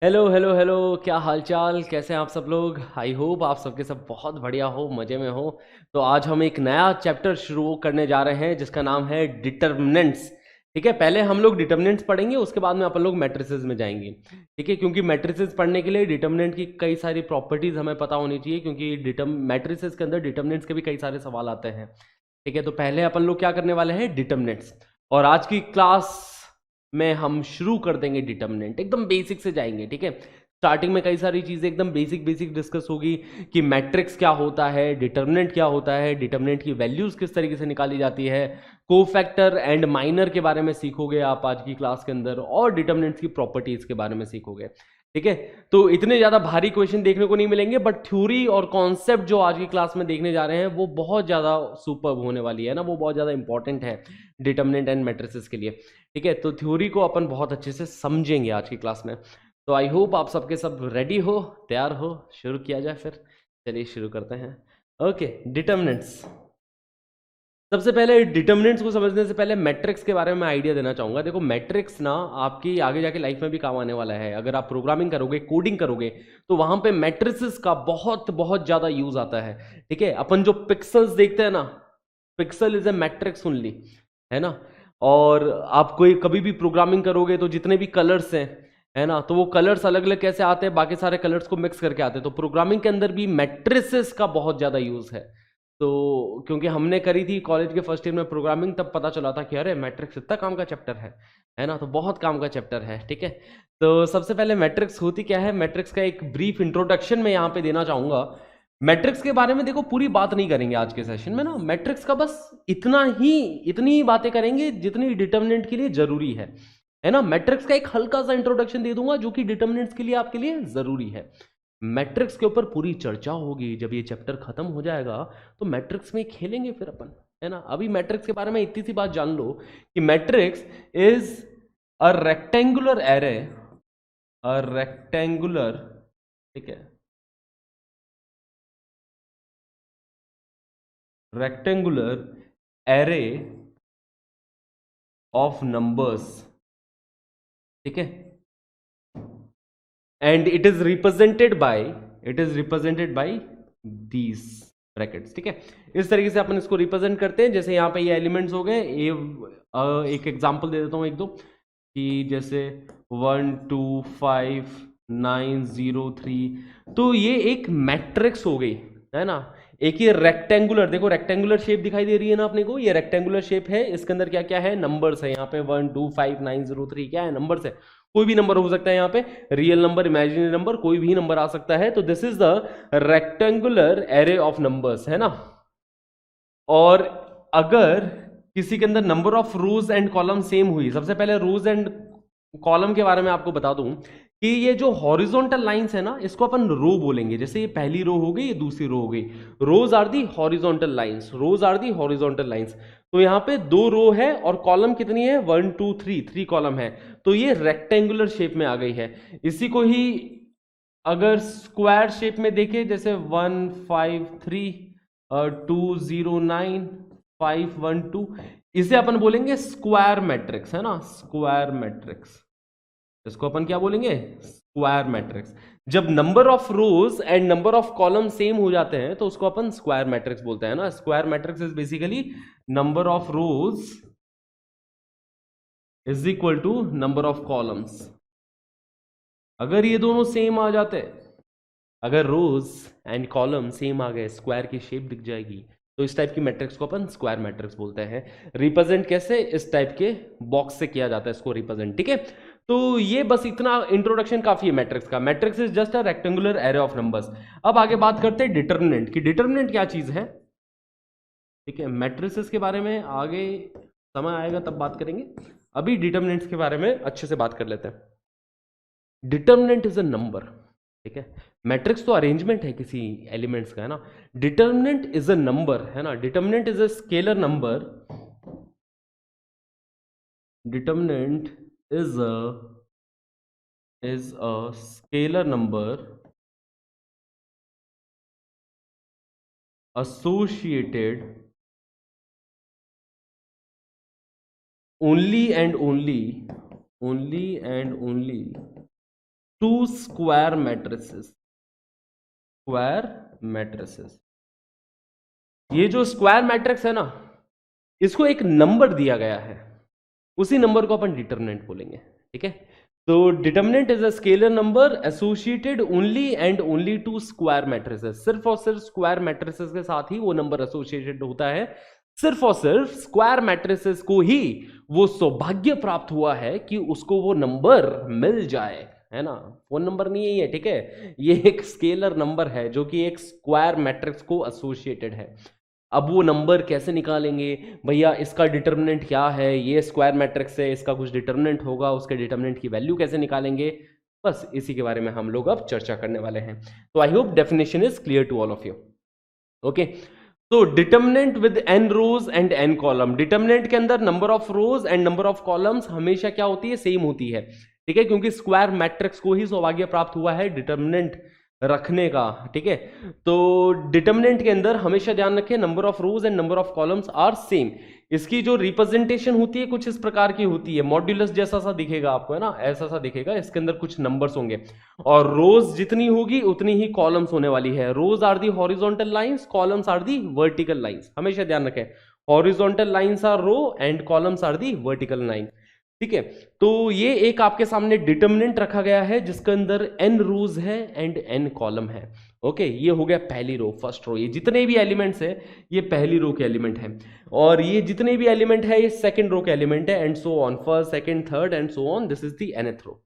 Hello hello hello. क्या हालचाल, कैसे हैं आप सब लोग? आई होप आप सबके सब बहुत बढ़िया हो, मज़े में हो। तो आज हम एक नया चैप्टर शुरू करने जा रहे हैं जिसका नाम है डिटर्मिनेंट्स। ठीक है, पहले हम लोग डिटर्मिनेंट्स पढ़ेंगे, उसके बाद में अपन लोग मैट्रिसेस में जाएंगे। ठीक है, क्योंकि मैट्रिसेस पढ़ने के लिए डिटर्मिनेंट की कई सारी प्रॉपर्टीज़ हमें पता होनी चाहिए, क्योंकि डिटर्म मैट्रिसेस के अंदर डिटर्मिनेंट्स के भी कई सारे सवाल आते हैं। ठीक है, तो पहले अपन लोग क्या करने वाले हैं, डिटर्मिनेंट्स। और आज की क्लास में हम शुरू कर देंगे डिटर्मिनेंट, एकदम बेसिक से जाएंगे। ठीक है, स्टार्टिंग में कई सारी चीज़ें एकदम बेसिक बेसिक डिस्कस होगी कि मैट्रिक्स क्या होता है, डिटर्मिनेंट क्या होता है, डिटर्मिनेंट की वैल्यूज़ किस तरीके से निकाली जाती है, कोफैक्टर एंड माइनर के बारे में सीखोगे आप आज की क्लास के अंदर, और डिटर्मिनेंट्स की प्रॉपर्टीज़ के बारे में सीखोगे। ठीक है, तो इतने ज़्यादा भारी क्वेश्चन देखने को नहीं मिलेंगे, बट थ्योरी और कॉन्सेप्ट जो आज की क्लास में देखने जा रहे हैं वो बहुत ज़्यादा सुपर्ब होने वाली है ना, वो बहुत ज़्यादा इंपॉर्टेंट है डिटर्मिनेंट एंड मैट्रिसेस के लिए। ठीक है, तो थ्योरी को अपन बहुत अच्छे से समझेंगे आज की क्लास में। तो आई होप आप सबके सब रेडी हो, तैयार हो, शुरू किया जाए फिर। चलिए शुरू करते हैं। Okay, determinants. सबसे पहले डिटर्मिनेंट्स को समझने से पहले मैट्रिक्स के बारे में आइडिया देना चाहूंगा। देखो, मैट्रिक्स ना आपकी आगे जाके लाइफ में भी काम आने वाला है। अगर आप प्रोग्रामिंग करोगे, कोडिंग करोगे, तो वहां पे मैट्रिसेस का बहुत बहुत ज्यादा यूज आता है। ठीक है, अपन जो पिक्सल्स देखते हैं ना, pixel is a matrix only, है ना। और आप कोई कभी भी प्रोग्रामिंग करोगे तो जितने भी कलर्स हैं, है ना, तो वो कलर्स अलग अलग कैसे आते हैं, बाकी सारे कलर्स को मिक्स करके आते हैं। तो प्रोग्रामिंग के अंदर भी मैट्रिसेस का बहुत ज्यादा यूज है। तो क्योंकि हमने करी थी कॉलेज के फर्स्ट ईयर में प्रोग्रामिंग, तब पता चला था कि अरे मैट्रिक्स इतना काम का चैप्टर है ना, तो बहुत काम का चैप्टर है। ठीक है, तो सबसे पहले मैट्रिक्स होती क्या है, मैट्रिक्स का एक ब्रीफ इंट्रोडक्शन मैं यहाँ पे देना चाहूंगा। मैट्रिक्स के बारे में देखो, पूरी बात नहीं करेंगे आज के सेशन में ना, मैट्रिक्स का बस इतनी ही बातें करेंगे जितनी डिटर्मिनेंट के लिए जरूरी है ना। मैट्रिक्स का एक हल्का सा इंट्रोडक्शन दे दूंगा जो कि डिटर्मिनेंट्स के लिए आपके लिए जरूरी है। मैट्रिक्स के ऊपर पूरी चर्चा होगी जब ये चैप्टर खत्म हो जाएगा, तो मैट्रिक्स में खेलेंगे फिर अपन, है ना। अभी मैट्रिक्स के बारे में इतनी सी बात जान लो कि matrix is a rectangular array, a rectangular, ठीक है, रेक्टेंगुलर एरे ऑफ नंबर्स। ठीक है, and it is represented by these brackets. ठीक है, इस तरीके से अपन इसको रिप्रेजेंट करते हैं। जैसे यहाँ पे ये एलिमेंट्स हो गए, एक एग्जांपल दे देता हूँ एक दो, कि जैसे 1 2 5 9 0 3, तो ये एक मैट्रिक्स हो गई, है ना। एक ये रेक्टेंगुलर, देखो रेक्टेंगुलर शेप दिखाई दे रही है ना अपने को, ये रेक्टेंगुलर शेप है, इसके अंदर क्या क्या है, नंबर्स है। यहाँ पे 1 2 5 9 0 3 क्या है, नंबर्स है। कोई भी नंबर हो सकता है यहाँ पे, रियल नंबर, इमेजिनरी नंबर, कोई भी नंबर आ सकता है। तो this is the rectangular array of numbers, है ना। और अगर किसी के अंदर number of rows and column same हुई, सबसे पहले रोज एंड कॉलम के बारे में आपको बता दूं कि ये जो हॉरिजॉन्टल लाइंस है ना, इसको अपन रो बोलेंगे। जैसे ये पहली रो हो गई, ये दूसरी रो हो गई। Rows are the horizontal lines, rows are the horizontal lines. तो यहाँ पे 2 रो है और कॉलम कितनी है, 1 2 3, 3 कॉलम है। तो ये रेक्टेंगुलर शेप में आ गई है। इसी को ही अगर स्क्वायर शेप में देखे, जैसे 1 5 3 2 0 9 5 1 2, इसे अपन बोलेंगे स्क्वायर मैट्रिक्स, है ना, स्क्वायर मैट्रिक्स। इसको अपन क्या बोलेंगे, स्क्वायर मैट्रिक्स। जब number of rows and number of column same हो जाते हैं तो उसको अपन स्क्वायर मैट्रिक्स बोलते हैं ना। Square matrix is basically number of rows is equal to number of columns. अगर ये दोनों सेम आ जाते, अगर रोज एंड कॉलम सेम आ गए, स्क्वायर की शेप दिख जाएगी, तो इस टाइप की मैट्रिक्स को अपन स्क्वायर मैट्रिक्स बोलते हैं। रिप्रेजेंट कैसे, इस टाइप के बॉक्स से किया जाता है इसको रिप्रेजेंट। ठीक है, तो ये बस इतना इंट्रोडक्शन काफी है मैट्रिक्स का। Matrix is just a rectangular array of numbers. अब आगे बात करते हैं डिटर्मिनेंट की, डिटर्मिनेंट क्या चीज है। ठीक है, मैट्रिसेस के बारे में आगे समय आएगा तब बात करेंगे, अभी डिटर्मिनेंट्स के बारे में अच्छे से बात कर लेते हैं। Determinant is a number. ठीक है, मैट्रिक्स तो अरेंजमेंट है किसी एलिमेंट्स का, है ना। डिटर्मिनेंट इज अ नंबर, है ना, determinant is a scalar number. Determinant is a scalar number associated only and only to square matrices. Square matrices, ये जो स्क्वायर मैट्रिक्स है ना, इसको एक नंबर दिया गया है, उसी नंबर को अपन डिटर्मिनेंट बोलेंगे। ठीक है, तो determinant is a scalar number associated only and only to square matrices. सिर्फ और सिर्फ स्क्वायर मैट्रिसेस के साथ ही वो नंबर एसोसिएटेड होता है। सिर्फ और सिर्फ स्क्वायर मैट्रिसेस को ही वो सौभाग्य प्राप्त हुआ है कि उसको वो नंबर मिल जाए, है ना। फोन नंबर नहीं है ये, ठीक है, ये एक स्केलर नंबर है जो कि एक स्क्वायर मैट्रिक्स को एसोसिएटेड है। अब वो नंबर कैसे निकालेंगे भैया, इसका डिटर्मिनेंट क्या है, ये स्क्वायर मैट्रिक्स है, इसका कुछ डिटर्मिनेंट होगा, उसके डिटर्मिनेंट की वैल्यू कैसे निकालेंगे, बस इसी के बारे में हम लोग अब चर्चा करने वाले हैं। तो I hope definition is clear to all of you. Okay, तो determinant with n rows and n column. Determinant के अंदर number of rows and number of columns हमेशा क्या होती है, सेम होती है। ठीक है, क्योंकि स्क्वायर मैट्रिक्स को ही सौभाग्य प्राप्त हुआ है डिटर्मिनेंट रखने का। ठीक है, तो डिटर्मिनेंट के अंदर हमेशा ध्यान रखें number of rows and number of columns are same. इसकी जो रिप्रेजेंटेशन होती है कुछ इस प्रकार की होती है, मॉड्यूलस जैसा सा दिखेगा आपको, है ना, ऐसा सा दिखेगा, इसके अंदर कुछ नंबर्स होंगे और रोज जितनी होगी उतनी ही कॉलम्स होने वाली है। Rows are the horizontal lines, columns are the vertical lines, हमेशा ध्यान रखें, horizontal lines are row and columns are the vertical line. ठीक है, तो ये एक आपके सामने डिटर्मिनेंट रखा गया है जिसके अंदर n रोज है एंड n कॉलम है। ओके, ये हो गया पहली रो, फर्स्ट रो। ये जितने भी एलिमेंट्स है ये पहली रो के एलिमेंट है, और ये जितने भी एलिमेंट है ये सेकंड रो के एलिमेंट है, and so on, first second third and so on, this is the nth row.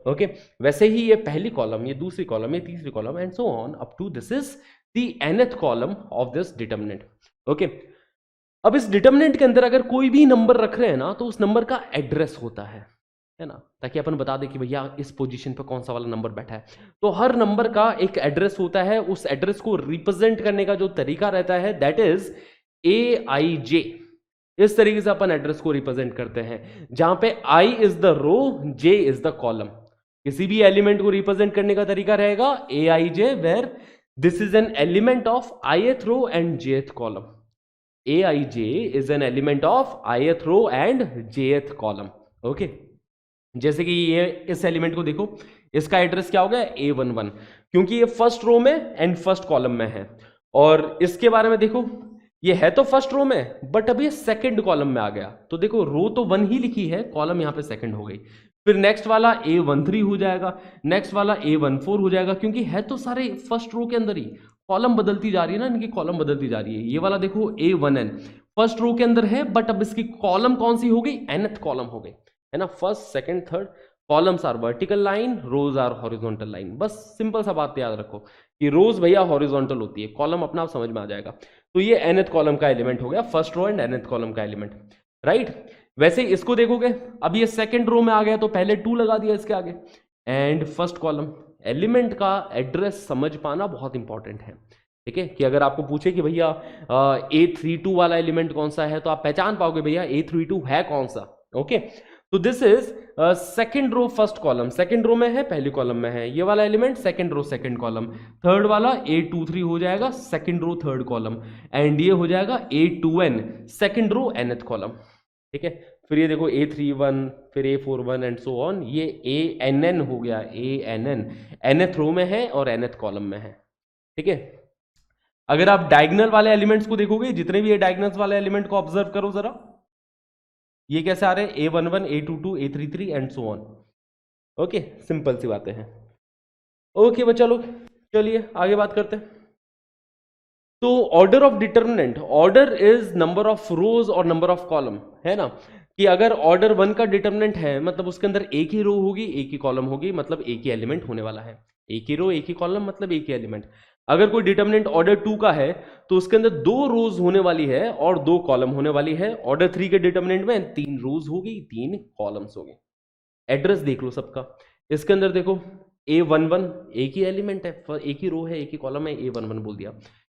Okay, वैसे ही ये पहली कॉलम, ये दूसरी कॉलम, ये तीसरी column and so on up to this is the nth column of this determinant. Okay, अब इस डिटर्मिनेंट के अंदर अगर कोई भी नंबर रख रहे हैं ना तो उस नंबर का एड्रेस होता है ना, ताकि अपन बता दें कि भैया इस पोजीशन पर कौन सा वाला नंबर बैठा है। तो हर नंबर का एक एड्रेस होता है, उस एड्रेस को रिप्रेजेंट करने का जो तरीका रहता है दैट इज AIJ। इस तरीके से अपन एड्रेस को रिप्रेजेंट करते हैं, जहां पे I is the row, J is the column. किसी भी एलिमेंट को रिप्रेजेंट करने का तरीका रहेगा AIJ, where this is an element of ith row and jth column. Aij is an element of ith row and jth column। Okay, जैसे कि ये इस एलिमेंट को देखो, इसका एड्रेस क्या हो गया A11, क्योंकि ये फर्स्ट रो में एंड फर्स्ट कॉलम में है। और इसके बारे में देखो, ये है तो फर्स्ट रो में बट अभी सेकंड कॉलम में आ गया, तो देखो रो तो 1 ही लिखी है, कॉलम यहां पे सेकंड हो गई। फिर नेक्स्ट वाला A13 हो जाएगा, नेक्स्ट वाला A14 हो जाएगा, क्योंकि है तो सारे फर्स्ट रो के अंदर ही, कॉलम बदलती जा रही है ना, इनकी कॉलम बदलती जा रही है। ये वाला देखो A1n फर्स्ट रो के अंदर है बट अब इसकी कॉलम कौन सी हो गई, nth कॉलम हो गई, है ना। First second third, columns are vertical line, rows are horizontal line. बस सिंपल सा बात याद रखो कि रोज भैया हॉरिजॉन्टल होती है, कॉलम अपना आप समझ में आ जाएगा। तो ये nth कॉलम का एलिमेंट हो गया, first row and nth column का एलिमेंट, राइट। वैसे इसको देखोगे, अब ये सेकंड रो में आ गया तो पहले 2 लगा दिया इसके आगे, एंड फर्स्ट कॉलम। एलिमेंट का एड्रेस समझ पाना बहुत इंपॉर्टेंट है, ठीक है, कि अगर आपको पूछे कि भैया A32 वाला एलिमेंट कौन सा है, तो आप पहचान पाओगे भैया A32 है कौन सा। ओके, तो this is second row first column, second row में है पहली कॉलम में है, ये वाला element second row second column. Third वाला A23 हो जाएगा second row third column, and ये हो जाएगा A2n second row nth column. ठीक है, फिर ये देखो A31, फिर A41 एंड सो ऑन, ये ANN हो गया, ANN nth रो में है और nth कॉलम में है। ठीक है, अगर आप डायगोनल वाले एलिमेंट्स को देखोगे, जितने भी ये डायगोनल्स वाले एलिमेंट को ऑब्जर्व करो जरा, ये कैसे आ रहे हैं, A11, A22, A33 and so on. Okay, simple सी बातें हैं। ओके बच्चा लोग, चलिए आगे बात करते हैं। तो order of determinant, order is number of रोज और नंबर ऑफ कॉलम, है ना, कि अगर ऑर्डर 1 का डिटर्मिनेंट है मतलब उसके अंदर एक ही रो होगी, एक ही कॉलम होगी, मतलब एक ही एलिमेंट होने वाला है। एक ही रो एक ही कॉलम मतलब एक ही एलिमेंट। अगर कोई डिटर्मिनेंट ऑर्डर 2 का है तो उसके अंदर 2 रोज होने वाली है और 2 कॉलम होने वाली है। ऑर्डर 3 के डिटर्मिनेंट में 3 रोज होगी, 3 कॉलम्स होगी। एड्रेस देख लो सबका, इसके अंदर देखो A11 एक ही एलिमेंट है, एक ही रो है, एक ही कॉलम है, A11 बोल दिया।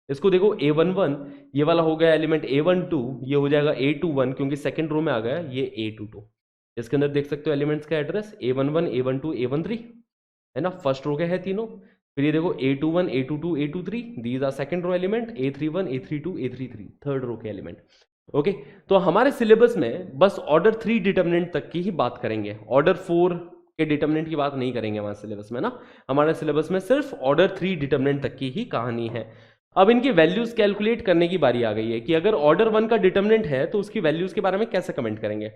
इसको देखो A11, ये वाला हो गया एलिमेंट A12, ये हो जाएगा A21 क्योंकि सेकंड रो में आ गया, ये A22। इसके अंदर देख सकते हो एलिमेंट्स का एड्रेस A11, A12, A13, है ना, फर्स्ट रो के है तीनों। फिर ये देखो A21, A22, A23, these are second row element, A31, A32, A33 third row के एलिमेंट। ओके, तो हमारे सिलेबस में बस ऑर्डर 3 डिटर्मिनेंट तक की ही बात करेंगे। ऑर्डर 4 के डिटर्मिनेंट की बात नहीं करेंगे हमारे सिलेबस में ना, हमारे सिलेबस में सिर्फ ऑर्डर 3 डिटर्मिनेंट तक की ही कहानी है। अब इनकी वैल्यूज कैलकुलेट करने की बारी आ गई है कि अगर ऑर्डर 1 का डिटर्मिनेंट है तो उसकी वैल्यूज के बारे में कैसे कमेंट करेंगे।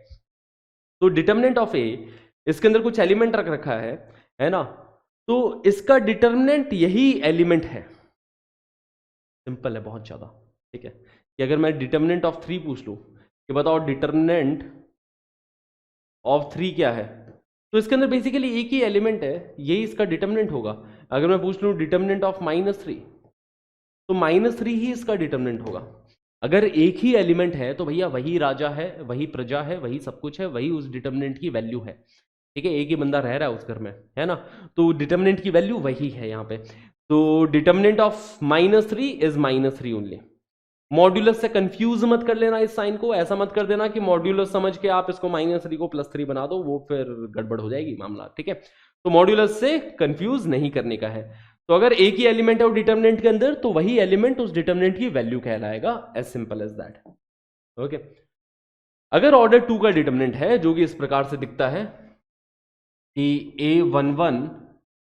तो डिटर्मिनेंट ऑफ ए, इसके अंदर कुछ एलिमेंट रख रखा है ना, तो इसका डिटर्मिनेंट यही एलिमेंट है। सिंपल है बहुत ज्यादा, ठीक है। कि अगर मैं डिटर्मिनेंट ऑफ 3 पूछ लूं कि बताओ डिटर्मिनेंट ऑफ 3 क्या है, तो इसके अंदर बेसिकली एक ही एलिमेंट है, यही इसका डिटर्मिनेंट होगा। अगर मैं पूछ लूं डिटर्मिनेंट ऑफ -3, तो -3 ही इसका डिटर्मिनेंट होगा। अगर एक ही एलिमेंट है तो भैया वही राजा है, वही प्रजा है, वही सब कुछ है, वही उस डिटर्मिनेंट की वैल्यू है, ठीक है। एक ही बंदा रह रहा है उस घर में, है ना, तो डिटर्मिनेंट की वैल्यू वही है यहाँ पे। तो determinant of -3 is -3 only. Modulus से कंफ्यूज मत कर लेना इस साइन को, ऐसा मत कर देना कि मॉड्यूलस समझ के आप इसको -3 को +3 बना दो, वो फिर गड़बड़ हो जाएगी मामला, ठीक है। तो मॉड्यूलस से कंफ्यूज नहीं करने का है। तो अगर एक ही एलिमेंट है वो डिटर्मिनेंट के अंदर, तो वही एलिमेंट उस डिटर्मिनेंट की वैल्यू कहलाएगा, as simple as that, okay. अगर ऑर्डर 2 का डिटर्मिनेंट है जो कि इस प्रकार से दिखता है कि A11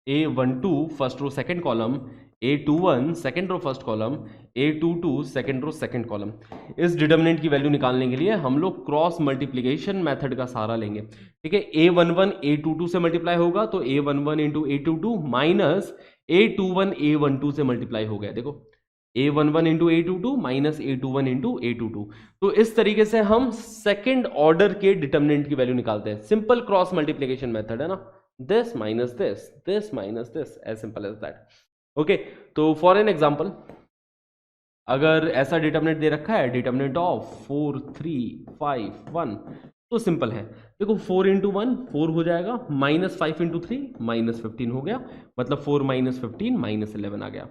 A12 first row second column, A21 second row first column, A22 second row second column, इस डिटर्मिनेंट की वैल्यू निकालने के लिए हम लोग क्रॉस मल्टीप्लिकेशन मेथड का सहारा लेंगे, ठीक है। A11 A22 से मल्टीप्लाई होगा तो A11 into A22 minus A21 A12 से मल्टीप्लाई हो गया, देखो A11 into A22 minus A21 into A22। तो इस तरीके से हम सेकेंड ऑर्डर के डिटर्मिनेंट की वैल्यू निकालते हैं, सिंपल क्रॉस मल्टीप्लिकेशन मेथड है ना, this minus this minus this, as simple as that, okay. तो फॉर एन एग्जांपल, अगर ऐसा डिटर्मिनेंट दे रखा है डिटर्मिनेंट ऑफ 4 3 5 1, तो सिंपल है, देखो 4 इंटू 1 4 हो जाएगा, -5 इंटू 3 -15 हो गया, मतलब 4 - 15 -11 आ गया।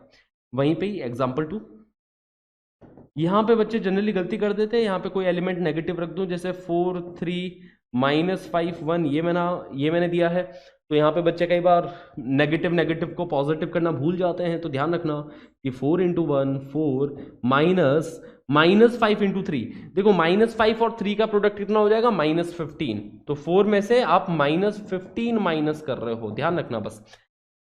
वहीं पे ही एग्जाम्पल 2, यहाँ पे बच्चे जनरली गलती कर देते हैं, यहाँ पे कोई एलिमेंट नेगेटिव रख दूं, जैसे 4 3 -5 1, ये मैंने दिया है, तो यहाँ पे बच्चे कई बार नेगेटिव नेगेटिव को पॉजिटिव करना भूल जाते हैं। तो ध्यान रखना कि 4 इंटू 1 4 -5 इंटू 3, देखो -5 और 3 का प्रोडक्ट कितना हो जाएगा, -15, तो 4 में से आप -15 माइनस कर रहे हो, ध्यान रखना बस।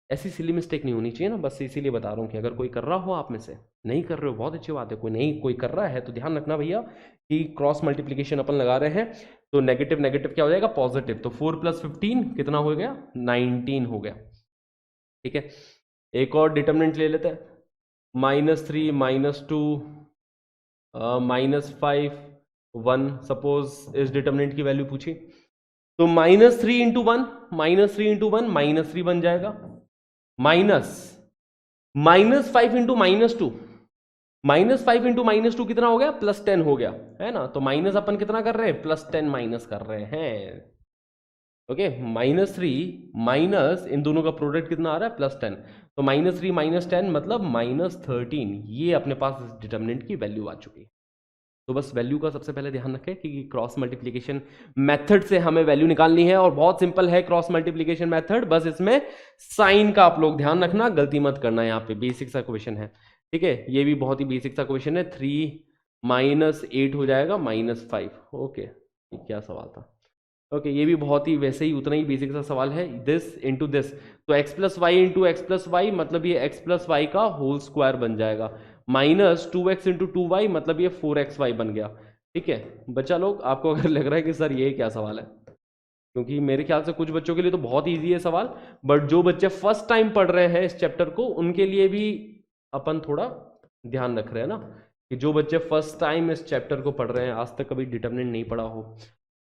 ऐसी सिली मिस्टेक नहीं होनी चाहिए ना, बस इसीलिए बता रहा हूँ कि अगर कोई कर रहा हो आप में से, नहीं कर रहे हो बहुत अच्छी बात है, कोई कर रहा है तो ध्यान रखना भैया कि क्रॉस मल्टीप्लिकेशन अपन लगा रहे हैं, तो नेगेटिव नेगेटिव क्या हो जाएगा, पॉजिटिव, तो 4 + 15 कितना हो गया, 19 हो गया, ठीक है। एक और डिटर्मिनेंट ले लेते हैं, -3 -2 -5 1, सपोज इस डिटर्मिनेंट की वैल्यू पूछी, तो -3 इंटू 1 -3 बन जाएगा, -5 इंटू -2, -5 इंटू -2 कितना हो गया, +10 हो गया, है ना। तो माइनस अपन कितना कर रहे हैं, +10 माइनस कर रहे हैं, ओके। -3 माइनस इन दोनों का प्रोडक्ट कितना आ रहा है, +10, तो -3 - 10 मतलब -13, ये अपने पास इस डिटर्मिनेंट की वैल्यू आ चुकी है। तो बस वैल्यू का सबसे पहले ध्यान रखें कि क्रॉस मल्टीप्लिकेशन मेथड से हमें वैल्यू निकालनी है, और बहुत सिंपल है क्रॉस मल्टीप्लिकेशन मेथड, बस इसमें साइन का आप लोग ध्यान रखना, गलती मत करना, यहाँ पे बेसिक सा क्वेश्चन है, ठीक है। ये भी बहुत ही बेसिक सा क्वेश्चन है, 3 - 8 हो जाएगा -5, ओके। ये क्या सवाल था, ओके। ये भी बहुत ही वैसे ही उतना ही बेसिक सा सवाल है, दिस इंटू दिस, तो x + y into x + y, मतलब ये x + y का होल स्क्वायर बन जाएगा, -2x इंटू 2y, मतलब ये 4xy बन गया, ठीक है। बच्चा लोग आपको अगर लग रहा है कि सर ये क्या सवाल है, क्योंकि मेरे ख्याल से कुछ बच्चों के लिए तो बहुत ईजी है सवाल, बट जो बच्चे फर्स्ट टाइम पढ़ रहे हैं इस चैप्टर को, उनके लिए भी अपन थोड़ा ध्यान रख रहे हैं ना, कि जो बच्चे फर्स्ट टाइम इस चैप्टर को पढ़ रहे हैं, आज तक कभी डिटर्मिनेंट नहीं पढ़ा हो,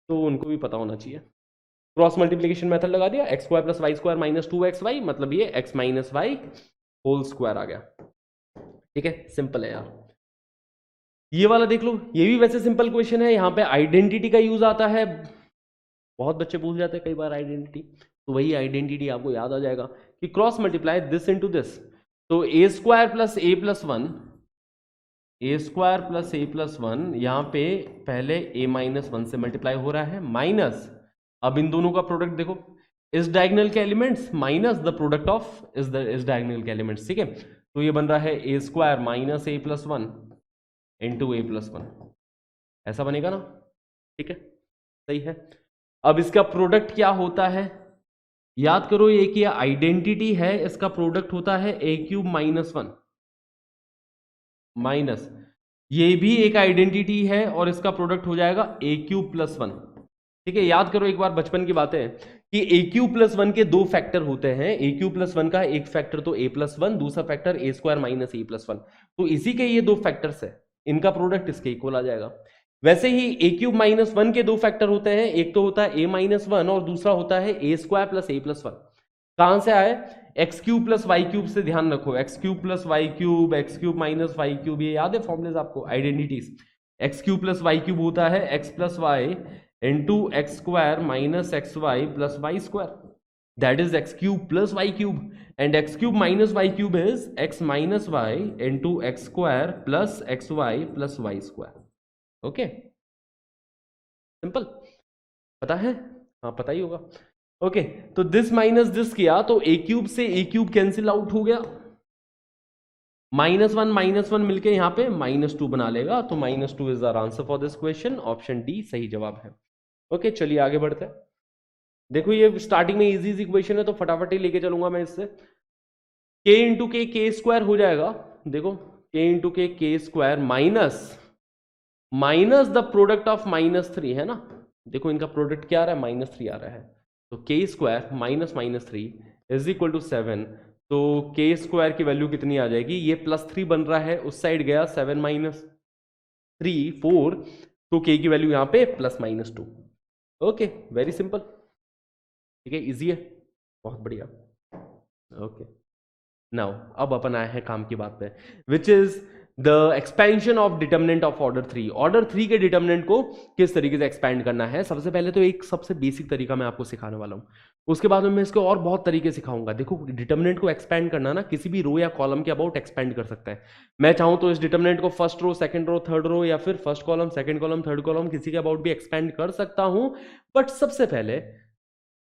तो उनको भी पता होना चाहिए। क्रॉस मल्टीप्लिकेशन मेथड लगा दिया, x² + y² - 2xy, मतलब ये x - y होल स्क्वायर आ गया, ठीक है। सिंपल है यार। ये वाला देख लो, ये भी वैसे सिंपल क्वेश्चन है, यहाँ पे आइडेंटिटी का यूज आता है, बहुत बच्चे भूल जाते हैं कई बार आइडेंटिटी, तो वही आइडेंटिटी आपको याद आ जाएगा कि cross multiply this into this, तो a² + a + 1, a² + a + 1, यहाँ पे पहले a - 1 से मल्टीप्लाई हो रहा है, माइनस, अब इन दोनों का प्रोडक्ट देखो, इस डायगोनल के elements minus the product of इस डायगोनल के एलिमेंट्स, ठीक है। तो ये बन रहा है a² - a + 1 इंटू a + 1, ऐसा बनेगा ना, ठीक है, सही है। अब इसका प्रोडक्ट क्या होता है, याद करो एक ये आइडेंटिटी है, इसका प्रोडक्ट होता है ए क्यूब माइनस वन माइनस, ये भी एक आइडेंटिटी है और इसका प्रोडक्ट हो जाएगा ए क्यूब प्लस वन। ठीक है, याद करो एक बार बचपन की बातें कि ए क्यूब प्लस वन के दो फैक्टर होते हैं। ए क्यूब प्लस वन का एक फैक्टर तो ए प्लस वन, दूसरा फैक्टर ए स्क्वायर माइनस ए प्लस वन। तो इसी के ये दो फैक्टर्स है, इनका प्रोडक्ट इसके इक्वल आ जाएगा। वैसे ही ए क्यूब माइनस वन के दो फैक्टर होते हैं, एक तो होता है ए माइनस वन और दूसरा होता है a square plus a plus one. कहां से आए? X cube plus y cube से, ध्यान रखो x cube plus y cube, x cube minus y cube, ये याद है फॉर्मुलेज आपको, identities. X cube plus y cube होता है x plus y into x square minus x y plus y square, that is x cube plus y cube, and x cube minus y cube is x minus y into x square plus x y plus y square. Okay, simple, पता है? हाँ पता ही होगा। Okay, तो this minus this किया तो ए cube से ए cube cancel out हो गया, माइनस वन मिलके यहां पे माइनस टू बना लेगा, तो minus two is the answer for this question, option D सही जवाब है। ओके, चलिए आगे बढ़ते हैं। देखो ये स्टार्टिंग में इजी इजी क्वेश्चन है तो फटाफट ही लेके चलूंगा मैं इससे। के इंटू के स्क्वायर हो जाएगा, देखो के इंटू के square minus the product of minus three, है ना? देखो इनका प्रोडक्ट क्या आ रहा है, माइनस थ्री आ रहा है, तो k square minus minus three is equal to seven. तो के स्क्वायर की वैल्यू कितनी आ जाएगी, ये प्लस थ्री बन रहा है, उस साइड गया सेवन माइनस थ्री फोर, तो के की वैल्यू यहां पे plus minus two. Okay, very simple, ठीक है, इजी है, बहुत बढ़िया। ओके, नाउ अब अपन आए हैं काम की बात पे, which is the expansion of determinant of order three. Order three के डिटर्मिनेंट को किस तरीके से एक्सपेंड करना है। सबसे पहले तो एक सबसे बेसिक तरीका मैं आपको सिखाने वाला हूं, उसके बाद में मैं इसको और बहुत तरीके सिखाऊंगा। देखो डिटर्मिनेंट को एक्सपेंड करना ना किसी भी रो या कॉलम के अबाउट एक्सपेंड कर सकता है। मैं चाहूं तो इस डिटर्मिनेंट को first row, second row, third row, या फिर first column, second column, third column, किसी के अबाउट भी एक्सपेंड कर सकता हूं। बट सबसे पहले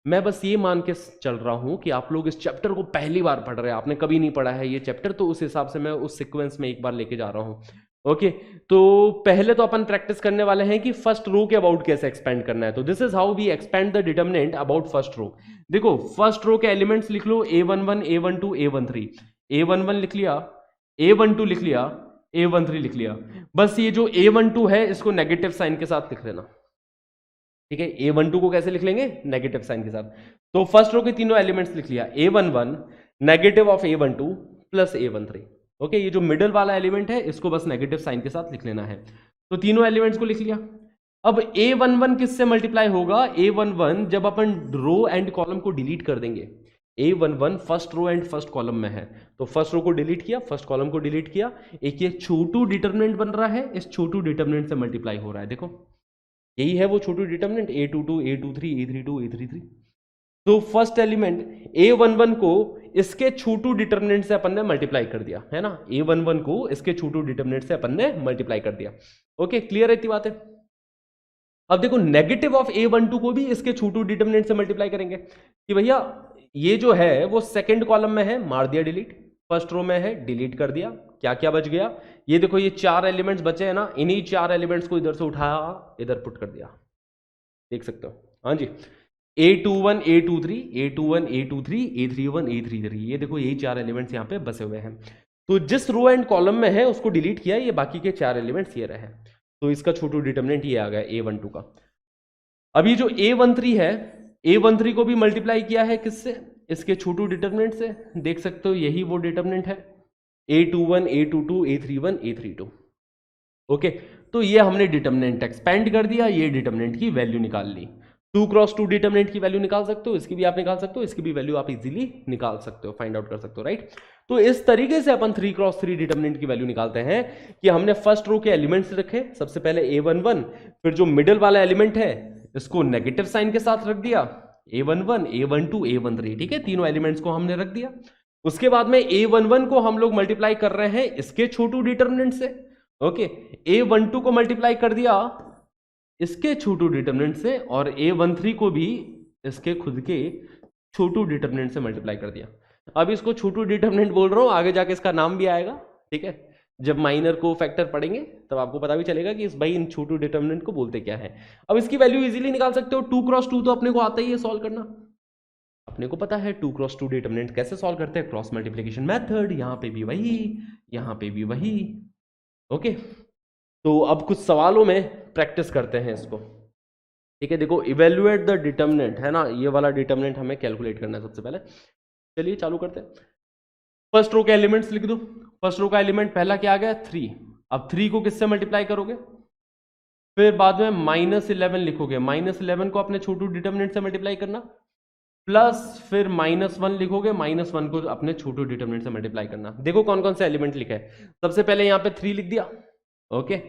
मैं बस ये मान के चल रहा हूं कि आप लोग इस चैप्टर को पहली बार पढ़ रहे हैं, आपने कभी नहीं पढ़ा है ये चैप्टर, तो उस हिसाब से मैं उस सीक्वेंस में एक बार लेके जा रहा हूं। ओके, तो पहले तो अपन प्रैक्टिस करने वाले हैं कि फर्स्ट रो के अबाउट कैसे एक्सपेंड करना है। तो this is how we expand the determinant about first row. देखो फर्स्ट रो के एलिमेंट्स लिख लो, A11, A12, A13। A11 लिख लिया, A12 लिख लिया, A13 लिख लिया। बस ये जो A12 है इसको नेगेटिव साइन के साथ लिख लेना, ठीक है। A12 को कैसे लिख लेंगे, नेगेटिव साइन के साथ। तो फर्स्ट रो के तीनों एलिमेंट्स लिख लिया, A11 negative of A12 plus A13। Okay, ये जो मिडल वाला एलिमेंट है इसको बस नेगेटिव साइन के साथ लिख लेना है। तो तीनों एलिमेंट्स को लिख लिया। अब A11 किससे मल्टीप्लाई होगा, A11 जब अपन रो एंड कॉलम को डिलीट कर देंगे। A11 first row and first column में है, तो फर्स्ट रो को डिलीट किया, फर्स्ट कॉलम को डिलीट किया, एक ये छोटू डिटर्मिनेंट बन रहा है, इस छोटू डिटर्मिनेंट से मल्टीप्लाई हो रहा है। देखो यही है वो छोटू determinant, A22, A23, A32, A33। तो फर्स्ट एलिमेंट A11 को इसके छोटू डिटर्मिनेंट से अपन ने मल्टीप्लाई कर दिया, है ना। A11 को इसके छोटू डिटर्मिनेंट से अपन ने मल्टीप्लाई कर दिया। ओके, क्लियर है इतनी बात है। अब देखो नेगेटिव ऑफ A12 को भी इसके छोटू डिटर्मिनेंट से मल्टीप्लाई करेंगे कि भैया ये जो है वो सेकंड कॉलम में है, मार दिया डिलीट, फर्स्ट रो में है, डिलीट कर दिया, क्या क्या बच गया, ये देखो ये चार एलिमेंट्स बचे हैं ना, इन्हीं चार एलिमेंट्स को इधर से उठाया, इधर पुट कर दिया, देख सकते हो। हाँ जी, A21, A23, A21, A23, A31, A33, ये देखो यही चार एलिमेंट्स यहाँ पे बसे हुए हैं। तो जिस रो एंड कॉलम में है उसको डिलीट किया, ये बाकी के चार एलिमेंट्स ये रहे, तो इसका छोटू डिटर्मिनेंट ये आ गया A12 का। अभी जो A13 है, A13 को भी मल्टीप्लाई किया है किससे, इसके छोटू डिटर्मिनेंट से, देख सकते हो यही वो डिटर्मिनेंट है, A21, A22, A31, A32। Okay, तो ये हमने डिटर्मिनेंट एक्सपेंड कर दिया, ये डिटर्मिनेंट की वैल्यू निकाल ली। 2 क्रॉस 2 डिटर्मिनेंट की वैल्यू निकाल सकते हो, इसकी भी आप निकाल सकते हो, इसकी भी वैल्यू आप इजीली निकाल सकते हो, फाइंड आउट कर सकते हो, राइट। तो इस तरीके से अपन 3 क्रॉस 3 डिटर्मिनेंट की वैल्यू निकालते हैं कि हमने फर्स्ट रो के एलिमेंट्स रखे, सबसे पहले A11, फिर जो मिडिल वाला एलिमेंट है इसको नेगेटिव साइन के साथ रख दिया, A11, A12, A13, ठीक है, तीनों एलिमेंट्स को हमने रख दिया। उसके बाद में A11 को हम लोग मल्टीप्लाई कर रहे हैं इसके छोटू डिटर्मिनेंट से। ओके, A12 को मल्टीप्लाई कर दिया इसके छोटू डिटर्मिनेंट से, और A13 को भी इसके खुद के छोटू डिटर्मिनेंट से मल्टीप्लाई कर दिया। अब इसको छोटू डिटर्मिनेंट बोल रहा हूं, आगे जाके इसका नाम भी आएगा, ठीक है, जब माइनर को फैक्टर पढ़ेंगे तब आपको पता भी चलेगा कि इस भाई इन छोटू डिटर्मिनेंट को बोलते क्या है। अब इसकी वैल्यू इजीली निकाल सकते हो, 2 क्रॉस 2 तो अपने को आता ही है सॉल्व करना। अपने को पता है 2 क्रॉस 2 डिटरमिनेंट कैसे सॉल्व करते हैं, क्रॉस मल्टीप्लिकेशन मेथड, यहाँ पे भी वही, यहाँ पे भी वही। ओके, तो अब कुछ सवालों में प्रैक्टिस करते हैं इसको। ठीक है, देखो इवेल्युएट द डिटरमिनेंट है ना, ये वाला डिटरमिनेंट हमें कैलकुलेट करना है सबसे पहले। चलिए चालू करते हैं। फर्स्ट रो के एलिमेंट्स लिख दो। फर्स्ट रो का एलिमेंट पहला क्या आ गया 3। अब 3 को किससे मल्टीप्लाई करोगे, फिर बाद में -11 लिखोगे, -11 को अपने छोटू डिटरमिनेंट से मल्टीप्लाई करना, प्लस फिर -1 लिखोगे, -1 को अपने छोटू डिटरमिनेंट से मल्टीप्लाई करना। देखो कौन कौन सा एलिमेंट लिखा है। सबसे पहले यहाँ पे 3 लिख दिया, ओके,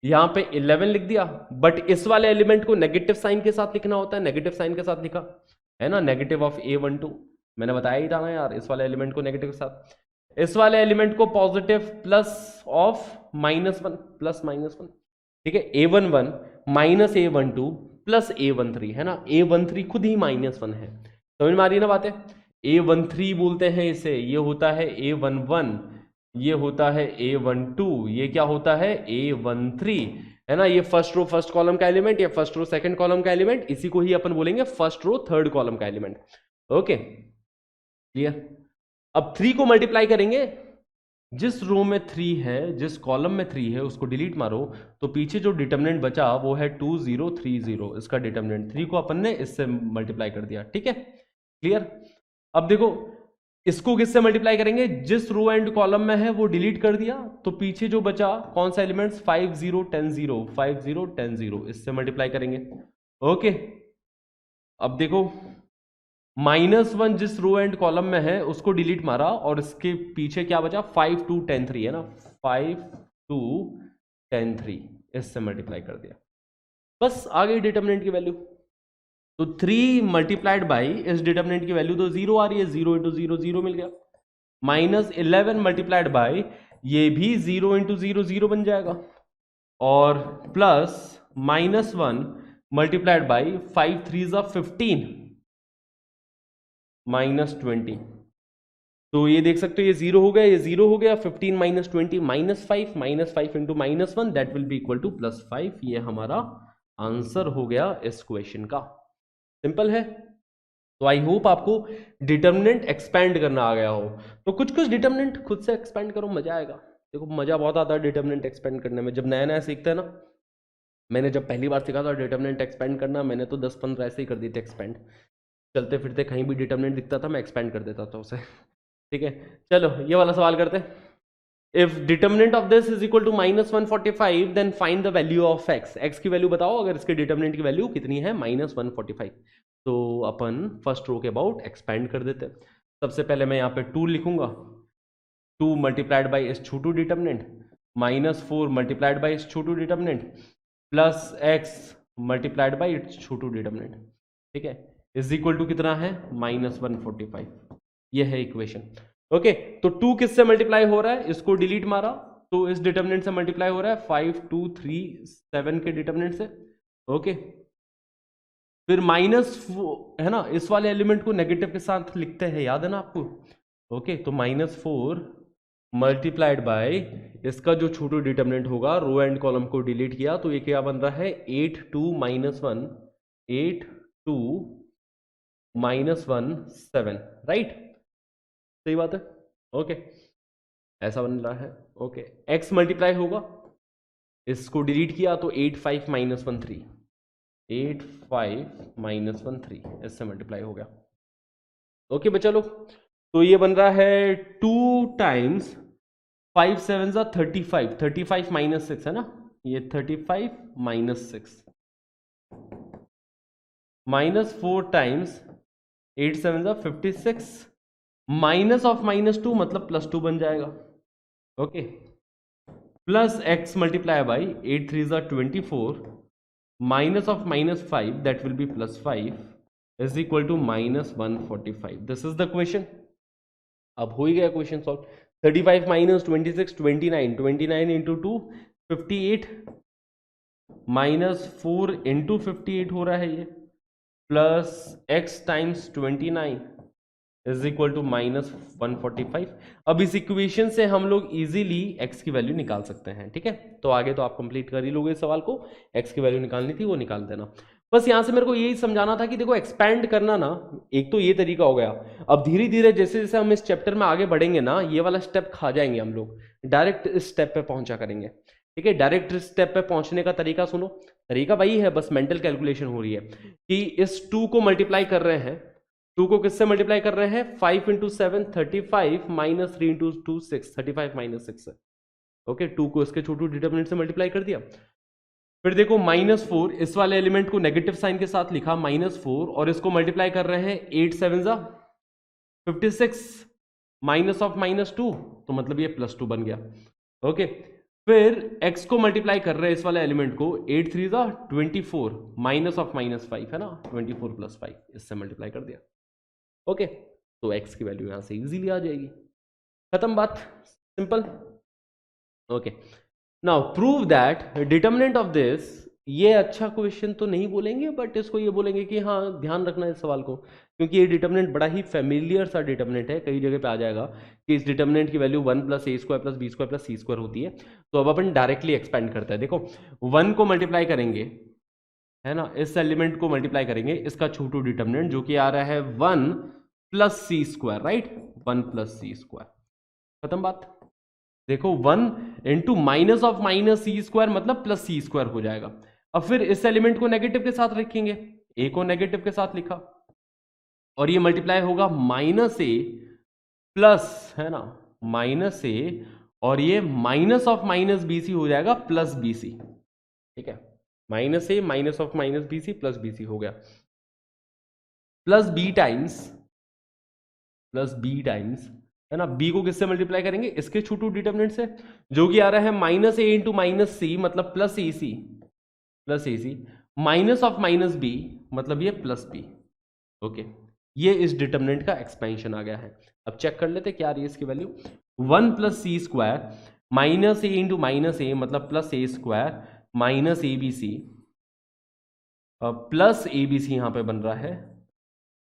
यहाँ पे 11 लिख दिया, बट इस वाले एलिमेंट को नेगेटिव साइन के साथ लिखना होता है, नेगेटिव साइन के साथ लिखा है ना, नेगेटिव ऑफ A12, मैंने बताया ही था ना यार, इस वाले एलिमेंट को नेगेटिव के साथ, इस वाले एलिमेंट को पॉजिटिव प्लस ऑफ -1 प्लस -1, ठीक है, A11 minus A12 plus A13 है ना, A13 खुद ही -1 है, समझ में आ रही है ना बातें। A13 बोलते हैं इसे, ये होता है A11, ये होता है A12, ये क्या होता है A13 है ना, ये फर्स्ट रो फर्स्ट कॉलम का एलिमेंट, ये फर्स्ट रो सेकंड कॉलम का एलिमेंट, इसी को ही अपन बोलेंगे फर्स्ट रो थर्ड कॉलम का एलिमेंट। Okay clear. अब 3 को मल्टीप्लाई करेंगे, जिस रो में 3 है, जिस कॉलम में 3 है उसको डिलीट मारो, तो पीछे जो डिटरमिनेंट बचा वो है 2030, इसका डिटरमिनेंट 3 को अपन ने इससे मल्टीप्लाई कर दिया, ठीक है क्लियर। अब देखो इसको किससे मल्टीप्लाई करेंगे, जिस रो एंड कॉलम में है वो डिलीट कर दिया, तो पीछे जो बचा कौन सा एलिमेंट्स 5010, इससे मल्टीप्लाई करेंगे। ओके, अब देखो -1 जिस रो एंड कॉलम में है उसको डिलीट मारा, और इसके पीछे क्या बचा 5210 है ना, 5210, इससे मल्टीप्लाई कर दिया, बस आ गई डिटरमिनेंट की वैल्यू। तो 3 मल्टीप्लाइड बाई इस डिटरमिनेंट की वैल्यू तो 0 आ रही है, 0 × 0 0 मिल गया, -11 मल्टीप्लाइड बाई ये भी 0 × 0 0 बन जाएगा, और प्लस -1 मल्टीप्लाइड बाई 5 3 15 -20, तो ये देख सकते हो ये 0 हो गया, ये 0 हो गया, 15 - 20 -5, -5 × -1 that will be equal to +5, ये हमारा आंसर हो गया इस क्वेश्चन का। सिंपल है। तो आई होप आपको डिटरमिनेंट एक्सपेंड करना आ गया हो, तो कुछ कुछ डिटरमिनेंट खुद से एक्सपेंड करो, मजा आएगा। देखो मजा बहुत आता है डिटरमिनेंट एक्सपेंड करने में, जब नया नया सीखते हैं ना। मैंने जब पहली बार सीखा था डिटरमिनेंट एक्सपेंड करना, मैंने तो 10-15 ऐसे ही कर दिए थे एक्सपेंड, चलते फिरते कहीं भी डिटरमिनेंट दिखता था मैं एक्सपेंड कर देता था उसे। ठीक है, चलो ये वाला सवाल करते हैं। If determinant of this is equal to -145 then find the value of x। x की वैल्यू बताओ, अगर इसके डिटरमिनेंट की वैल्यू कितनी है -145, तो अपन फर्स्ट रो के अबाउट एक्सपेंड कर देते हैं। सबसे पहले मैं यहाँ पे 2 लिखूंगा, 2 मल्टीप्लाइड बाई इस छोटू डिटरमिनेंट, -4 मल्टीप्लाइड बाई इस छोटू determinant, plus x multiplied by its छोटू डिटरमिनेंट, ठीक है, इज इक्वल टू कितना है -145। ये है इक्वेशन। ओके, तो 2 किससे मल्टीप्लाई हो रहा है, इसको डिलीट मारा, तो इस डिटरमिनेंट से मल्टीप्लाई हो रहा है 5 2 3 7 के डिटरमिनेंट से। ओके, फिर -4 है ना, इस वाले एलिमेंट को नेगेटिव के साथ लिखते हैं, याद है ना आपको। ओके, तो -4 मल्टीप्लाइड बाय इसका जो छोटू डिटरमिनेंट होगा, रो एंड कॉलम को डिलीट किया, तो ये क्या बन रहा है 8 2 -1 8 2 -1 7, राइट, सही बात है। ओके, ऐसा बन रहा है। ओके, x मल्टीप्लाई होगा, इसको डिलीट किया तो 8 5 -1 3, 8 5 -1 3, इससे मल्टीप्लाई हो गया। ओके बच्चा लोग, तो ये बन रहा है 2 टाइम्स 5 7 35, 35 -6 है ना, ये 35 -6 -4 टाइम्स 8 7 56, माइनस ऑफ -2 मतलब +2 बन जाएगा। Okay, plus x multiply by 8 3 24, minus of -5 that will be +5 is equal to -145। This is the question. अब हो ही गया क्वेश्चन सॉल्व। 35 - 26 29, 29 × 2 58, -4 × 58 हो रहा है ये, plus x times 29 is equal to -145। अब इस इक्वेशन से हम लोग इजीली x की वैल्यू निकाल सकते हैं, ठीक है। तो आगे तो आप कंप्लीट कर ही लोगे इस सवाल को, x की वैल्यू निकालनी थी वो निकाल देना। बस यहाँ से मेरे को यही समझाना था कि देखो एक्सपैंड करना ना, एक तो ये तरीका हो गया। अब धीरे धीरे जैसे जैसे हम इस चैप्टर में आगे बढ़ेंगे ना, ये वाला स्टेप खा जाएंगे हम लोग, डायरेक्ट इस स्टेप पे पहुंचा करेंगे। ठीक है, डायरेक्ट इस स्टेप पे पहुंचने का तरीका सुनो, तरीका वही है, बस मेंटल कैलकुलेशन हो रही है कि इस 2 को मल्टीप्लाई कर रहे हैं, 2 को किससे मल्टीप्लाई कर रहे हैं, 5 इंटू 7 35 माइनस 3 इंटू 2 6, 35 माइनस 6 है। ओके, 2 को इसके छोटू डिटरमिनेंट से मल्टीप्लाई कर दिया। फिर देखो -4, इस वाले एलिमेंट को नेगेटिव साइन के साथ लिखा -4, और इसको मल्टीप्लाई कर रहे हैं 8 7 जा 56 माइनस ऑफ -2, तो मतलब ये +2 बन गया। ओके, फिर x को मल्टीप्लाई कर रहे हैं इस वाले एलिमेंट को, 8 3 जा 24 माइनस ऑफ -5 है ना, 24 + 5, इससे मल्टीप्लाई कर दिया। ओके, तो x की वैल्यू यहां से इजीली आ जाएगी, खत्म बात, simple. Okay, now prove that determinant of this, ये अच्छा क्वेश्चन तो नहीं बोलेंगे, बट इसको ये बोलेंगे कि हाँ ध्यान रखना इस सवाल को, क्योंकि ये डिटरमिनेंट बड़ा ही फेमिलियर सा डिटरमिनेंट है, कई जगह पे आ जाएगा कि इस डिटरमिनेंट की वैल्यू 1 + a² + b² + c² होती है। तो अब अपन डायरेक्टली एक्सपेंड करते हैं। देखो 1 को मल्टीप्लाई करेंगे, है ना, इस एलिमेंट को मल्टीप्लाई करेंगे, इसका छोटू डिटरमिनेंट जो कि आ रहा है 1 + c², राइट, 1 + c², खत्म बात। देखो 1 इंटू माइनस ऑफ -c² मतलब +c² हो जाएगा। अब फिर इस एलिमेंट को नेगेटिव के साथ रखेंगे, a को नेगेटिव के साथ लिखा, और ये मल्टीप्लाई होगा -a प्लस, है ना, -a, और ये माइनस ऑफ -bc हो जाएगा +bc। ठीक है, -a minus of -bc +bc हो गया, +b टाइम्स, है ना, b को किससे मल्टीप्लाई करेंगे, इसके छोटू डिटरमिनेंट से, जो कि आ रहा है -a इंटू -c मतलब +ac माइनस ऑफ -b मतलब ये +b। ओके, ये इस डिटरमिनेंट का एक्सपेंशन आ गया है। अब चेक कर लेते क्या आ रही है इसकी value, 1 + c² -a into -a मतलब +a² minus abc, plus abc यहां पे बन रहा है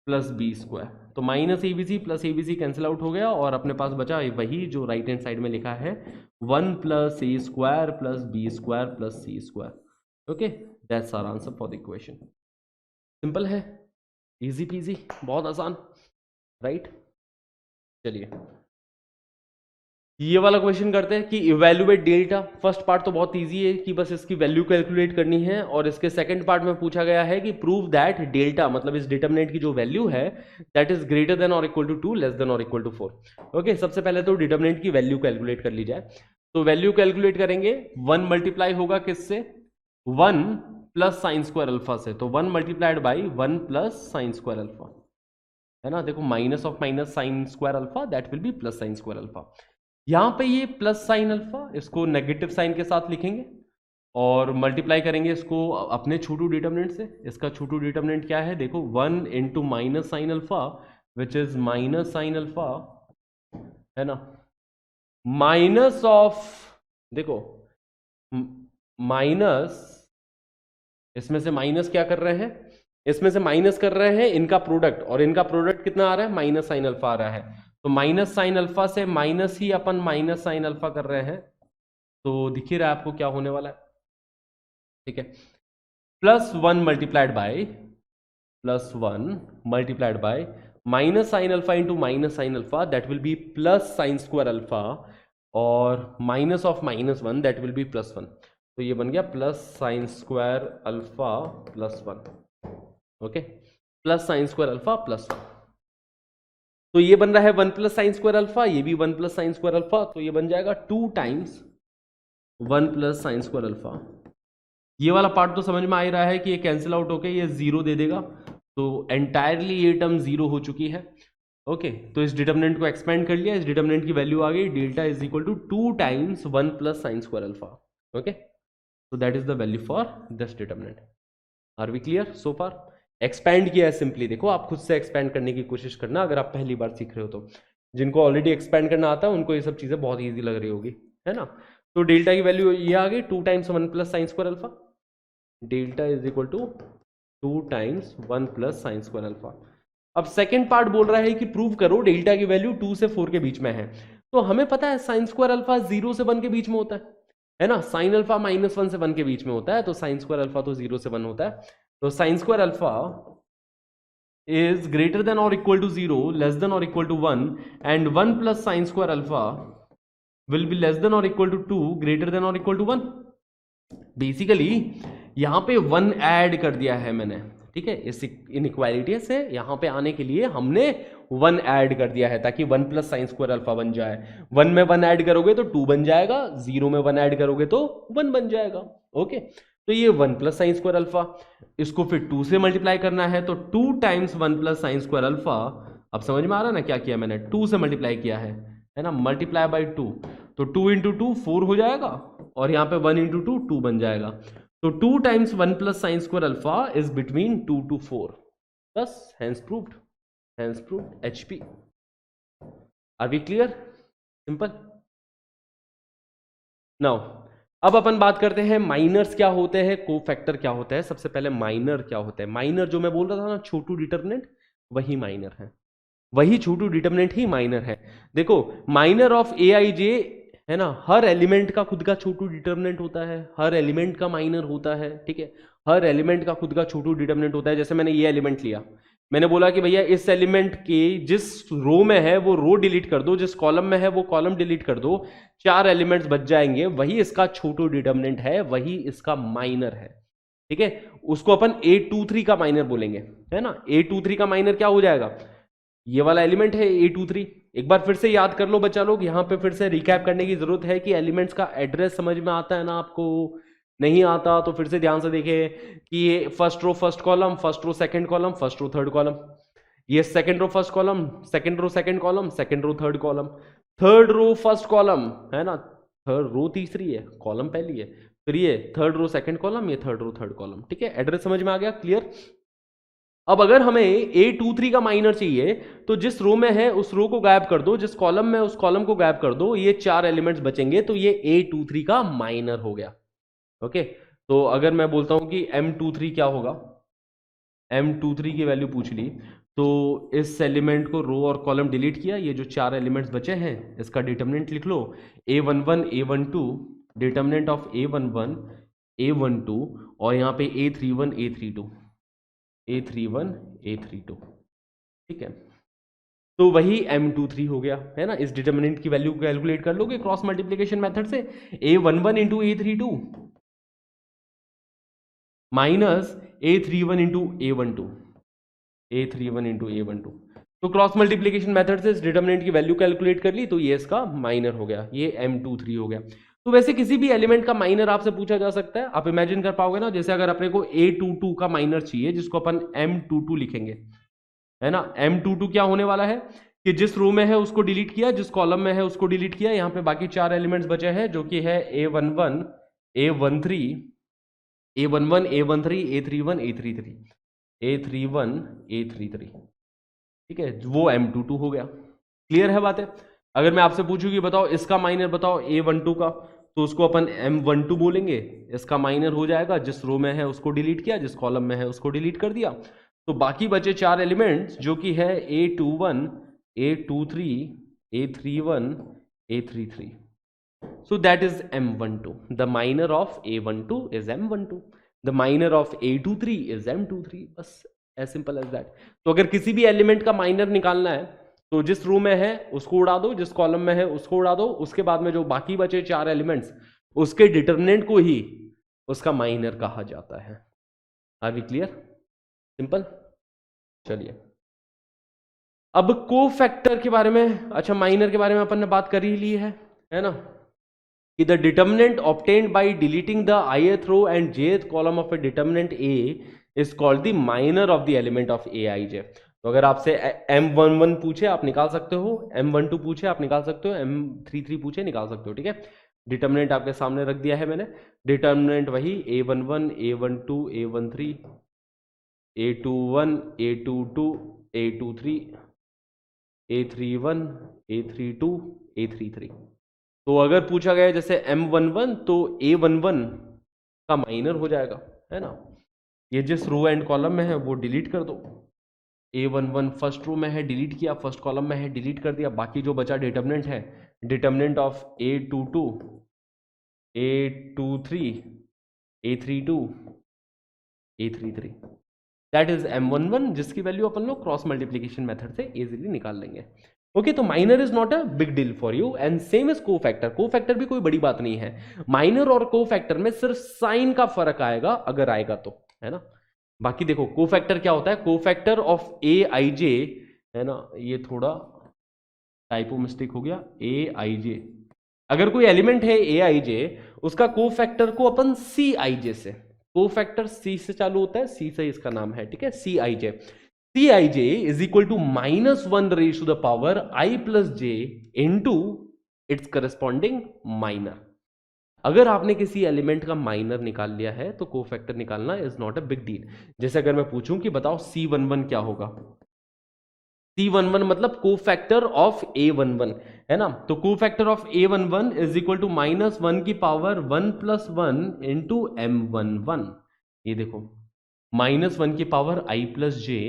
+b², तो -abc + abc कैंसिल आउट हो गया, और अपने पास बचा वही जो राइट हैंड साइड में लिखा है, 1 + a² + b² + c²। Okay, that's our answer for the equation. Simple है, इजी पीजी, बहुत आसान, राइट। चलिए ये वाला क्वेश्चन करते हैं कि इवैल्यूएट डेल्टा। फर्स्ट पार्ट तो बहुत इजी है कि बस इसकी वैल्यू कैलकुलेट करनी है, और इसके सेकंड पार्ट में पूछा गया है कि प्रूव दैट डेल्टा मतलब इस डिटरमिनेंट की जो वैल्यू है दैट इज ग्रेटर देन और इक्वल टू 2 लेस देन और इक्वल टू 4। ओके, सबसे पहले तो डिटरमिनेंट की वैल्यू कैलकुलेट कर ली जाए। तो वैल्यू कैलकुलेट करेंगे, 1 मल्टीप्लाई होगा किससे, 1 + sin² से, तो 1 मल्टीप्लाइड बाई 1 + sin², है ना। देखो minus of sin², that will B +sin²। यहां पे ये +sin², इसको नेगेटिव साइन के साथ लिखेंगे, और मल्टीप्लाई करेंगे इसको अपने छोटू डिटरमिनेंट से। इसका छोटू डिटरमिनेंट क्या है, देखो 1 into -sin², which is -sin², है ना, माइनस ऑफ, देखो माइनस, इसमें से माइनस क्या कर रहे हैं, इसमें से माइनस कर रहे हैं इनका प्रोडक्ट, और इनका प्रोडक्ट कितना आ रहा है, -sin² आ रहा है, तो -sin² से माइनस ही अपन -sin² कर रहे हैं, तो दिख ही रहा है आपको क्या होने वाला है। ठीक है, +1 multiplied by -sin² into -sin², that will B +sin², और minus of -1 that will B +1, तो ये बन गया +sin² +1। ओके, +sin² +1, तो ये बन रहा है 1 + sin², ये भी 1 + sin², तो ये बन जाएगा 2 टाइम्स 1 + sin²। ये वाला पार्ट तो समझ में आ ही रहा है कि ये कैंसिल आउट होके ये 0 दे देगा, तो एंटायरली ये टर्म 0 हो चुकी है। ओके, तो इस डिटरमिनेंट को एक्सपेंड कर लिया, इस डिटरमिनेंट की वैल्यू आ गई, delta is equal to 2 times 1 + sin²। Okay, so that is the value for this determinant। are we clear so far? Expand किया है सिंपली, देखो आप खुद से एक्सपैंड करने की कोशिश करना अगर आप पहली बार सीख रहे हो तो। जिनको ऑलरेडी एक्सपैंड करना आता है उनको ये सब चीजें बहुत इजी लग रही होगी, है ना। तो डेल्टा की वैल्यू ये आ गई 2 times 1 + sin²। Delta is equal to 2 times 1 + sin²। अब सेकेंड पार्ट बोल रहा है कि प्रूव करो डेल्टा की वैल्यू 2 से 4 के बीच में है। तो हमें पता है sin² 0 से 1 के बीच में होता है ना, sin α -1 से 1 के बीच में होता है, तो sin² तो 0 से 1 होता है। तो sign square alpha is greater than or equal to 0, less than or equal to 1, and 1 plus sin square alpha will be less than or equal to 2, greater than or equal to 1. Basically यहां पे 1 add कर दिया है मैंने, ठीक है। इस inequality से यहां पे आने के लिए हमने 1 ऐड कर दिया है ताकि 1 प्लस साइन स्क्वायर अल्फा बन जाए। 1 में 1 ऐड करोगे तो 2 बन जाएगा, 0 में 1 ऐड करोगे तो 1 बन जाएगा। ओके, तो ये 1 प्लस साइन स्क्वायर अल्फा, इसको फिर 2 से मल्टीप्लाई करना है तो 2 times 1 plus sine square alpha. अब समझ में आ रहा है ना क्या किया मैंने, 2 से मल्टीप्लाई किया है ना, मल्टीप्लाई बाई 2, तो 2 इंटू 2 4 हो जाएगा, और यहाँ पे 1 इंटू 2 2 बन जाएगा। तो 2 times 1 plus sine square alpha is between 2 to 4, बस hence proved HP। Are we clear? Simple. Now अब अपन बात करते हैं माइनर्स क्या होते हैं, कोफैक्टर क्या होता है। सबसे पहले माइनर क्या होता है। माइनर जो मैं बोल रहा था ना, छोटू डिटर्मिनेंट, वही माइनर है, वही छोटू डिटर्मिनेंट ही माइनर है। देखो माइनर ऑफ AIJ है ना, हर एलिमेंट का खुद का छोटू डिटर्मिनेंट होता है, हर एलिमेंट का माइनर होता है, ठीक है। हर एलिमेंट का खुद का छोटू डिटर्मिनेंट होता है। जैसे मैंने ये एलिमेंट लिया, मैंने बोला कि भैया इस एलिमेंट के जिस रो में है वो रो डिलीट कर दो, जिस कॉलम में है वो कॉलम डिलीट कर दो, 4 एलिमेंट्स बच जाएंगे, वही इसका छोटू डिटर्मिनेंट है, वही इसका माइनर है, ठीक है। उसको अपन A23 का माइनर बोलेंगे, है ना। A23 का माइनर क्या हो जाएगा, ये वाला एलिमेंट है A23। एक बार फिर से याद कर लो बच्चा लोग, यहां पे फिर से रिकैप करने की जरूरत है कि एलिमेंट्स का एड्रेस समझ में आता है ना आपको, नहीं आता तो फिर से ध्यान से देखे कि ये first row first column, first row second column, first row third column, ये second row first column, second row second column, second row third column, third row first column, है ना, थर्ड रो तीसरी है, कॉलम पहली है, फिर ये third row second column, ये थर्ड रो थर्ड कॉलम, ठीक है। एड्रेस समझ में आ गया, क्लियर। अब अगर हमें A23 का माइनर चाहिए तो जिस रो में है उस रो को गायब कर दो, जिस कॉलम में उस कॉलम को गायब कर दो, ये 4 एलिमेंट्स बचेंगे, तो ये A23 का माइनर हो गया। ओके, तो अगर मैं बोलता हूं कि M23 क्या होगा, M23 की वैल्यू पूछ ली, तो इस एलिमेंट को रो और कॉलम डिलीट किया, ये जो 4 एलिमेंट्स बचे हैं इसका डिटर्मिनेंट लिख लो, A11 A12, determinant of A11 A12, और यहाँ पे A31 A32, A31 A32, ठीक है। तो वही M23 हो गया, है ना। इस डिटर्मिनेंट की वैल्यू कैलकुलेट कर लोगे क्रॉस मल्टीप्लिकेशन मेथड से, A11 into A32 minus A31 into A12, A31 into A12, तो क्रॉस मल्टीप्लिकेशन मेथड से इस डिटर्मिनेंट की वैल्यू कैलकुलेट कर ली, तो ये इसका माइनर हो गया, ये M23 हो गया। तो वैसे किसी भी एलिमेंट का माइनर आपसे पूछा जा सकता है, आप इमेजिन कर पाओगे ना, जैसे अगर अपने को A22 का माइनर चाहिए जिसको अपन M22 लिखेंगे, है ना। M22 क्या होने वाला है कि जिस रो में है उसको डिलीट किया, जिस कॉलम में है उसको डिलीट किया, यहाँ पे बाकी 4 एलिमेंट्स बचे हैं जो कि है A11 A13 A11 A13 A31 A33 A31 A33, ठीक है, वो M22 हो गया। क्लियर है बात है। अगर मैं आपसे पूछूं कि बताओ इसका माइनर बताओ A12 का, तो उसको अपन M12 बोलेंगे, इसका माइनर हो जाएगा जिस रो में है उसको डिलीट किया, जिस कॉलम में है उसको डिलीट कर दिया, तो बाकी बचे 4 एलिमेंट्स जो कि है A21 A23 A31 A33, so that is M12, the minor of A12 is M12, the minor of A23 is M23, बस as simple as that। तो अगर किसी भी एलिमेंट का माइनर निकालना है तो जिस रो में है उसको उड़ा दो, जिस कॉलम में है उसको उड़ा दो, उसके बाद में जो बाकी बचे 4 एलिमेंट्स उसके डिटर्मिनेंट को ही उसका माइनर कहा जाता है। Are we clear? सिंपल। चलिए अब कोफैक्टर के बारे में, अच्छा माइनर के बारे में अपन ने बात कर ही ली है ना, कि the determinant obtained by deleting the ith row and jth column of a determinant A is called the minor of the element of Aij। तो अगर आपसे M11 पूछे आप निकाल सकते हो, M12 पूछे आप निकाल सकते हो, M33 पूछे निकाल सकते हो, ठीक है। डिटर्मिनेंट आपके सामने रख दिया है मैंने, डिटर्मिनेंट वही A11 A12 A13 A21 A22 A23 A31 A32 A33। तो अगर पूछा गया जैसे M11 तो A11 का माइनर हो जाएगा, है ना। ये जिस रो एंड कॉलम में है वो डिलीट कर दो, A11 फर्स्ट रो में है डिलीट किया, फर्स्ट कॉलम में है डिलीट कर दिया, बाकी जो बचा डिटर्मिनेंट है, determinant of A22 A23 A32 A33 that is M11, जिसकी वैल्यू अपन लोग क्रॉस मल्टीप्लीकेशन मेथड से इजीली निकाल लेंगे। ओके, तो minor is not a big deal for you and same is cofactor. Cofactor भी कोई बड़ी बात नहीं है, माइनर और कोफैक्टर में सिर्फ साइन का फर्क आएगा, अगर आएगा तो, है ना। बाकी देखो कोफैक्टर क्या होता है, कोफैक्टर ऑफ ए आई जे, है ना, ये थोड़ा टाइपो मिस्टेक हो गया, ए आई जे, अगर कोई एलिमेंट है ए आई जे, उसका कोफैक्टर को अपन सी आई जे से, कोफैक्टर सी से चालू होता है, सी से इसका नाम है, ठीक है, C I J. C I J is equal to -1 raise to the power I plus J into its corresponding minor. अगर आपने किसी एलिमेंट का माइनर निकाल लिया है तो कोफैक्टर निकालना is not a big deal. जैसे अगर मैं पूछूं कि बताओ C11 क्या होगा, C11 मतलब कोफैक्टर ऑफ A11, है ना। तो cofactor of A11 is equal to -1 की पावर 1 + 1 इंटू M11। ये देखो -1 की power I plus J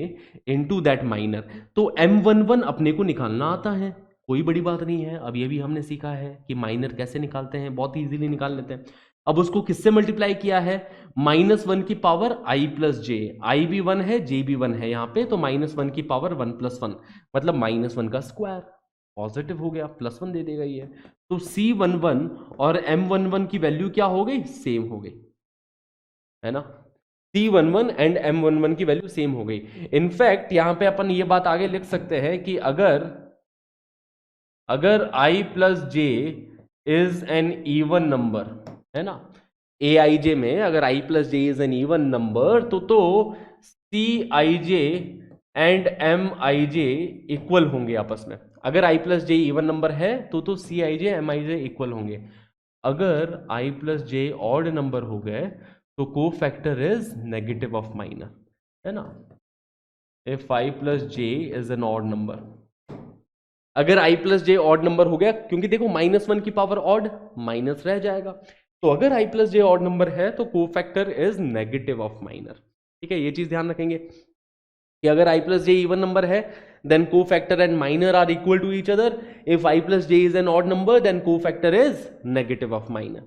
into that minor. तो M11 अपने को निकालना आता है, कोई बड़ी बात नहीं है। अब ये भी हमने सीखा है कि माइनर कैसे निकालते हैं, बहुत इजीली निकाल लेते हैं। अब उसको किससे मल्टीप्लाई किया है, -1 की पावर I प्लस जे, आई भी 1 है, जे भी 1 है यहाँ पे, तो -1 की पावर 1 + 1 मतलब -1 का स्क्वायर, पॉजिटिव हो गया, +1 दे देगा ये। तो C11 और M11 की वैल्यू क्या हो गई, सेम हो गई, है ना। C11 एंड M11 की वैल्यू सेम हो गई। इनफैक्ट यहां पे अपन ये बात आगे लिख सकते हैं कि अगर I plus J is an even number, है ना, ए आई जे में अगर I plus J is an even number, तो C I J and M I J equal होंगे आपस में। अगर I plus J even number है तो C I J M I J equal होंगे। अगर I plus J odd number हो गए तो cofactor is negative of minor, है ना। If I plus J is an odd number, अगर I plus J odd number हो गया, क्योंकि देखो -1 की पावर ऑड, माइनस रह जाएगा, तो अगर I plus J odd number है तो cofactor is negative of minor. ठीक है, ये चीज ध्यान रखेंगे कि अगर I plus J even number है then cofactor and minor are equal to each other. If I plus j is an odd number then cofactor is negative of minor,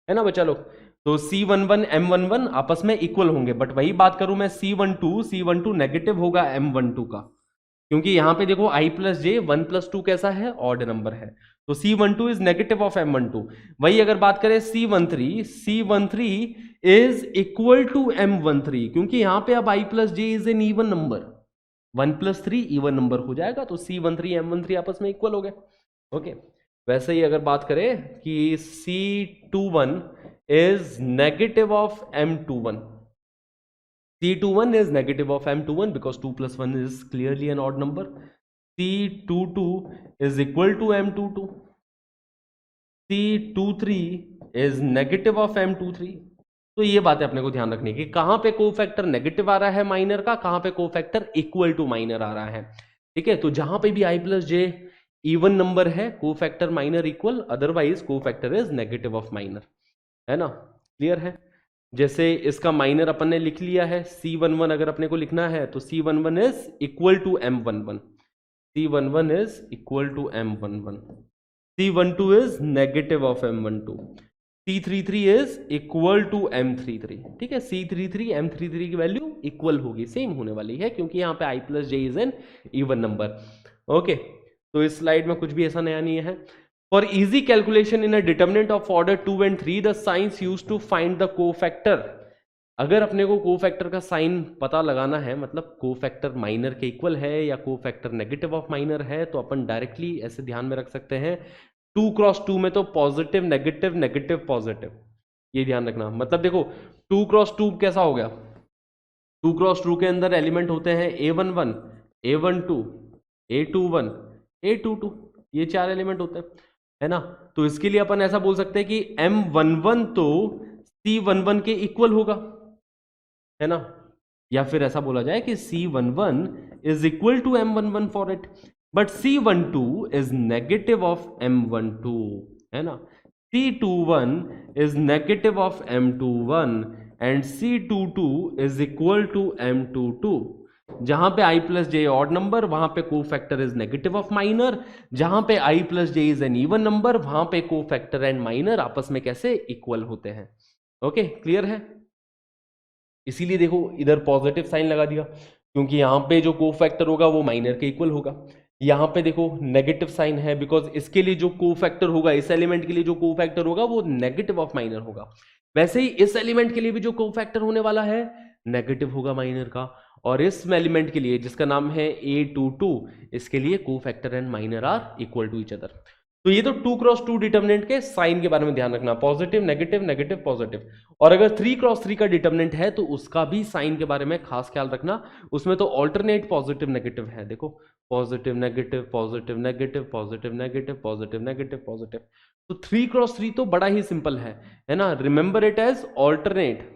है ना बच्चा लोग। तो C11 M11 आपस में इक्वल होंगे, but वही बात करूं मैं C12 नेगेटिव होगा M12 का, क्योंकि यहां पे देखो I प्लस जे 1 + 2 कैसा है, ऑड नंबर है, तो C12 is negative of M12। वही अगर बात करें C13 is equal to M13, क्योंकि यहां पे अब I plus J is an even number, 1 + 3 even number हो जाएगा, तो C13 M13 आपस में इक्वल हो गए। ओके, वैसे ही अगर बात करें कि C21 is negative of M21, C21 is negative of M21 because 2 + 1 is clearly an odd number. C22 is equal to M22. C23 is negative of M23. तो ये बात है अपने को ध्यान रखने की, कहां पे कोफैक्टर नेगेटिव आ रहा है माइनर का, कहां पे कोफैक्टर इक्वल टू माइनर आ रहा है। ठीक है, तो जहां पे भी I plus J even number है cofactor minor equal, otherwise cofactor is negative of minor, है ना। क्लियर है। जैसे इसका माइनर अपन ने लिख लिया है, C11 अगर अपने को लिखना है तो C11 is equal to M11, C11 is equal to M11, C12 is negative of M12, C33 is equal to M33। ठीक है, C33 M33 की वैल्यू इक्वल होगी, सेम होने वाली है, क्योंकि यहाँ पे I plus J is an even number. Okay, तो इस स्लाइड में कुछ भी ऐसा नया नहीं है। For easy calculation in a determinant of order 2 and 3, the signs used to find the cofactor. अगर अपने को कोफैक्टर का साइन पता लगाना है, मतलब कोफैक्टर माइनर के इक्वल है या कोफैक्टर नेगेटिव ऑफ माइनर है, तो अपन डायरेक्टली ऐसे ध्यान में रख सकते हैं 2 × 2 में तो पॉजिटिव नेगेटिव नेगेटिव पॉजिटिव, ये ध्यान रखना। मतलब देखो 2 × 2 कैसा हो गया, 2 × 2 के अंदर एलिमेंट होते हैं A11 A12 A21 A22, ये 4 एलिमेंट होते हैं, है ना। तो इसके लिए अपन ऐसा बोल सकते हैं कि M11 तो C11 के इक्वल होगा, है ना, या फिर ऐसा बोला जाए कि C11 is equal to M11 for it, but C12 is negative of M12, है ना। C21 is negative of M21 and C22 is equal to M22। जहां पे I plus J odd number, वहां पे cofactor is negative of minor, जहां पे I plus J is an even number, वहां पे कोफैक्टर एंड माइनर आपस में कैसे इक्वल होते हैं। ओके, क्लियर है। इसीलिए देखो इधर पॉजिटिव साइन लगा दिया, क्योंकि यहाँ पे जो कोफैक्टर होगा वो माइनर के इक्वल होगा। यहाँ पे देखो नेगेटिव साइन है, बिकॉज इसके लिए जो कोफैक्टर होगा, इस एलिमेंट के लिए जो कोफैक्टर होगा वो नेगेटिव ऑफ माइनर होगा। वैसे ही इस एलिमेंट के लिए भी जो कोफैक्टर होने वाला है नेगेटिव होगा माइनर का, और इस एलिमेंट के लिए जिसका नाम है A22, इसके लिए cofactor and minor are equal to each other. तो ये तो 2x2 डिटर्मिनेंट के साइन के बारे में ध्यान रखना, पॉजिटिव नेगेटिव नेगेटिव पॉजिटिव। और अगर 3x3 का डिटर्मिनेंट है तो उसका भी साइन के बारे में खास ख्याल रखना, उसमें तो ऑल्टरनेट पॉजिटिव नेगेटिव है। देखो positive negative positive negative positive negative positive negative positive. तो 3x3 तो बड़ा ही सिंपल है ना। Remember it as alternate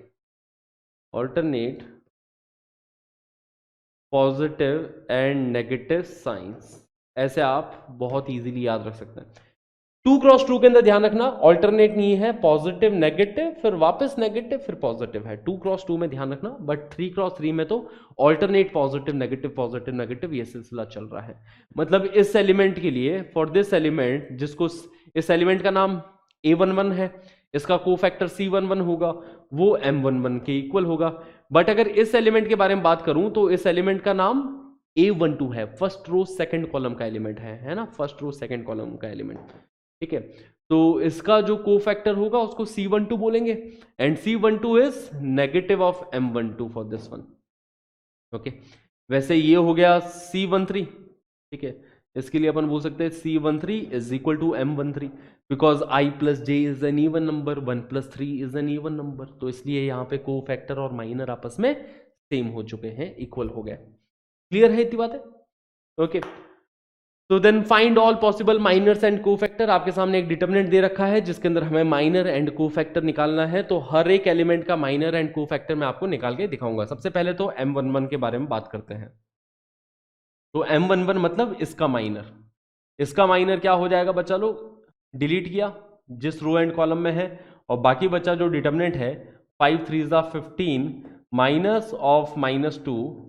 positive and negative signs, ऐसे आप बहुत इजीली याद रख सकते हैं। 2x2 के अंदर ध्यान रखना ऑल्टरनेट नहीं है, पॉजिटिव नेगेटिव फिर वापस नेगेटिव फिर पॉजिटिव है, 2x2 में ध्यान रखना। बट 3x3 में तो ऑल्टरनेट पॉजिटिव नेगेटिव ये सिलसिला चल रहा है। मतलब इस एलिमेंट के लिए, फॉर दिस एलिमेंट, जिसको इस एलिमेंट का नाम A11 है, इसका कोफैक्टर C11 होगा, वो M11 के इक्वल होगा। बट अगर इस एलिमेंट के बारे में बात करूं तो इस एलिमेंट का नाम A12 है, फर्स्ट रो सेकंड कॉलम का एलिमेंट है ना, फर्स्ट रो सेकंड कॉलम का एलिमेंट। ठीक है, तो इसका जो कोफैक्टर होगा उसको C12 बोलेंगे, and C12 is negative of M12 for this one. Okay, वैसे ये हो गया C13। ठीक है, इसके लिए अपन बोल सकते हैं C13 is equal to M13, because I plus J is an even number, 1 plus 3 is an even number, तो इसलिए यहाँ पे कोफैक्टर और माइनर आपस में सेम हो चुके हैं, इक्वल हो गए। क्लियर है इतनी बात है? ओके, तो then find all possible minors and cofactor. आपके सामने एक डिटर्मिनेंट दे रखा है जिसके अंदर हमें माइनर एंड कोफैक्टर निकालना है, तो हर एक एलिमेंट का माइनर एंड कोफैक्टर मैं आपको निकाल के दिखाऊंगा। सबसे पहले तो M11 के बारे में बात करते हैं। तो M11 मतलब इसका माइनर क्या हो जाएगा बच्चा लोग, डिलीट किया जिस रो एंड कॉलम में है, और बाकी बच्चा जो डिटर्मिनेंट है 5 3 15 माइनस ऑफ -2,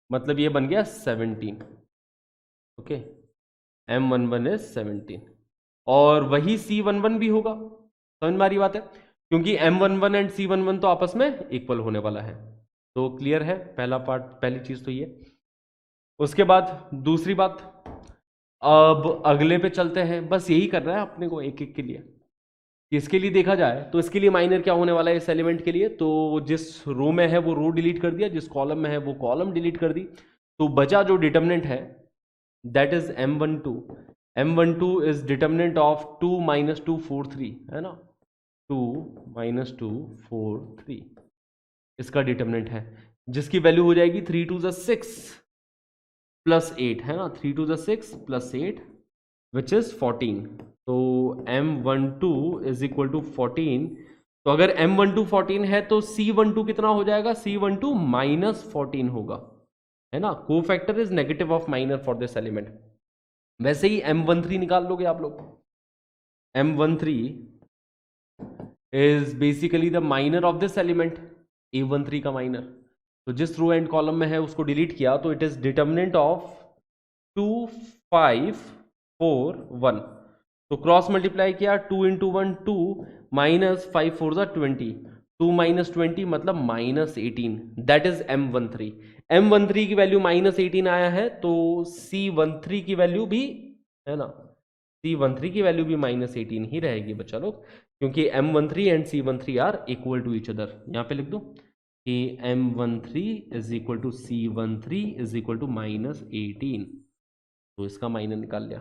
मतलब ये बन गया 17। ओके, M11 इज 17, और वही C11 भी होगा। समझ में आ रही बात है, क्योंकि M11 एंड C11 तो आपस में इक्वल होने वाला है। तो क्लियर है पहला पार्ट, पहली चीज तो ये। उसके बाद दूसरी बात, अब अगले पे चलते हैं। बस यही करना है अपने को एक एक के लिए। इसके लिए देखा जाए तो इसके लिए माइनर क्या होने वाला है इस एलिमेंट के लिए, तो जिस रो में है वो रो डिलीट कर दिया, जिस कॉलम में है वो कॉलम डिलीट कर दी, तो बचा जो डिटर्मिनेंट है that is M12 is determinant of 2 - 2 4 3, है ना, 2 - 2 4 3 इसका डिटर्मिनेंट है, जिसकी वैल्यू हो जाएगी 3 2 6 प्लस 8, है ना, 3 2 6 प्लस 8 विच इज 14। तो M12 इज इक्वल टू 14। तो अगर M12 14 है तो C12 कितना हो जाएगा, C12 -14 होगा, है ना। Cofactor is negative of minor for this element. वैसे ही M13 निकाल लोगे आप लोग। M13 is basically the minor of this element, A13 का माइनर। तो जिस रो एंड कॉलम में है उसको डिलीट किया, तो इट इज डिटर्मिनेंट ऑफ 2 5 4 1। तो क्रॉस मल्टीप्लाई किया, 2 × 1 2 माइनस 5 4 20, 2 - 20 मतलब -18, दैट इज M13। M13 की वैल्यू -18 आया है, तो C13 की वैल्यू भी, है ना, C13 की वैल्यू भी -18 ही रहेगी बच्चा लोग, क्योंकि M13 and C13 are equal to each other. यहाँ पे लिख दो कि M13 is equal to C13 is equal to -18, तो इसका माइनर निकाल लिया।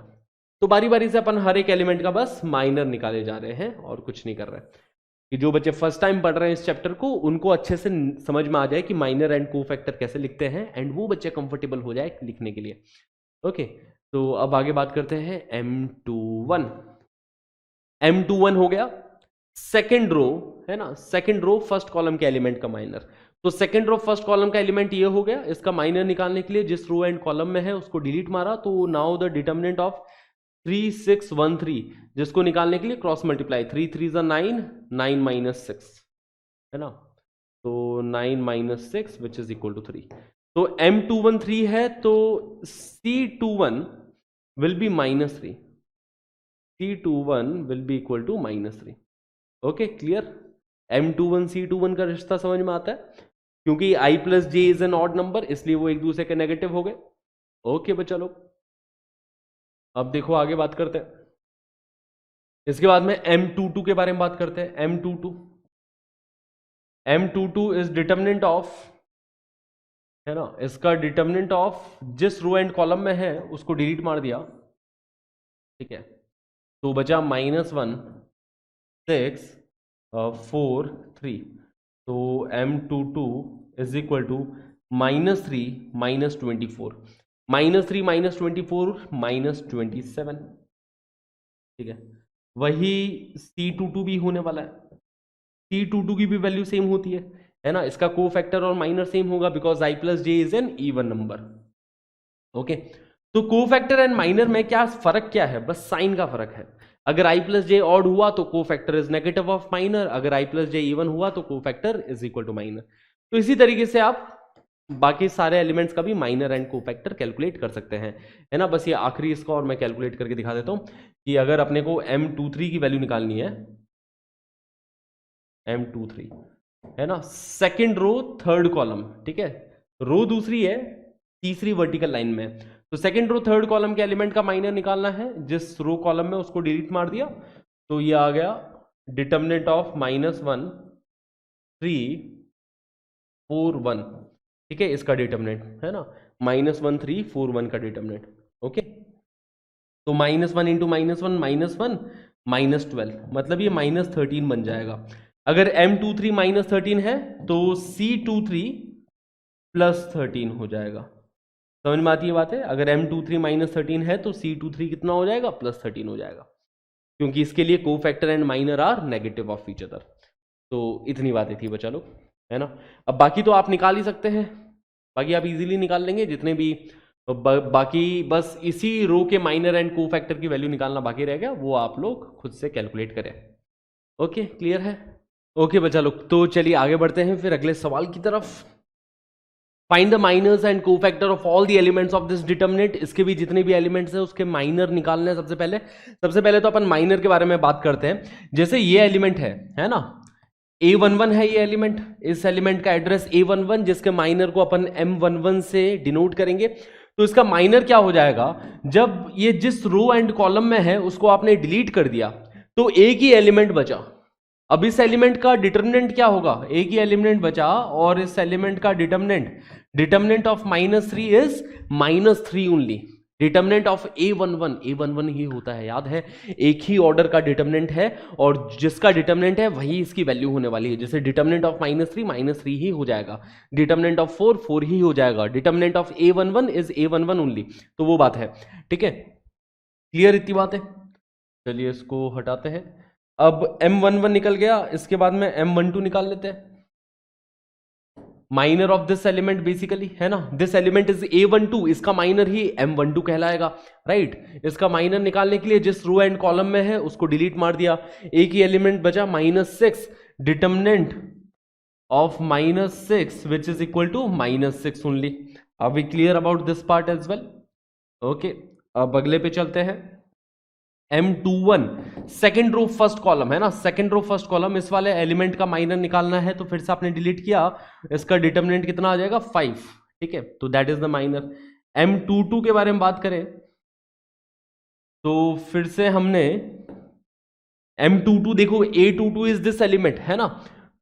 तो बारी बारी से अपन हर एक एलिमेंट का बस माइनर निकाले जा रहे हैं और कुछ नहीं कर रहे हैं, कि जो बच्चे फर्स्ट टाइम पढ़ रहे हैं इस चैप्टर को उनको अच्छे से समझ में आ जाए कि माइनर एंड कोफैक्टर कैसे लिखते हैं, एंड वो बच्चे कंफर्टेबल हो जाए लिखने के लिए। ओके, तो अब आगे बात करते हैं M21 हो गया सेकेंड रो, है ना, सेकेंड रो फर्स्ट कॉलम के एलिमेंट का माइनर। तो सेकेंड रो फर्स्ट कॉलम का एलिमेंट ये हो गया। इसका माइनर निकालने के लिए जिस रो एंड कॉलम में है उसको डिलीट मारा, तो नाउ द डिटर्मिनेंट ऑफ 3 6 1 3, जिसको निकालने के लिए क्रॉस मल्टीप्लाई, 3 3 9 9 - 6, है ना, तो 9 - 6 विच इज इक्वल टू 3। तो M21 3 है, तो C21 will be -3, C21 will be equal to -3। Okay, clear. M21 C21 का रिश्ता समझ में आता है। क्योंकि i plus J is an odd number, इसलिए वो एक दूसरे के नेगेटिव हो गए। ओके बच्चा लोग, अब देखो आगे बात करते हैं। इसके बाद में M22 के बारे में बात करते हैं। M22 इज डिटर्मिनेंट ऑफ, है ना, इसका डिटर्मिनेंट ऑफ जिस रो एंड कॉलम में है उसको डिलीट मार दिया, ठीक है, तो बचा -1 6 4 3। तो M22 इज इक्वल टू -3 -24, -3 -24 -27, ठीक है। वही C22 भी होने वाला है। C22 की भी वैल्यू सेम होती है ना, इसका को फैक्टर और माइनर सेम होगा because i plus J is an even number. Okay, तो को फैक्टर एंड माइनर में क्या फर्क क्या है, बस साइन का फर्क है। अगर i प्लस जे ऑड हुआ तो cofactor is negative of minor, अगर i प्लस जे इवन हुआ तो cofactor is equal to minor. तो इसी तरीके से आप बाकी सारे एलिमेंट्स का भी माइनर एंड को फैक्टर कैलकुलेट कर सकते हैं, है ना। बस ये आखिरी इसका और मैं कैलकुलेट करके दिखा देता हूं कि अगर अपने को M23 की वैल्यू निकालनी है, M23, है ना, सेकंड रो थर्ड कॉलम, ठीक है, रो दूसरी है तीसरी वर्टिकल लाइन में, तो सेकंड रो थर्ड कॉलम के एलिमेंट का माइनर निकालना है, जिस रो कॉलम में उसको डिलीट मार दिया, तो ये आ गया डिटर्मिनेंट ऑफ -1 3 4 1, ठीक है, इसका डिटर्मिनेंट, है ना, -1 3 4 1 का डिटर्मिनेंट। ओके, तो -1 इंटू -1 -1 -12, मतलब ये -13 बन जाएगा। अगर M23 -13 है तो C23 +13 हो जाएगा। समझ में आती है बात है, अगर M23 -13 है तो C23 कितना हो जाएगा, +13 हो जाएगा, क्योंकि इसके लिए cofactor and minor are negative of each other. तो इतनी बातें थी बच्चा लोग, है ना। अब बाकी तो आप निकाल ही सकते हैं, बाकी आप इजीली निकाल लेंगे जितने भी बाकी, बस इसी रो के माइनर एंड को फैक्टर की वैल्यू निकालना बाकी रह गया, वो आप लोग खुद से कैलकुलेट करें। ओके, क्लियर है। ओके बच्चा लोग, तो चलिए आगे बढ़ते हैं फिर अगले सवाल की तरफ। Find the minors and cofactor of all the elements of this determinant. इसके भी जितने भी एलिमेंट्स हैं उसके माइनर निकालने हैं। सबसे पहले तो अपन माइनर के बारे में बात करते हैं। जैसे ये एलिमेंट है ना, A11 है ये एलिमेंट, इस एलिमेंट का एड्रेस A11, जिसके माइनर को अपन M11 से डिनोट करेंगे। तो इसका माइनर क्या हो जाएगा, जब ये जिस रो एंड कॉलम में है उसको आपने डिलीट कर दिया तो एक ही एलिमेंट बचा। अब इस एलिमेंट का डिटर्मिनेंट क्या होगा, एक ही एलिमेंट बचा, और इस एलिमेंट का determinant of -3 is -3 only. Determinant of A11 ही होता है, याद है, एक ही ऑर्डर का डिटर्मिनेंट है और जिसका डिटर्मिनेंट है वही इसकी वैल्यू होने वाली है। जैसे डिटर्मिनेंट ऑफ -3 ही हो जाएगा, डिटर्मिनेंट ऑफ 4 ही हो जाएगा, determinant of A11 is A11 only. तो वो बात है, ठीक है, क्लियर इतनी बात है। चलिए इसको हटाते हैं। अब M11 निकल गया, इसके बाद में M12 निकाल लेते हैं। Minor of this element basically, है ना, दिस एलिमेंट इज A12, इसका माइनर ही M12 कहलाएगा, राइट। इसका माइनर निकालने के लिए जिस रो एंड कॉलम में है उसको डिलीट मार दिया, एक ही एलिमेंट बचा -6, determinant of -6 which is equal to -6 only. Are we clear about this part as well. Okay, अब अगले पे चलते हैं। M21 second row first column, है ना, सेकेंड रो फर्स्ट कॉलम, इस वाले एलिमेंट का माइनर निकालना है, तो फिर से आपने डिलीट किया, इसका डिटर्मिनेंट कितना आ जाएगा 5, ठीक है, तो that is the minor. M22 के बारे में बात करें तो फिर से हमने M22, देखो A22 इज दिस एलिमेंट, है ना,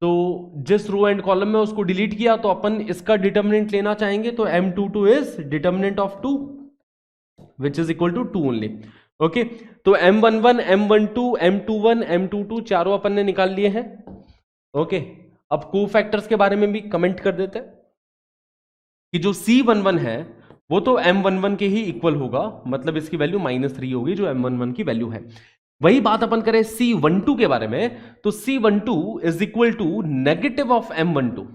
तो जिस रो एंड कॉलम में उसको डिलीट किया तो अपन इसका डिटर्मिनेंट लेना चाहेंगे, तो M22 is determinant of 2 which is equal to 2 only. Okay, तो M11 M12 M21 M22 चारों अपन ने निकाल लिए हैं। ओके, अब को फैक्टर्स के बारे में भी कमेंट कर देते हैं कि जो C11 है वो तो M11 के ही इक्वल होगा, मतलब इसकी वैल्यू -3 होगी जो M11 की वैल्यू है। वही बात अपन करें C12 के बारे में, तो C12 is equal to negative of M12,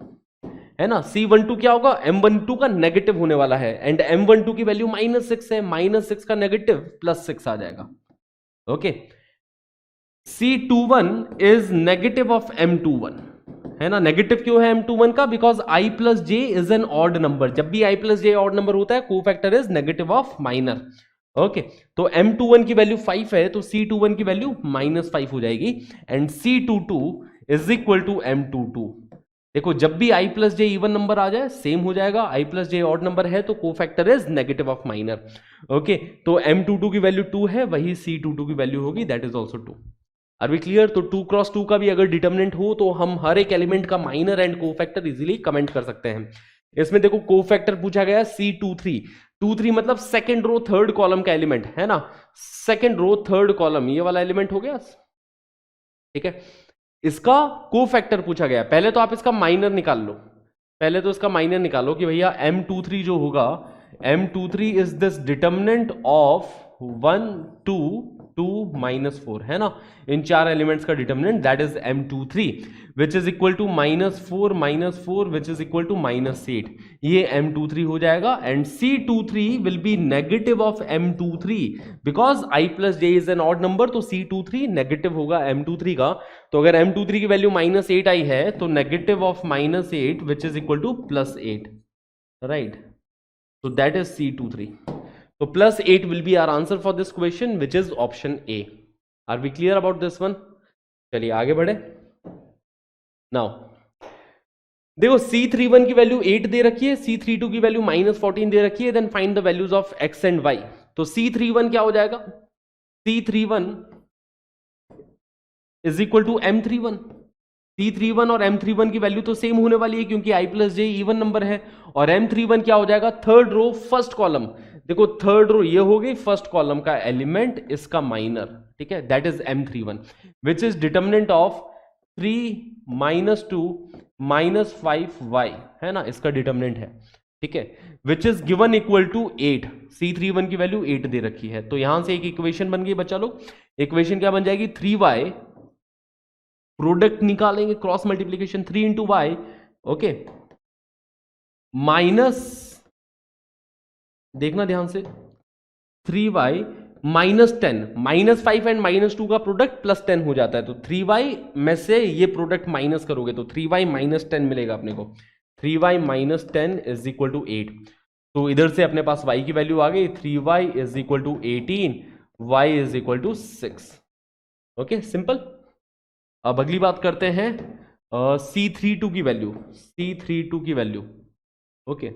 है ना। C12 क्या होगा, M12 का नेगेटिव होने वाला है, एंड M12 की वैल्यू -6 है, -6 का नेगेटिव +6 आ जाएगा। Okay, C21 is negative of M21, है ना। नेगेटिव क्यों है M21 का, because I plus J is an odd number. जब भी I plus J odd number होता है को factor is negative of minor. Okay, तो M21 की वैल्यू 5 है, तो C21 की वैल्यू -5 हो जाएगी, and C22 is equal to M22। देखो जब भी i plus J even number आ जाए सेम हो जाएगा, i plus J odd number है तो cofactor is negative of minor. Okay, तो m22 की वैल्यू 2 है, वही c22 की वैल्यू होगी, that is also 2। Are we clear? तो 2 क्रॉस 2 का भी अगर डिटर्मिनेंट हो तो हम हर एक एलिमेंट का minor and cofactor easily comment कर सकते हैं। इसमें देखो कोफैक्टर पूछा गया c23, 23 मतलब सेकंड रो थर्ड कॉलम का एलिमेंट है ना, सेकंड रो थर्ड कॉलम ये वाला एलिमेंट हो गया, ठीक है। इसका कोफैक्टर पूछा गया, पहले तो आप इसका माइनर निकाल लो, पहले तो इसका माइनर निकालो कि भैया m23 जो होगा, m23 is this determinant of 1 2 2 -4 है ना, इन चार एलिमेंट्स का determinant that is m23 which is equal to -4 which is equal to -8, ये m23 हो जाएगा। And c23 will be negative of m23 because i plus J is an odd number, तो c23 negative होगा m23 का। तो अगर m23 की value -8 आई है तो negative of -8 which is equal to +8, right, so that is C23. So +8 will be our answer for this question, which is option A. Are we clear about this one? चलिए आगे बढ़े। Now देखो C31 की value 8 दे रखी है, C32 की value -14 दे रखी है, then find the values of x and y। तो C31 क्या हो जाएगा, C31 is equal to M31। C31 और M31 की वैल्यू तो सेम होने वाली है क्योंकि i plus J even number है, और M31 क्या हो जाएगा, थर्ड रो फर्स्ट कॉलम। देखो थर्ड रो ये हो गई फर्स्ट कॉलम का एलिमेंट, इसका माइनर, ठीक है, that is M31 which is determinant of 3 -2 -5y है ना, इसका डिटर्मिनेंट है, ठीक है, which is given equal to 8। C31 की वैल्यू 8 दे रखी है, तो यहां से एक इक्वेशन बन गई बच्चा लोग। इक्वेशन क्या बन जाएगी, 3y, प्रोडक्ट निकालेंगे cross multiplication 3 into y, okay, minus, देखना ध्यान से, 3y -10, -5 एंड -2 का प्रोडक्ट +10 हो जाता है, तो 3y में से ये प्रोडक्ट माइनस करोगे तो 3y -10 मिलेगा अपने को, 3y -10 इज इक्वल टू 8। तो इधर से अपने पास y की वैल्यू आ गई, 3y is equal to 18, y is equal to 6। Okay, simple. अब अगली बात करते हैं C32 की वैल्यू, C32 की value, okay,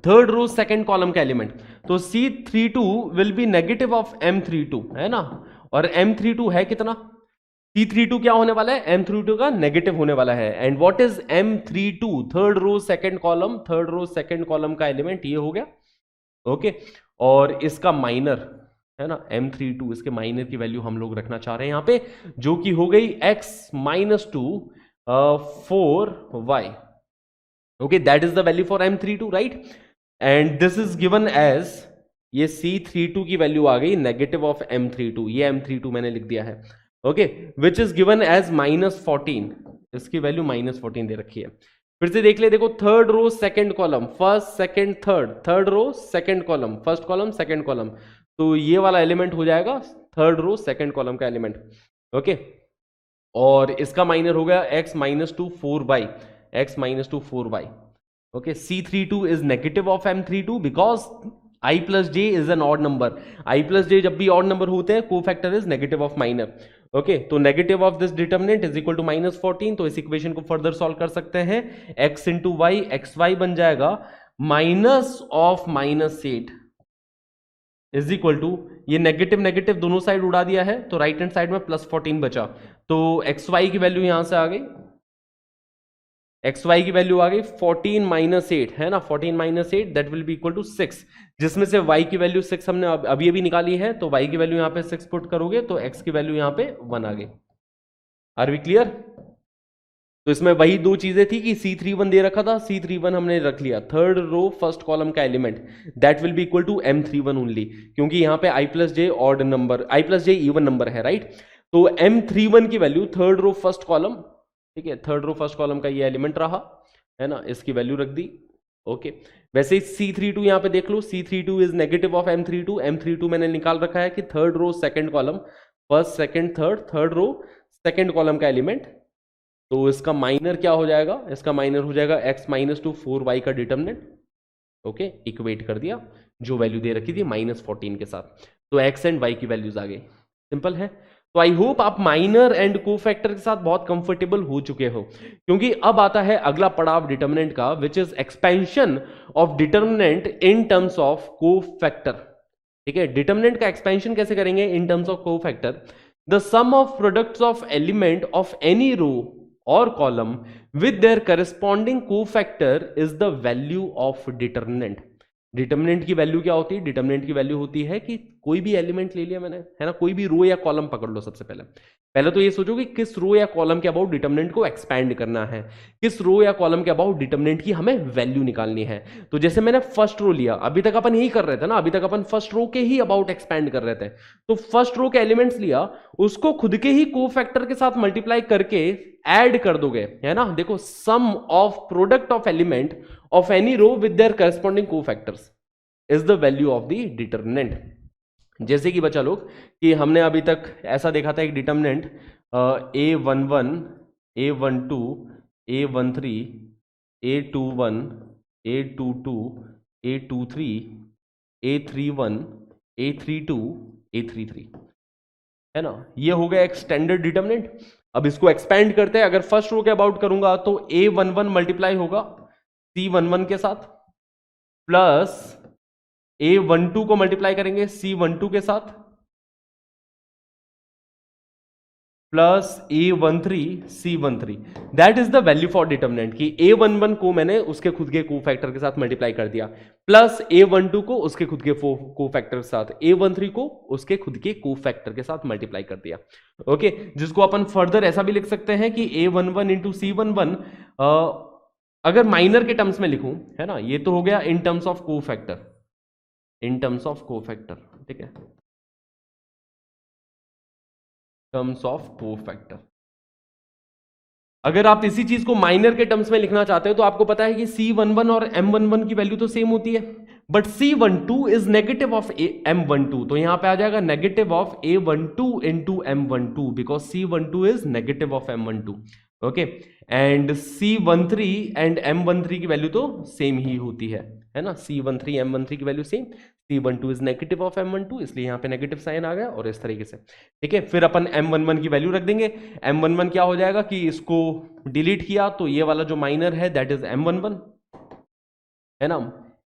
third row second column का एलिमेंट, तो C32 will be negative of M32 है ना, और M32 है कितना, C32 क्या होने वाला है, M32 का नेगेटिव होने वाला है। And what is M32, third row second column, third row second column का एलिमेंट ये हो गया, ओके, और इसका माइनर है ना M32, इसके माइनर की वैल्यू हम लोग रखना चाह रहे हैं यहां पे, जो कि हो गई x -2 4y, okay, that is the value for M32, right. And this is given as, ये C32 की वैल्यू आ गई नेगेटिव ऑफ M32, ये M32 मैंने लिख दिया है, okay, which is given as -14, इसकी वैल्यू -14 दे रखी है। फिर से देख ले, देखो third row second column, first second third, third row second column, first column second column, तो ये वाला एलिमेंट हो जाएगा थर्ड रो सेकंड कॉलम का एलिमेंट, ओके, और इसका माइनर हो गया x -2 4y, x -2 4y, okay. C32 is negative of M32 because i plus J is an odd number, i plus J जब भी ऑड नंबर होते हैं cofactor is negative of minor, okay, तो negative of this determinant is equal to -14, तो इस equation को further solve कर सकते हैं, x into y, x y बन जाएगा minus of -8 is equal to, ये नेगेटिव नेगेटिव दोनों साइड उड़ा दिया है तो राइट हैंड साइड में +14 बचा, तो एक्स वाई की वैल्यू यहां से आ गई, एक्स वाई की वैल्यू आ गई 14 -8 है ना, 14 -8 that will be equal to 6, जिसमें से y की वैल्यू 6 हमने अभी अभी निकाली है, तो y की वैल्यू यहां पे 6 पुट करोगे तो x की वैल्यू यहां पे 1 आ गई। Are we clear? तो इसमें वही दो चीजें थी कि C31 दे रखा था, C31 हमने रख लिया थर्ड रो फर्स्ट कॉलम का element, that will be equal to M31 only, क्योंकि यहां पे i plus J odd number, i plus J even number है, राइट। तो M31 की वैल्यू थर्ड रो फर्स्ट कॉलम, ठीक है, थर्ड रो फर्स्ट कॉलम का ये एलिमेंट रहा है ना, इसकी वैल्यू रख दी, ओके। वैसे ही C32 यहां पे देख लो, C32 is negative of M32, M32 मैंने निकाल रखा है कि third row second column, first second third, third row second column का एलिमेंट, तो इसका माइनर क्या हो जाएगा, इसका माइनर हो जाएगा x -2 4y का डिटर्मिनेंट, ओके, इक्वेट कर दिया जो वैल्यू दे रखी थी -14 के साथ, तो x एंड y की वैल्यूज आ गई, सिंपल है। तो आई होप आप माइनर एंड कोफैक्टर के साथ बहुत कंफर्टेबल हो चुके हो, क्योंकि अब आता है अगला पड़ाव डिटर्मिनेंट का, which is expansion of determinant in terms of cofactor. ठीक है, डिटर्मिनेंट का एक्सपेंशन कैसे करेंगे in terms of cofactor? The sum of products of element of any row और column with their corresponding cofactor is the value of determinant. Determinant की value क्या होती है? डिटर्मिनेंट की वैल्यू होती है कि कोई भी एलिमेंट ले लिया मैंने, है ना, कोई भी रो या कॉलम पकड़ लो। सबसे पहले तो ये सोचो कि किस रो या कॉलम के अबाउट डिटर्मिनेंट को एक्सपैंड करना है, किस रो या कॉलम के अबाउट डिटर्मिनेंट की हमें वैल्यू निकालनी है। तो जैसे मैंने फर्स्ट रो लिया, अभी तक अपन यही कर रहे थे ना, अभी तक अपन फर्स्ट रो के ही अबाउट एक्सपैंड कर रहे थे। तो फर्स्ट रो के एलिमेंट्स लिया, उसको खुद के ही कोफैक्टर के साथ मल्टीप्लाई करके ऐड कर दोगे, है ना। देखो, sum of product of element of any row with their corresponding cofactors is the value of the determinant. जैसे कि बच्चा लोग कि हमने अभी तक ऐसा देखा था एक determinant A11, A12, A13, A21, A22, A23, A31, A32, A33, है ना। ये हो गया एक स्टैंडर्ड डिटर्मिनेंट। अब इसको एक्सपैंड करते हैं, अगर फर्स्ट रो के अबाउट करूंगा तो A11 मल्टीप्लाई होगा C11 के साथ, प्लस A12 को मल्टीप्लाई करेंगे C12 के साथ, plus A13 C13। That is the value for determinant कि A11 को मैंने उसके खुद के कोफैक्टर के साथ मल्टीप्लाई कर दिया, प्लस A12 को उसके खुद के कोफैक्टर के साथ, A13 को उसके खुद के कोफैक्टर के साथ मल्टीप्लाई कर दिया। ओके, जिसको अपन फर्दर ऐसा भी लिख सकते हैं कि A11 इंटू C11, अगर माइनर के टर्म्स में लिखूं, है ना, ये तो हो गया इन terms of cofactor, in terms of cofactor, ठीक है, टर्म्स ऑफ कोफैक्टर। अगर आप इसी चीज को माइनर के टर्म्स में लिखना चाहते हो तो आपको पता है कि C11 और M11 की वैल्यू तो सेम होती है, but C12 is negative of M12, तो यहां पे आ जाएगा negative of A12 into M12, because C12 is negative of M12। Okay, and C13 and M13 की वैल्यू तो सेम ही होती है ना, C13 M13 की value same, C12 is negative of M12, इसलिए यहां पे नेगेटिव साइन आ गया, और इस तरीके से, ठीक है। फिर अपन M11 की वैल्यू रख देंगे। M11 क्या हो जाएगा कि इसको डिलीट किया तो ये वाला जो माइनर है दैट इज M11, है ना।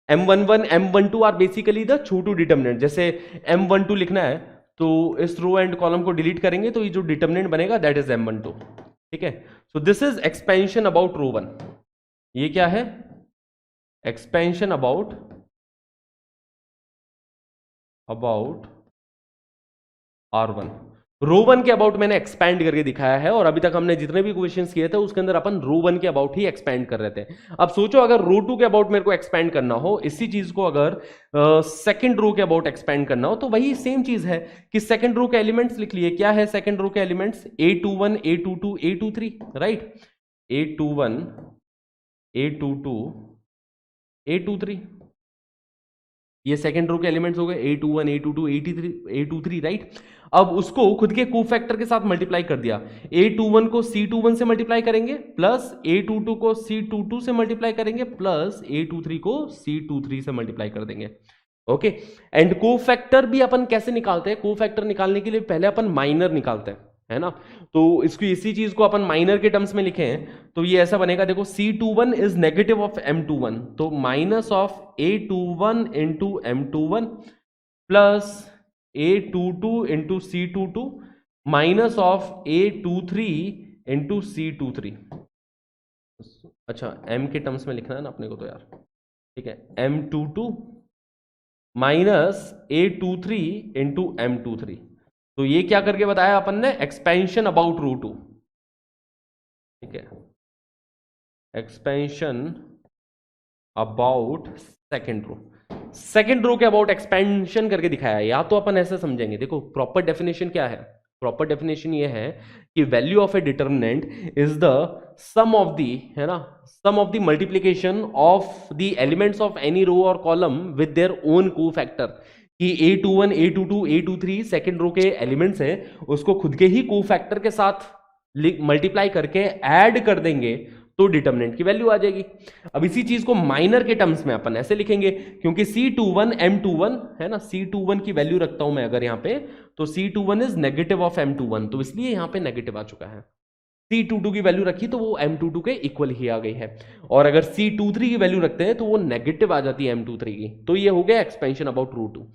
M11 M12 are basically the छोटू डिटर्मिनेंट। जैसे M12 लिखना है तो इस रो एंड कॉलम को डिलीट करेंगे तो ये जो डिटर्मिनेंट बनेगा दैट इज M12, ठीक है। So this is expansion about row 1। ये क्या है? Expansion about R1। रो 1 के अबाउट मैंने एक्सपैंड करके दिखाया है, और अभी तक हमने जितने भी क्वेश्चंस किए थे उसके अंदर अपन रो 1 के अबाउट ही एक्सपैंड कर रहे थे। अब सोचो अगर रो 2 के अबाउट मेरे को एक्सपैंड करना हो, इसी चीज को अगर सेकंड रो के अबाउट एक्सपैंड करना हो, तो वही सेम चीज है कि सेकंड रो के एलिमेंट्स लिख लिए। क्या है सेकंड रो के elements? A21, A22, A23, right, A21, A22, A23, ये सेकंड रो के एलिमेंट्स हो गए, A21, A22, A23, राइट। अब उसको खुद के कोफैक्टर के साथ मल्टीप्लाई कर दिया। A21 को C21 से मल्टीप्लाई करेंगे, प्लस A22 को C22 से मल्टीप्लाई करेंगे, प्लस A23 को C23 से मल्टीप्लाई कर देंगे। ओके, एंड कोफैक्टर भी अपन कैसे निकालते हैं? कोफैक्टर निकालने के लिए पहले अपन माइनर निकालते हैं, है ना। तो इसको, इसी चीज को अपन माइनर के टर्म्स में लिखे हैं तो ये ऐसा बनेगा, देखो C21 is negative of M21, तो minus of A21 into M21 plus A22 into C22 minus of A23 into C23। अच्छा, M के टर्म्स में लिखना है ना अपने को तो यार, ठीक है, M22 minus A23 into M23। तो ये क्या करके बताया अपन ने? एक्सपेंशन अबाउट रो 2, ठीक है, expansion about second row. Second row के अबाउट एक्सपेंशन करके दिखाया है। या तो अपन ऐसे समझेंगे, देखो प्रॉपर डेफिनेशन क्या है? प्रॉपर डेफिनेशन ये है कि value of a determinant is the sum of the, है ना, sum of the multiplication of the elements of any row और column with their own cofactor. कि A21, A22, A23 second row के elements हैं, उसको खुद के ही कोफैक्टर के साथ मल्टीप्लाई करके ऐड कर देंगे तो डिटर्मिनेंट की वैल्यू आ जाएगी। अब इसी चीज को माइनर के टर्म्स में अपन ऐसे लिखेंगे, क्योंकि C21 M21 है ना, C21 की वैल्यू रखता हूं मैं अगर यहां पे, तो C21 is negative of M21, तो इसलिए यहां पे नेगेटिव आ चुका है। C22 की वैल्यू रखी तो वो M22 के इक्वल ही आ गई है, और अगर C23 की वैल्यू रखते हैं तो वो नेगेटिव आ जाती है M23 की। तो ये हो गया एक्सपेंशन अबाउट रू टू।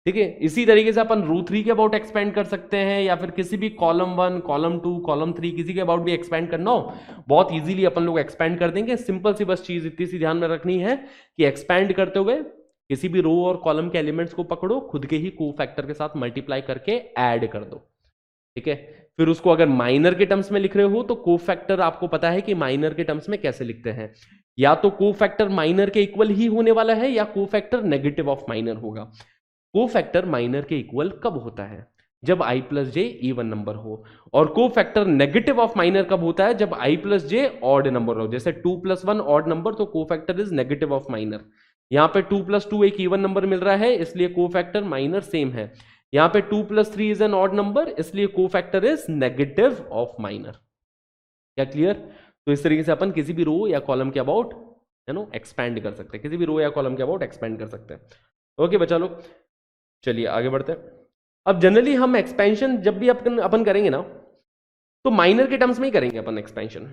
ठीक है, इसी तरीके से अपन रू थ्री के अबाउट एक्सपेंड कर सकते हैं, या फिर किसी भी कॉलम 1 कॉलम 2 कॉलम 3 किसी के अबाउट भी एक्सपेंड करना हो, बहुत इजीली अपन लोग एक्सपेंड कर देंगे। सिंपल सी बस चीज इतनी सी ध्यान में रखनी है कि एक्सपेंड करते हुए किसी भी रो और कॉलम के एलिमेंट्स को पकड़ो, खुद के ही कोफैक्टर के साथ मल्टीप्लाई करके ऐड कर दो। ठीक है, फिर उसको अगर माइनर के टर्म्स में लिख रहे हो तो कोफैक्टर आपको पता है कि माइनर के टर्म्स में कैसे लिखते हैं, या तो कोफैक्टर माइनर के इक्वल ही होने वाला है या कोफैक्टर नेगेटिव ऑफ माइनर होगा। कोफैक्टर माइनर के इक्वल कब होता है? जब i plus J even number हो। और कोफैक्टर नेगेटिव ऑफ माइनर कब होता है? जब i plus J odd number हो। जैसे 2 + 1 ऑड नंबर, तो cofactor is negative of minor. यहां पे 2 + 2 एक इवन नंबर मिल रहा है, इसलिए कोफैक्टर माइनर सेम है। यहां पे 2 + 3 इज एन ऑड नंबर, इसलिए cofactor is negative of minor. क्या क्लियर? तो इस तरीके से अपन किसी भी रो या कॉलम के अबाउट एक्सपैंड कर सकते हैं, किसी भी रो या कॉलम के अबाउट एक्सपैंड कर सकते हैं। ओके बच्चा लोग, चलिए आगे बढ़ते हैं। अब जनरली हम एक्सपेंशन जब भी अपन करेंगे ना, तो माइनर के टर्म्स में ही करेंगे अपन एक्सपेंशन।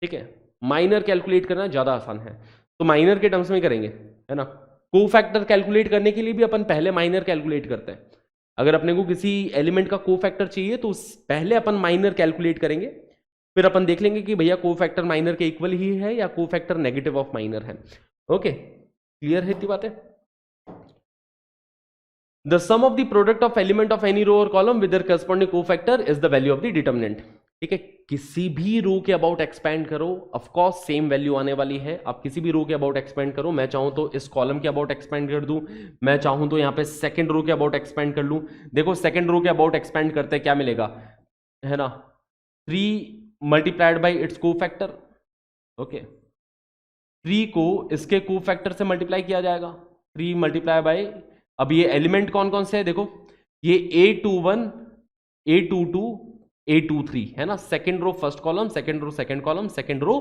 ठीक है, माइनर कैलकुलेट करना ज्यादा आसान है, तो माइनर के टर्म्स में ही करेंगे, है ना। कोफैक्टर कैलकुलेट करने के लिए भी अपन पहले माइनर कैलकुलेट करते हैं। अगर अपने को किसी एलिमेंट का कोफैक्टर चाहिए तो पहले अपन माइनर कैलकुलेट करेंगे, फिर अपन देख लेंगे कि भैया कोफैक्टर माइनर के इक्वल ही है या कोफैक्टर नेगेटिव ऑफ माइनर है। ओके, क्लियर है इतनी बातें? The sum of the product of element of any row or column with their corresponding cofactor is the value of the determinant। ठीक है, किसी भी रो के अबाउट एक्सपेंड करो, ऑफ कोर्स सेम वैल्यू आने वाली है। आप किसी भी रो के अबाउट एक्सपेंड करो, मैं चाहूं तो इस कॉलम के अबाउट एक्सपेंड कर दूं, मैं चाहूं तो यहां पे सेकंड रो के अबाउट एक्सपेंड कर लूं। देखो सेकंड रो के अबाउट एक्सपेंड करते क्या मिलेगा, है ना, 3 multiplied by it's cofactor. Okay, 3 को इसके कोफैक्टर से मल्टीप्लाई किया जाएगा, 3 मल्टीप्लाई बाई, अब ये एलिमेंट कौन कौन से है देखो, ये A21 A22 A23 है ना, second row first column, second row second column, second row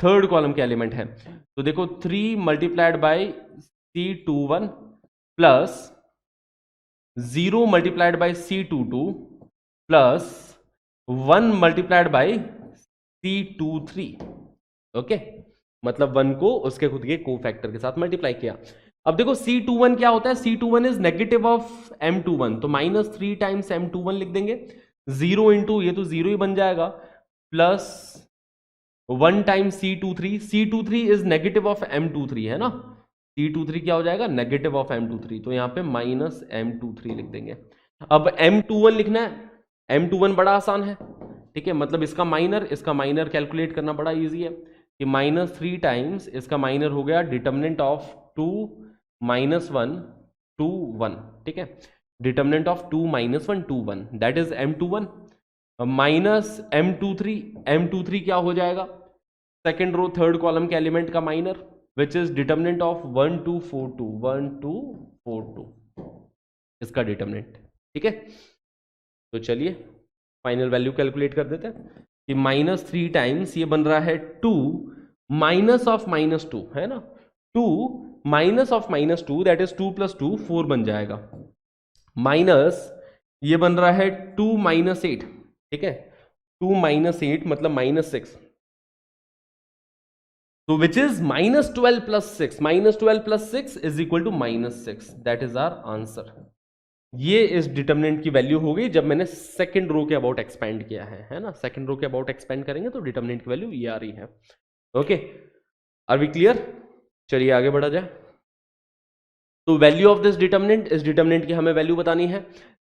third column के एलिमेंट है। तो देखो 3 multiplied by C21 plus 0 multiplied by C22 plus 1 multiplied by C23। Okay, मतलब 1 को उसके खुद के कोफैक्टर के साथ मल्टीप्लाई किया। अब देखो C21 क्या होता है, C21 is negative of M21, तो -3 टाइम्स M21 लिख देंगे, 0 इंटू ये तो 0 ही बन जाएगा, plus 1 times C23 is negative of M23 है ना, C23 क्या हो जाएगा, नेगेटिव ऑफ M23, तो यहां पे -M23 लिख देंगे। अब M21 लिखना है, M21 बड़ा आसान है। ठीक है, मतलब इसका माइनर कैलकुलेट करना बड़ा इजी है कि -3 टाइम्स इसका माइनर हो गया डिटर्मिनेंट ऑफ 2 - 1 2 1। ठीक है, determinant of 2 - 1 2 1, that is M21 minus M23 क्या हो जाएगा, सेकेंड रो थर्ड कॉलम के एलिमेंट का minor, which is determinant of 1 2 4 2 1 2 4 2, इसका डिटर्मिनेंट। ठीक है, तो चलिए फाइनल वैल्यू कैलकुलेट कर देते हैं कि -3 टाइम्स ये बन रहा है 2 माइनस ऑफ -2 है ना, 2 माइनस ऑफ -2 दैट इज 2 + 2 4 बन जाएगा, माइनस ये बन रहा है 2 - 8। ठीक है, 2 - 8 मतलब -6, तो which is -12 + 6, -12 + 6 is equal to -6, that is our answer. ये इस डिटर्मिनेंट की वैल्यू हो गई जब मैंने सेकंड रो के अबाउट एक्सपेंड किया है ना, सेकंड रो के अबाउट एक्सपेंड करेंगे तो डिटर्मिनेंट की वैल्यू ये आ रही है। Okay, are we clear? चलिए आगे बढ़ा जाए। तो वैल्यू ऑफ दिस डिटर्मिनेंट, इस डिटर्मिनेंट की हमें वैल्यू बतानी है।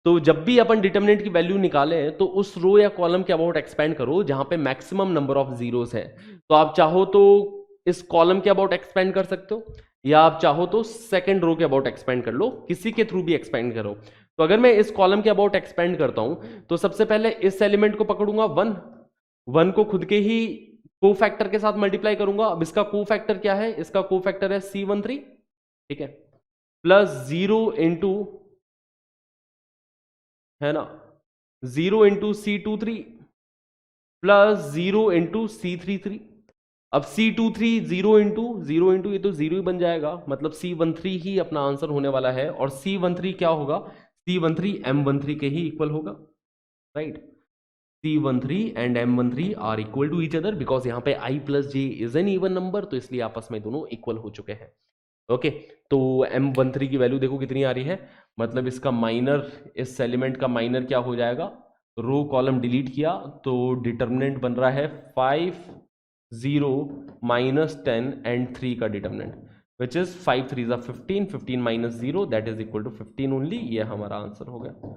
तो जब भी अपन डिटर्मिनेंट की वैल्यू निकालें तो उस रो या कॉलम के अबाउट एक्सपेंड करो जहां पे मैक्सिमम नंबर ऑफ जीरोस है। तो आप चाहो तो इस कॉलम के अबाउट एक्सपेंड कर सकते हो, या आप चाहो तो सेकंड रो के अबाउट एक्सपेंड कर लो, किसी के थ्रू भी एक्सपेंड करो। तो अगर मैं इस कॉलम के अबाउट एक्सपेंड करता हूं तो सबसे पहले इस एलिमेंट को पकड़ूंगा 1 को खुद के ही कोफैक्टर के साथ मल्टीप्लाई करूंगा। अब इसका कोफैक्टर क्या है, इसका कोफैक्टर है C13। ठीक है, प्लस 0 इंटू, है ना, 0 into C23 plus 0 into C33। अब C23 0 इंटू ये तो 0 ही बन जाएगा, मतलब C13 ही अपना आंसर होने वाला है। और C13 क्या होगा, C13 M13 के ही इक्वल होगा, right. C13 and M13 are equal to each other because यहाँ पे I plus J is an even number, तो इसलिए आपस में दोनों इक्वल हो चुके हैं। ओके, तो M13 की वैल्यू देखो कितनी आ रही है, मतलब इसका माइनर, इस एलिमेंट का माइनर क्या हो जाएगा, रो कॉलम डिलीट किया तो डिटर्मिनेंट बन रहा है 5 0 -10 एंड 3 का determinant which is 5 3 15, 15 minus 0 that is equal to 15 only. ये हमारा आंसर हो गया।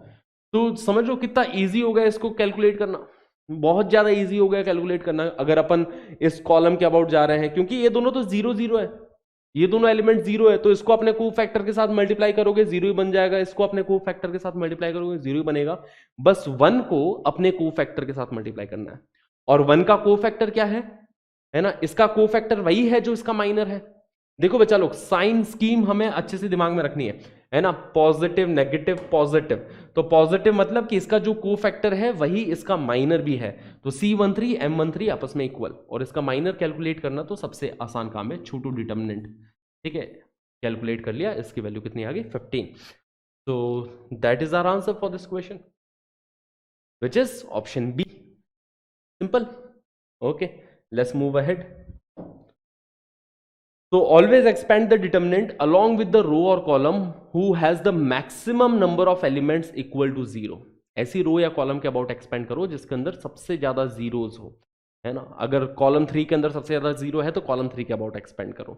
तो समझ लो कितना इजी हो गया इसको कैलकुलेट करना, बहुत ज्यादा इजी हो गया कैलकुलेट करना अगर अपन इस कॉलम के अबाउट जा रहे हैं, क्योंकि ये दोनों तो 0 0 है, ये दोनों एलिमेंट 0 है, तो इसको अपने को फैक्टर के साथ मल्टीप्लाई करोगे 0 ही बन जाएगा, इसको अपने को फैक्टर के साथ मल्टीप्लाई करोगे 0 ही बनेगा। बस 1 को अपने को फैक्टर के साथ मल्टीप्लाई करना है, और 1 का को फैक्टर क्या है ना, इसका को फैक्टर वही है जो इसका माइनर है। देखो बच्चा लोग, साइन स्कीम हमें अच्छे से दिमाग में रखनी है ना, पॉजिटिव नेगेटिव पॉजिटिव, तो पॉजिटिव मतलब कि इसका जो को फैक्टर है वही इसका माइनर भी है, तो C13 M13 आपस में इक्वल, और इसका माइनर कैलकुलेट करना तो सबसे आसान काम है, छोटू डिटर्मिनेंट, ठीक है। कैलकुलेट कर लिया, इसकी वैल्यू कितनी आ गई 15। तो that is our answer for this question which is option B, simple. Okay, let's move ahead. So always expand the determinant along with the row or column who has the maximum number of elements equal to 0। ऐसी रो या column के about expand करो जिसके अंदर सबसे ज्यादा zeros हो, है ना। अगर कॉलम 3 के अंदर सबसे ज्यादा जीरो है तो कॉलम 3 के अबाउट एक्सपेंड करो।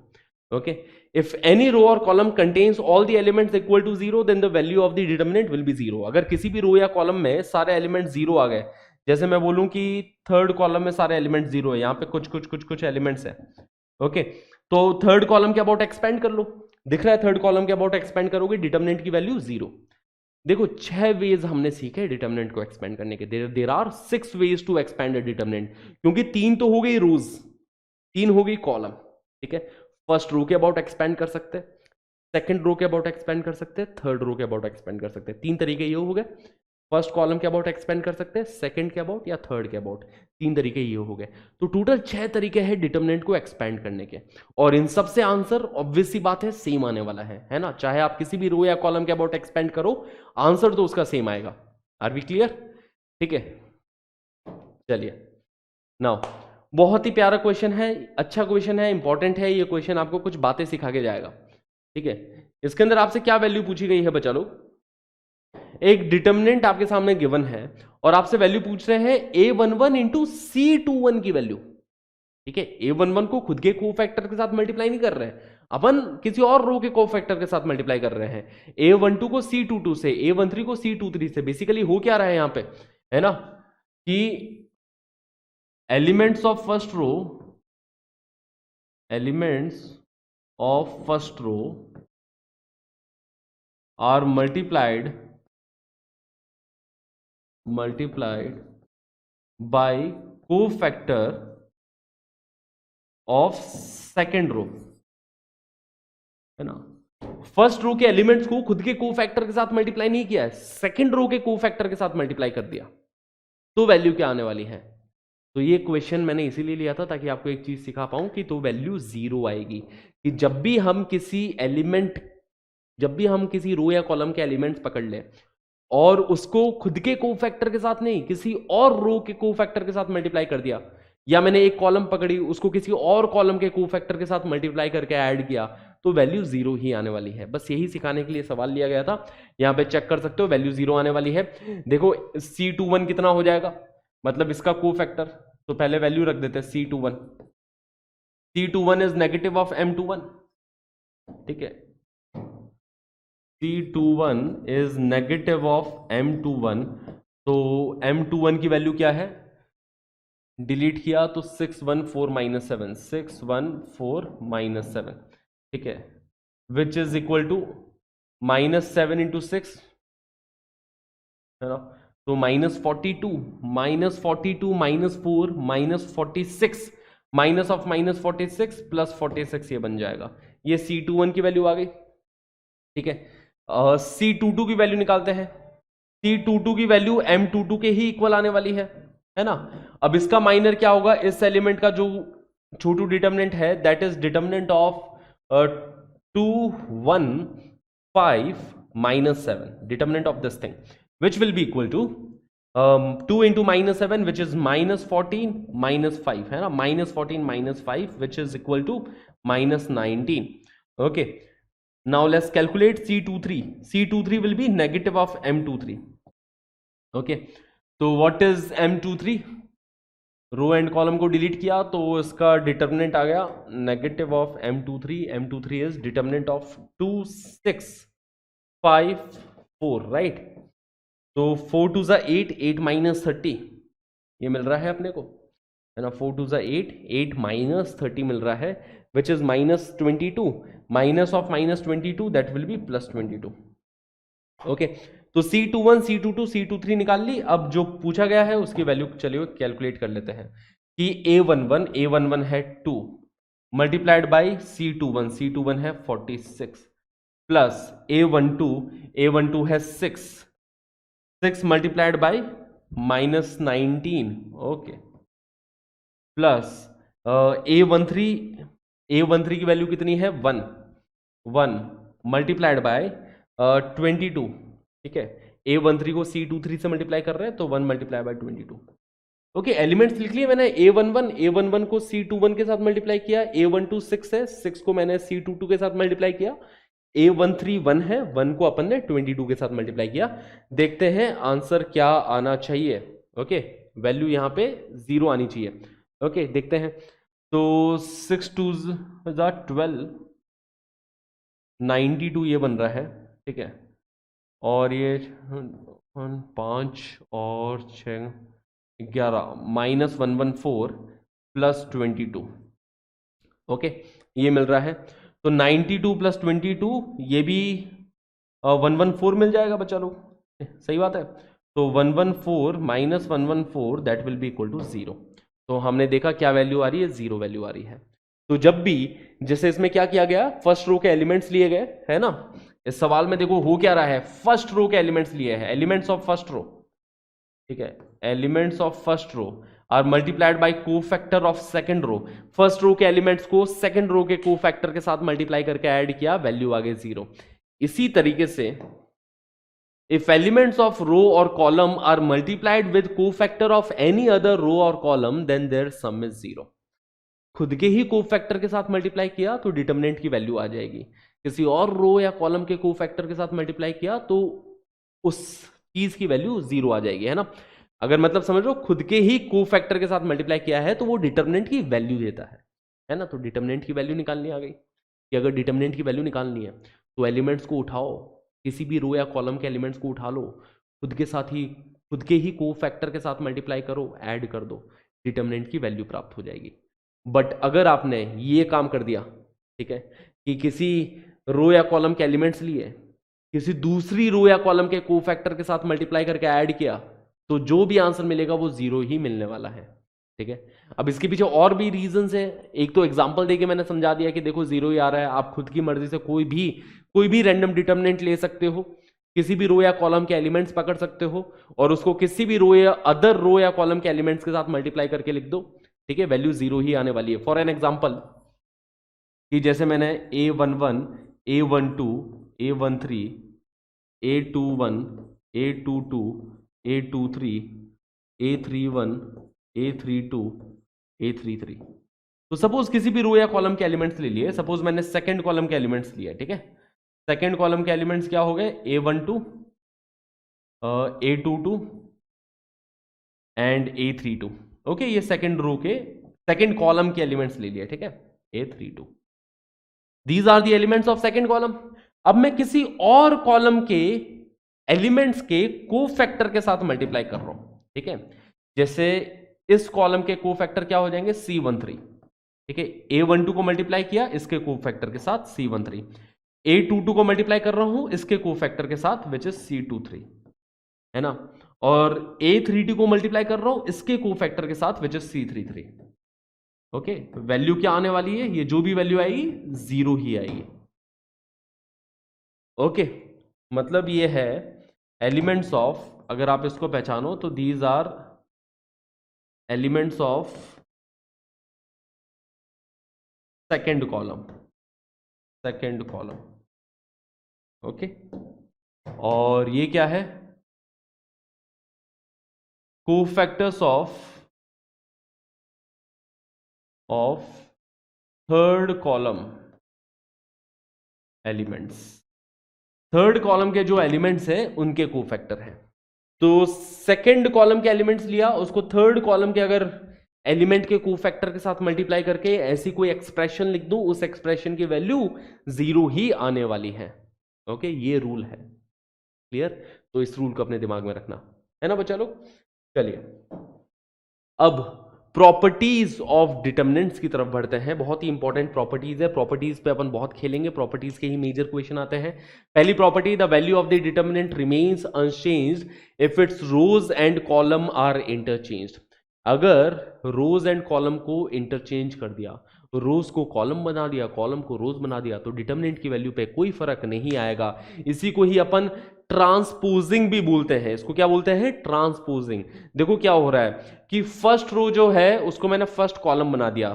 ओके, इफ एनी रो और column contains all the elements equal to 0 then the value of the determinant will be 0। अगर किसी भी रो या कॉलम में सारे एलिमेंट 0 आ गए, जैसे मैं बोलूं कि थर्ड कॉलम में सारे एलिमेंट 0 है, यहाँ पे कुछ एलिमेंट्स है, ओके, तो थर्ड कॉलम के अबाउट एक्सपेंड कर लो, दिख रहा है थर्ड कॉलम के अबाउट एक्सपेंड करोगे डिटर्मिनेंट की वैल्यू 0। देखो 6 वेज हमने सीखे डिटर्मिनेंट को एक्सपेंड करने के, there are 6 ways to expand a determinant, क्योंकि 3 तो हो गई रोज, 3 हो गई कॉलम, ठीक है। फर्स्ट रो के अबाउट एक्सपेंड कर सकते हैं, सेकंड रो के अबाउट एक्सपेंड कर सकते हैं, थर्ड रो के अबाउट एक्सपेंड कर सकते हैं, 3 तरीके ये हो गए। फर्स्ट कॉलम के अबाउट एक्सपेंड कर सकते हैं, सेकंड के अबाउट या थर्ड के अबाउट, 3 तरीके ये हो गए। तो टोटल 6 तरीके हैं डिटर्मिनेंट को एक्सपेंड करने के, और इन सब से आंसर ऑब्वियस सी बात है सेम आने वाला है ना। चाहे आप किसी भी रो या कॉलम के अबाउट एक्सपेंड करो, आंसर तो उसका सेम आएगा। Are we clear? ठीक है, चलिए नाउ, बहुत ही प्यारा क्वेश्चन है, अच्छा क्वेश्चन है, इंपॉर्टेंट है ये क्वेश्चन, आपको कुछ बातें सिखा के जाएगा, ठीक है। इसके अंदर आपसे क्या वैल्यू पूछी गई है बच्चा लोग, एक डिटर्मिनेंट आपके सामने गिवन है और आपसे वैल्यू पूछ रहे हैं A11 इंटू C21 की वैल्यू, ठीक है। A11 को खुद के कोफैक्टर के साथ मल्टीप्लाई नहीं कर रहे हैं अपन, किसी और रो के कोफैक्टर के साथ मल्टीप्लाई कर रहे हैं। A12 को C22 से, A13 को C23 से। बेसिकली हो क्या रहा है यहां पे, है ना, कि elements of first row, elements of first row are multiplied by cofactor of second row, है ना। फर्स्ट रो के एलिमेंट्स को खुद के कोफैक्टर के साथ मल्टीप्लाई नहीं किया है, सेकंड रो के कोफैक्टर के साथ मल्टीप्लाई कर दिया, तो वैल्यू क्या आने वाली है। तो ये क्वेश्चन मैंने इसीलिए लिया था ताकि आपको एक चीज सिखा पाऊं कि तो वैल्यू 0 आएगी, कि जब भी हम किसी रो या कॉलम के एलिमेंट्स पकड़ लें और उसको खुद के कोफैक्टर के साथ नहीं, किसी और रो के कोफैक्टर के साथ मल्टीप्लाई कर दिया, या मैंने एक कॉलम पकड़ी उसको किसी और कॉलम के कोफैक्टर के साथ मल्टीप्लाई करके ऐड किया, तो वैल्यू 0 ही आने वाली है। बस यही सिखाने के लिए सवाल लिया गया था। यहां पे चेक कर सकते हो वैल्यू 0 आने वाली है। देखो C21 कितना हो जाएगा, मतलब इसका कोफैक्टर, तो पहले वैल्यू रख देते हैं C21। C21 is negative of M21, ठीक है। C21 is negative of M21, तो M21 की वैल्यू क्या है, डिलीट किया तो 614 माइनस 7, 614 माइनस 7, ठीक है, which is equal to -7 into 6, है ना, तो -42, -42 -4 -46, माइनस ऑफ -46 प्लस 46, ये बन जाएगा। ये C21 की वैल्यू आ गई, ठीक है। C22 की वैल्यू निकालते हैं, C22 की वैल्यू M22 के ही इक्वल आने वाली है ना। अब इसका माइनर क्या होगा, इस एलिमेंट का जो छोटू डिटर्मिनेंट है, that is determinant of 2 1 5 -7, determinant of this thing which will be equal to 2 into -7 which is -14 -5 है ना, -14 -5 which is equal to -19. Okay, now let's calculate C23. C23 will be negative of M23. Okay, so what is M23? Row and column को delete किया तो इसका determinant आ गया negative of M23. M23 is determinant of 2 6 5 4, right? तो 4 2 8, 8 - 30 ये मिल रहा है अपने को, है ना। 4 2 8, 8 - 30 मिल रहा है, which is -22. Minus of -22 that will B +22. Okay, तो C21 C22 C23 निकाल ली। अब जो पूछा गया है उसकी वैल्यू चलिए कैलकुलेट कर लेते हैं कि A11 है 2 मल्टीप्लाइड बाई C21 है 46 प्लस A12 है 6 multiplied by -19, okay, plus A13 की वैल्यू कितनी है 1 मल्टीप्लाइड बाय 22, ठीक है। A13 को C23 से मल्टीप्लाई कर रहे हैं तो 1 मल्टीप्लाई बाय 22. ओके, एलिमेंट्स लिख लिए मैंने। A11 को C21 के साथ मल्टीप्लाई किया, A12 6 है, 6 को मैंने C22 के साथ मल्टीप्लाई किया, A13 1 है, 1 को अपन ने 22 के साथ मल्टीप्लाई किया। देखते हैं आंसर क्या आना चाहिए। ओके, वैल्यू यहाँ पे 0 आनी चाहिए। ओके, देखते हैं। तो 6 2 12, 92 ये बन रहा है, ठीक है। और ये 5 और 6 11 -114 प्लस 22, ओके, ये मिल रहा है। तो 92 प्लस 22 ये भी 114 मिल जाएगा बच्चा लोग, सही बात है। तो 114 - 114 that will be equal to 0। तो हमने देखा क्या वैल्यू आ रही है, 0 वैल्यू आ रही है। तो जब भी जैसे इसमें क्या किया गया, फर्स्ट रो के एलिमेंट्स लिए गए, है ना। इस सवाल में देखो हो क्या रहा है, फर्स्ट रो के एलिमेंट्स लिए हैं, एलिमेंट्स ऑफ फर्स्ट रो, ठीक है। Elements of first row are multiplied by cofactor of second row. First row के एलिमेंट्स को सेकंड रो के कोफैक्टर के साथ मल्टीप्लाई करके ऐड किया, वैल्यू आ गई 0। इसी तरीके से if elements of row or column are multiplied with cofactor of any other row or column then their sum is 0. खुद के ही कोफैक्टर के साथ मल्टीप्लाई किया तो डिटर्मिनेंट की वैल्यू आ जाएगी, किसी और रो या कॉलम के कोफैक्टर के साथ मल्टीप्लाई किया तो उस चीज की वैल्यू 0 आ जाएगी, है ना। अगर मतलब समझ लो खुद के ही कोफैक्टर के साथ मल्टीप्लाई किया है तो वो डिटर्मिनेंट की वैल्यू देता है ना। तो डिटर्मिनेंट की वैल्यू निकालनी आ गई कि अगर डिटर्मिनेंट की वैल्यू निकालनी है तो एलिमेंट्स को उठाओ, किसी भी रो या कॉलम के एलिमेंट्स को उठा लो, खुद के ही कोफैक्टर के साथ मल्टीप्लाई करो, ऐड कर दो, डिटर्मिनेंट की वैल्यू प्राप्त हो जाएगी। बट अगर आपने ये काम कर दिया, ठीक है, कि किसी रो या कॉलम के एलिमेंट्स लिए, किसी दूसरी रो या कॉलम के कोफैक्टर के साथ मल्टीप्लाई करके ऐड किया, तो जो भी आंसर मिलेगा वो 0 ही मिलने वाला है, ठीक है। अब इसके पीछे और भी रीजंस है। एक तो एग्जांपल देके मैंने समझा दिया कि देखो 0 ही आ रहा है, आप खुद की मर्जी से कोई भी रैंडम डिटर्मिनेंट ले सकते हो, किसी भी रो या कॉलम के एलिमेंट्स पकड़ सकते हो और उसको किसी भी रो या अदर रो या कॉलम के एलिमेंट्स के साथ मल्टीप्लाई करके लिख दो, ठीक है, वैल्यू 0 ही आने वाली है। फॉर एन एग्जांपल कि जैसे मैंने A11 A12 A13 A21 A22 A23 A31 A32 A33, तो सपोज किसी भी रो या कॉलम के एलिमेंट्स ले लिए। सपोज मैंने सेकंड कॉलम के एलिमेंट्स लिए, ठीक है। सेकंड कॉलम के एलिमेंट्स क्या हो गए, A12 A22 and A32, okay. ये सेकंड रो के सेकंड कॉलम के एलिमेंट्स ले लिए, ठीक है, A32। These are the elements of second column. अब मैं किसी और कॉलम के एलिमेंट्स के कोफैक्टर के साथ मल्टीप्लाई कर रहा हूं, ठीक है। जैसे इस कॉलम के कोफैक्टर क्या हो जाएंगे, C13, ठीक है। A12 को मल्टीप्लाई किया इसके कोफैक्टर के साथ C13, A22 को मल्टीप्लाई कर रहा हूं इसके कोफैक्टर के साथ विच इज C23, है ना। और A32 को मल्टीप्लाई कर रहा हूं इसके कोफैक्टर के साथ which is C33, okay. Value क्या आने वाली है, ये जो भी वैल्यू आएगी 0 ही आएगी, ओके। मतलब ये है एलिमेंट्स ऑफ, अगर आप इसको पहचानो तो these are elements of second column okay. और ये क्या है, cofactors of third column elements, third column के जो एलिमेंट्स हैं उनके कोफैक्टर हैं। तो सेकंड कॉलम के एलिमेंट्स लिया, उसको थर्ड कॉलम के अगर एलिमेंट के कोफैक्टर के साथ मल्टीप्लाई करके ऐसी कोई एक्सप्रेशन लिख दूं, उस एक्सप्रेशन की वैल्यू 0 ही आने वाली है। ओके, ये रूल है, क्लियर। तो इस रूल को अपने दिमाग में रखना है ना बच्चा लोग। चलिए अब प्रॉपर्टीज ऑफ डिटर्मिनेंट्स की तरफ बढ़ते हैं। बहुत ही इंपॉर्टेंट प्रॉपर्टीज है, प्रॉपर्टीज पे अपन बहुत खेलेंगे, प्रॉपर्टीज के ही मेजर क्वेश्चन आते हैं। पहली property, the value of the determinant remains unchanged if its rows and column are interchanged. अगर रोज एंड कॉलम को इंटरचेंज कर दिया, रोज को कॉलम बना दिया, कॉलम को रोज बना दिया, तो डिटर्मिनेंट की वैल्यू पे कोई फर्क नहीं आएगा। इसी को ही अपन ट्रांसपोजिंग भी बोलते हैं। इसको क्या बोलते हैं, ट्रांसपोजिंग। देखो क्या हो रहा है कि फर्स्ट रो जो है उसको मैंने फर्स्ट कॉलम बना दिया,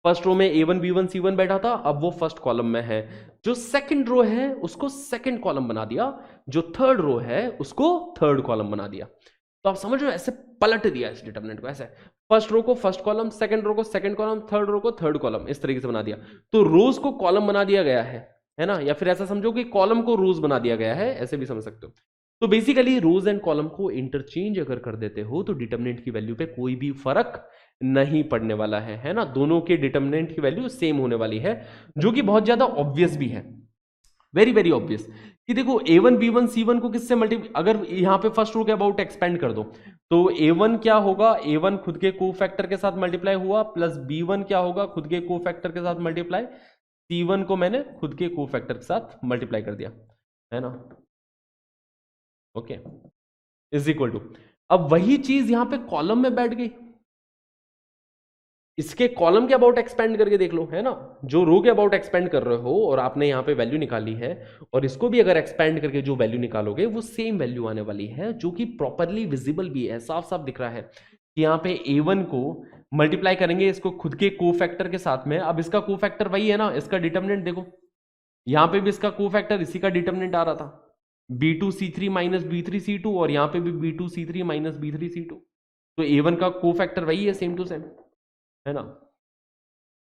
फर्स्ट रो में A1 B1 C1 बैठा था, अब वो फर्स्ट कॉलम में है। जो सेकंड रो है उसको सेकंड कॉलम बना दिया, जो थर्ड रो है उसको थर्ड कॉलम बना दिया। तो आप समझ रहे हो, ऐसे पलट दिया इस डिटर्मिनेंट को, ऐसे फर्स्ट रो को फर्स्ट कॉलम, सेकंड रो को सेकंड कॉलम, थर्ड रो को थर्ड कॉलम, इस तरीके से बना दिया। तो रोज को कॉलम बना दिया गया है ना, या फिर ऐसा समझो कि कॉलम को रोज बना दिया गया है, ऐसे भी समझ सकते हो। तो बेसिकली रोज एंड कॉलम को इंटरचेंज अगर कर देते हो तो डिटर्मिनेंट की वैल्यू पे कोई भी फर्क नहीं पड़ने वाला है ना। दोनों के डिटर्मिनेंट की वैल्यू सेम होने वाली है, जो कि बहुत ज्यादा ऑब्वियस भी है, वेरी वेरी ऑब्वियस। कि देखो A1 B1 C1 को किससे अगर यहां पे फर्स्ट रो के अबाउट एक्सपेंड कर दो, तो A1 क्या होगा, A1 खुद के कोफैक्टर के साथ मल्टीप्लाई हुआ, प्लस B1 क्या होगा, खुद के कोफैक्टर के साथ मल्टीप्लाई, C1 को मैंने खुद के कोफैक्टर के साथ मल्टीप्लाई कर दिया, है ना। ओके, इज इक्वल टू, अब वही चीज यहां पे कॉलम में बैठ गई, इसके कॉलम के अबाउट एक्सपेंड करके देख लो, है ना। जो रो के अबाउट एक्सपेंड कर रहे हो और आपने यहां पे वैल्यू निकाली है, और इसको भी अगर एक्सपेंड करके जो वैल्यू निकालोगे वो सेम वैल्यू आने वाली है, जो कि प्रॉपरली विजिबल भी है, साफ साफ दिख रहा है कि यहाँ पे A1 को मल्टीप्लाई करेंगे इसको खुद के कोफैक्टर के साथ में। अब इसका कोफैक्टर वही है ना, इसका डिटर्मिनेंट देखो, यहां पे भी इसका कोफैक्टर इसी का डिटर्मिनेंट आ रहा था, B2C3 माइनस B3C2, और यहां पे भी B2C3 माइनस B3C2। तो A1 का कोफैक्टर वही है, सेम टू सेम, है ना।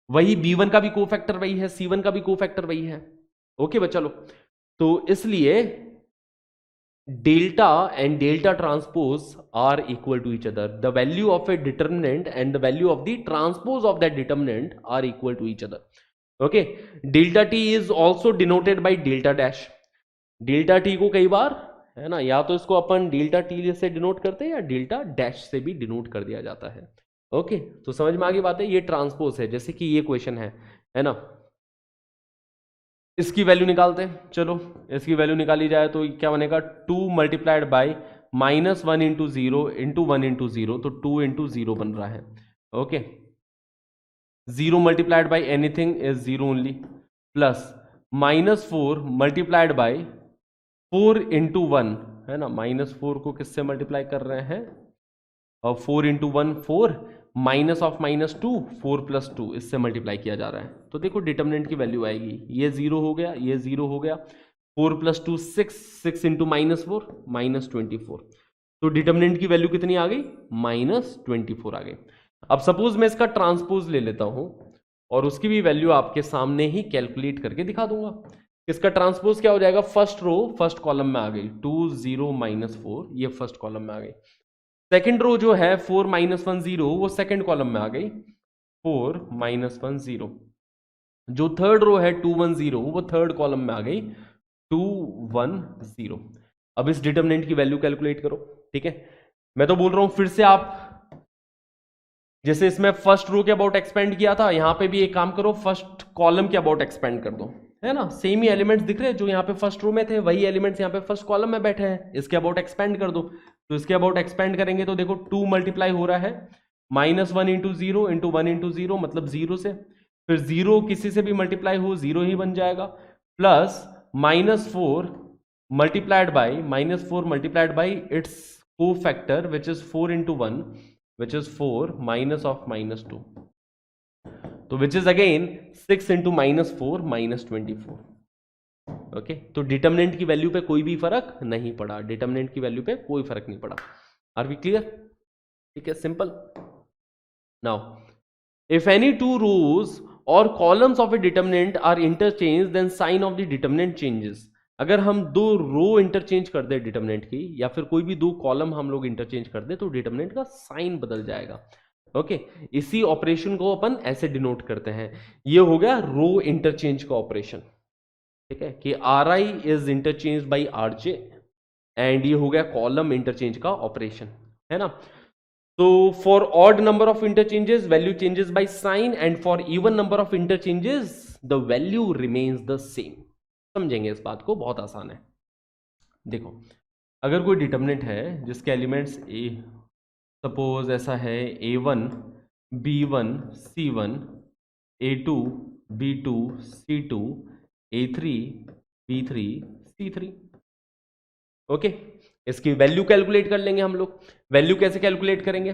वही B1 का भी कोफैक्टर वही है, C1 का भी कोफैक्टर वही है। ओके बच्चा लोग, तो इसलिए delta and delta transpose are equal to each other. The value of a determinant and the value of the transpose of that determinant are equal to each other. Okay, delta T is also denoted by delta dash. Delta T को कई बार, है ना, या तो इसको अपन delta T से डिनोट करते हैं या डेल्टा डैश से भी डिनोट कर दिया जाता है। ओके, तो समझ में आ गई बात है। ये ट्रांसपोज है, जैसे कि ये क्वेश्चन है ना। इसकी वैल्यू निकालते हैं, चलो इसकी वैल्यू निकाली जाए तो क्या बनेगा, 2 multiplied by -1 into 0 into 1 into 0, तो 2 इंटू 0 बन रहा है। Okay, 0 multiplied by anything is 0 only, plus -4 multiplied by 4 into 1, है ना। -4 को किससे मल्टीप्लाई कर रहे हैं, और 4 इंटू 1 4, माइनस ऑफ -2 4 प्लस 2, इससे मल्टीप्लाई किया जा रहा है। तो देखो डिटर्मिनेंट की वैल्यू आएगी, ये 0 हो गया, ये 0 हो गया, 4 प्लस 2 6, 6 इंटू -4 -24। तो डिटर्मिनेंट की वैल्यू कितनी आ गई, -24 आ गई। अब सपोज मैं इसका ट्रांसपोज ले लेता हूं और उसकी भी वैल्यू आपके सामने ही कैलकुलेट करके दिखा दूंगा। इसका ट्रांसपोज क्या हो जाएगा, फर्स्ट रो फर्स्ट कॉलम में आ गई, 2 0 -4, ये फर्स्ट कॉलम में आ गई। सेकेंड रो जो है 4 -1 0, वो सेकेंड कॉलम में आ गई, 4 -1 0। जो थर्ड रो है 2 1 0, वो थर्ड कॉलम में आ गई, 2 1 0। अब इस डिटर्मिनेंट की वैल्यू कैलकुलेट करो, ठीक है। मैं तो बोल रहा हूं फिर से आप, जैसे इसमें फर्स्ट रो के अबाउट एक्सपेंड किया था, यहां पे भी एक काम करो, फर्स्ट कॉलम के अबाउट एक्सपेंड कर दो, है ना। सेम ही एलिमेंट्स दिख रहे हैं, जो यहाँ पे फर्स्ट रो में थे वही एलिमेंट्स यहाँ पे फर्स्ट कॉलम में बैठे हैं, इसके अबाउट एक्सपेंड कर दो। तो इसके अबाउट एक्सपेंड करेंगे तो देखो 2 मल्टीप्लाई हो रहा है, -1 इंटू 0 इंटू 1 इंटू 0, मतलब 0 से, फिर 0 किसी से भी मल्टीप्लाई हो 0 ही बन जाएगा, प्लस -4 मल्टीप्लाइड बाई इट्स को factor which is 4 into 1 which is 4 minus of -2। तो which is again 6 into -4 -24। Okay, तो डिटर्मिनेंट की वैल्यू पे कोई भी फर्क नहीं पड़ा, डिटर्मिनेंट की वैल्यू पे कोई फर्क नहीं पड़ा। Are we clear? ठीक है, simple. Now if any two rows or columns of a determinant are interchanged then sign of the determinant changes। अगर हम दो रो इंटरचेंज कर दे डिटर्मिनेंट की, या फिर कोई भी दो कॉलम हम लोग इंटरचेंज कर दे, तो डिटर्मिनेंट का साइन बदल जाएगा। ओके, इसी ऑपरेशन को अपन ऐसे डिनोट करते हैं। ये हो गया रो इंटरचेंज का ऑपरेशन, ठीक है, कि are I is interchange by R J, and ये हो गया कॉलम इंटरचेंज का ऑपरेशन, है ना। So for odd number of interchanges, value changes by sign, and for even number of interchanges, the value remains the same। समझेंगे इस बात को, बहुत आसान है। देखो, अगर कोई डिटर्मिनेंट है जिसके एलिमेंट्स ए, सपोज ऐसा है A1 B1 C1 A2 B2 C2 A3 B3 C3। Okay, इसकी वैल्यू कैलकुलेट कर लेंगे हम लोग। वैल्यू कैसे कैलकुलेट करेंगे?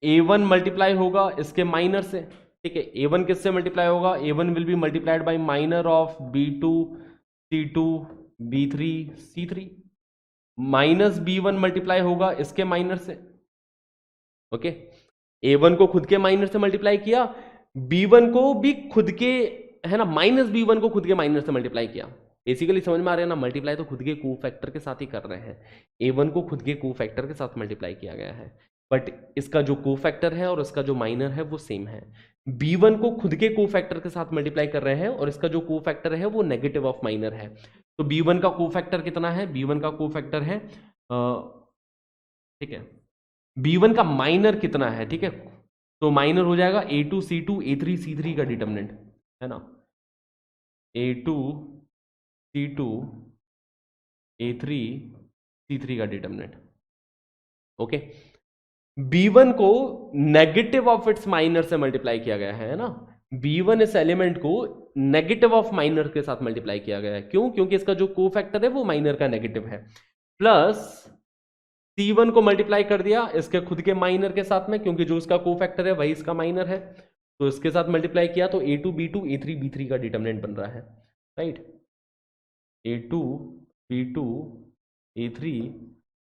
A1 मल्टीप्लाई होगा इसके माइनर से, ठीक है। A1 किससे मल्टीप्लाई होगा? A1 will be multiplied by minor of B2 C2 B3 C3, minus B1 multiply होगा इसके माइनर से। ओके, A1 को खुद के माइनर से मल्टीप्लाई किया, B1 को भी खुद के, है ना, माइनस B1 को खुद के माइनर से मल्टीप्लाई किया। बेसिकली समझ में आ रहा है ना, मल्टीप्लाई तो खुद के को फैक्टर के साथ ही कर रहे हैं। A1 को खुद के को फैक्टर के साथ मल्टीप्लाई किया गया है, बट इसका जो को फैक्टर है और इसका जो माइनर है वो सेम है। B1 को खुद के को फैक्टर के साथ मल्टीप्लाई कर रहे हैं और इसका जो को फैक्टर है वो नेगेटिव ऑफ माइनर है। तो B1 का को फैक्टर कितना है? B1 का को फैक्टर है, ठीक है, B1 का माइनर कितना है, ठीक है, तो माइनर हो जाएगा A2 C2 A3 C3 का डिटर्मिनेंट, है ना, A2 C2 A3 C3 का डिटर्मिनेंट। ओके, B1 को नेगेटिव ऑफ इट्स माइनर से मल्टीप्लाई किया गया है ना। B1 इस एलिमेंट को नेगेटिव ऑफ माइनर के साथ मल्टीप्लाई किया गया है। क्यों? क्योंकि इसका जो कोफैक्टर है वो माइनर का नेगेटिव है। प्लस C1 को मल्टीप्लाई कर दिया इसके खुद के माइनर के साथ में, क्योंकि जो इसका कोफैक्टर है वही इसका माइनर है, तो इसके साथ मल्टीप्लाई किया तो A2 B2 A3 B3 का डिटर्मिनेंट बन रहा है, right. A2 B2 A3